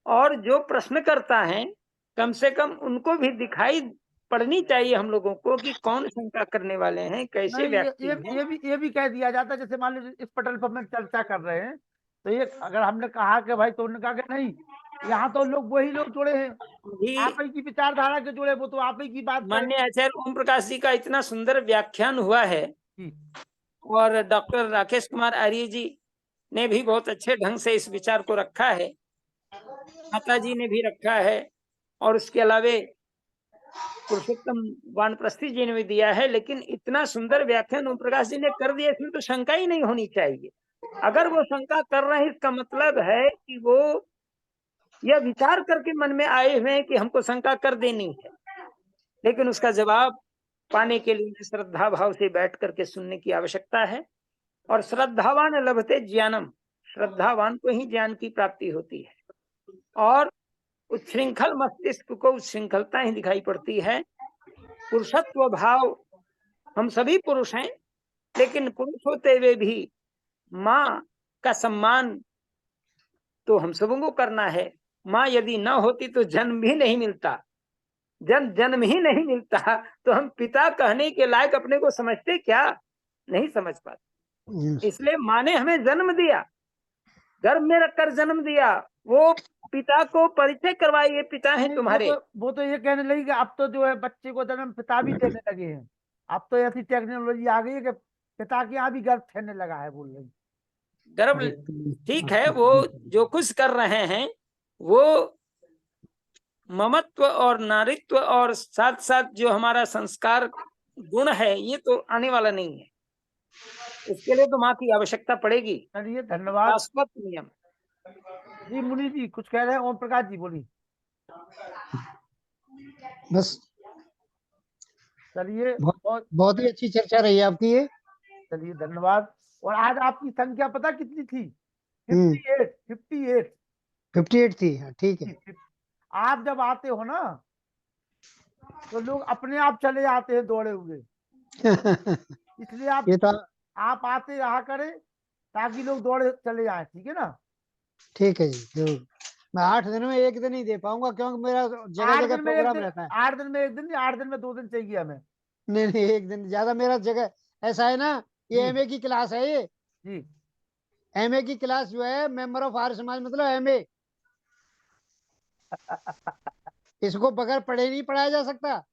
और जो प्रश्न करता है, कम से कम उनको भी दिखाई पड़नी चाहिए हम लोगों को कि कौन शंका करने वाले हैं, कैसे नहीं, व्यक्ति हैं। ये भी कह दिया जाता है, जैसे मान लीजिए इस पटल पर हम चर्चा कर रहे हैं, तो ये अगर हमने कहा कि भाई, तो उन्होंने कहा कि नहीं, यहाँ तो लोग वही लोग जुड़े हैं, जी, आप ही की विचारधारा के जुड़े, वो तो आप ही की बात करें। माननीय आचार्य ओम प्रकाश जी का इतना सुंदर व्याख्यान हुआ है, जी। और डॉक्टर राकेश कुमार आर्य जी ने भी बहुत अच्छे ढंग से इस विचार को रखा है, माता जी ने भी रखा है, और उसके अलावे पुरुषोत्तम वानप्रस्थी जी ने भी दिया है। लेकिन इतना सुंदर व्याख्यान ओम प्रकाश जी ने कर दिया, इसमें तो शंका ही नहीं होनी चाहिए। अगर वो शंका कर रहे हैं, इसका मतलब है कि वो यह विचार करके मन में आए हुए हैं कि हमको शंका कर देनी है। लेकिन उसका जवाब पाने के लिए श्रद्धा भाव से बैठ करके सुनने की आवश्यकता है। और श्रद्धावान लभते ज्ञानम, श्रद्धावान को ही ज्ञान की प्राप्ति होती है। और उच्छृंखल मस्तिष्क को उच्छृंखलता ही दिखाई पड़ती है। पुरुषत्व भाव, हम सभी पुरुष हैं, लेकिन पुरुष होते हुए भी माँ का सम्मान तो हम सबों को करना है। माँ यदि न होती तो जन्म भी नहीं मिलता, जन्म ही नहीं मिलता, तो हम पिता कहने के लायक अपने को समझते क्या? नहीं समझ पाते। इसलिए माँ ने हमें जन्म दिया, गर्भ में रखकर जन्म दिया, वो पिता को परिचय करवाइए, पिता है तुम्हारे। वो तो ये कहने लगी कि अब तो जो है बच्चे को जन्म पिता भी देने लगे हैं। अब तो ऐसी टेक्नोलॉजी आ गई है कि पिता के यहाँ भी गर्भ ठहरने लगा है, बोल रही। गर्भ ठीक है, वो जो कुछ कर रहे हैं वो ममत्व और नारीत्व और साथ साथ जो हमारा संस्कार गुण है, ये तो आने वाला नहीं है। इसके लिए तो माँ की आवश्यकता पड़ेगी। चलिए, धन्यवाद। शाश्वत नियम। जी, मुनि जी कुछ कह रहे हैं? ओम प्रकाश जी बोली। बस, चलिए, बहुत ही अच्छी चर्चा रही है आपकी ये। चलिए, धन्यवाद। और आज आपकी संख्या पता कितनी थी? 58 58 थी। हाँ, ठीक है। आप जब आते हो ना, तो लोग अपने आप चले आते हैं दौड़े हुए। इसलिए आप आते रहा करें, ताकि लोग दौड़े चले आए, ठीक है ना? ठीक है जी, जरूर। मैं 8 दिन में 1 दिन ही दे पाऊंगा, क्योंकि मेरा जगह जगह प्रोग्राम रहता है। 8 दिन में 1 दिन, 8 दिन में 2 दिन चाहिए हमें। नहीं, 1 दिन ज्यादा। मेरा जगह ऐसा है ना, ये एमए की क्लास है ये जी। एमए की क्लास जो है, मेंबर ऑफ आर्य समाज मतलब एमए। इसको बगैर पढ़े नहीं पढ़ाया जा सकता।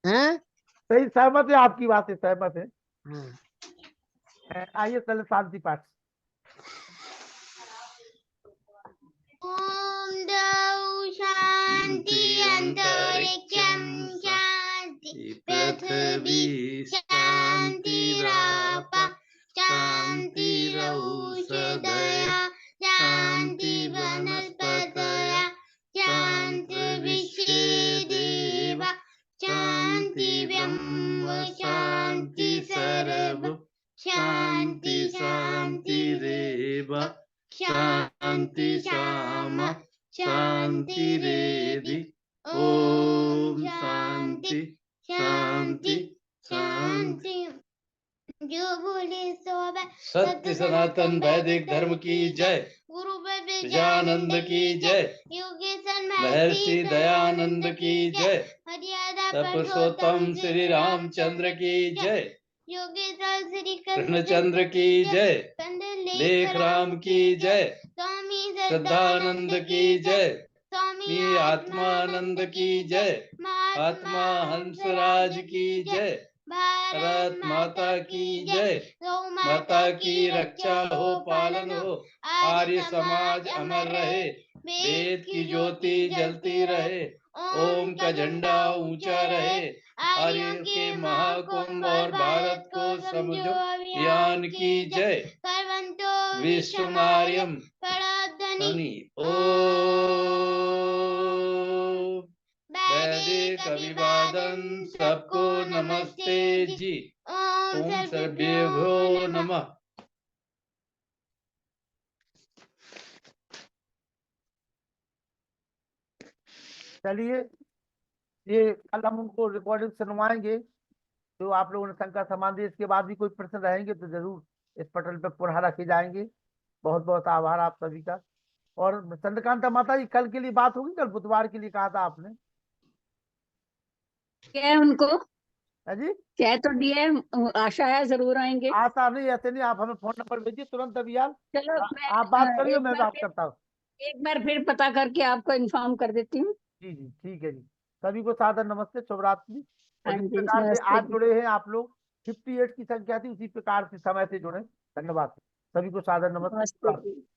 हैं? सही, सहमत है, आपकी बात से सहमत है। आइए चले शांति पाठ। ओम द्यौ शांति अंतरिक्षं शांति पृथ्वी शांतिराप शांतिरौषधयः शांति वनस्पतयः शांति विश्वे शांति शांतिरेव शांति शामा शांतिरेधि ओम शांति शांति शांति। जो बोले सो सत्य सनातन वैदिक धर्म की जय। गुरु विजयानंद की जय। योगेश्वर महर्षि दयानंद की जय। मर्यादा पुरुषोत्तम श्री रामचंद्र की जय। योगेश्वर श्री कृष्णचंद्र की जय। लेख राम की जय। स्वामी श्रद्धानंद की जय। स्वामी आत्मानंद की जय। महात्मा हंसराज की जय। भारत माता की जय। माता की रक्षा हो पालन हो आर्य समाज अमर रहे। वेद की ज्योति जलती रहे। ओम का झंडा ऊंचा रहे। आर्यों के महाकुंभ और भारत को समझो अभियान की जय। विश्वमार्यम ध्वनि ओम। वैदिक अभिवादन सबको नमस्ते जी। ओम सर्वेभ्यो नमः। चलिए, ये कल हम उनको रिकॉर्डिंग सुनवाएंगे जो आप लोगों ने शंका समान दी। इसके बाद भी कोई प्रश्न रहेंगे तो जरूर इस पटल पे पुनः रखे जाएंगे। बहुत बहुत आभार आप सभी का। और चंद्रकांता माता जी, कल के लिए बात होगी, कल बुधवार के लिए कहा था आपने। क्या उनको है जी, कह तो दिए, आशा है जरूर आएंगे। आता नहीं, ऐसे नहीं, आप हमें फोन नंबर भेजिए तुरंत अभी यार। चलो आप बात करिए, एक मैं बार बात फिर- करता हूँ। एक बार फिर पता करके आपको इन्फॉर्म कर देती हूँ। जी जी ठीक है जी। सभी को सादर नमस्ते, शुभ रात्रि। और हाँ जिस जी, प्रकार से नमस्ते आज जी। जुड़े हैं आप लोग, 58 की संख्या थी, उसी प्रकार से समय से जुड़े। धन्यवाद। सभी को सादर नमस्ते। नमस्ते जी।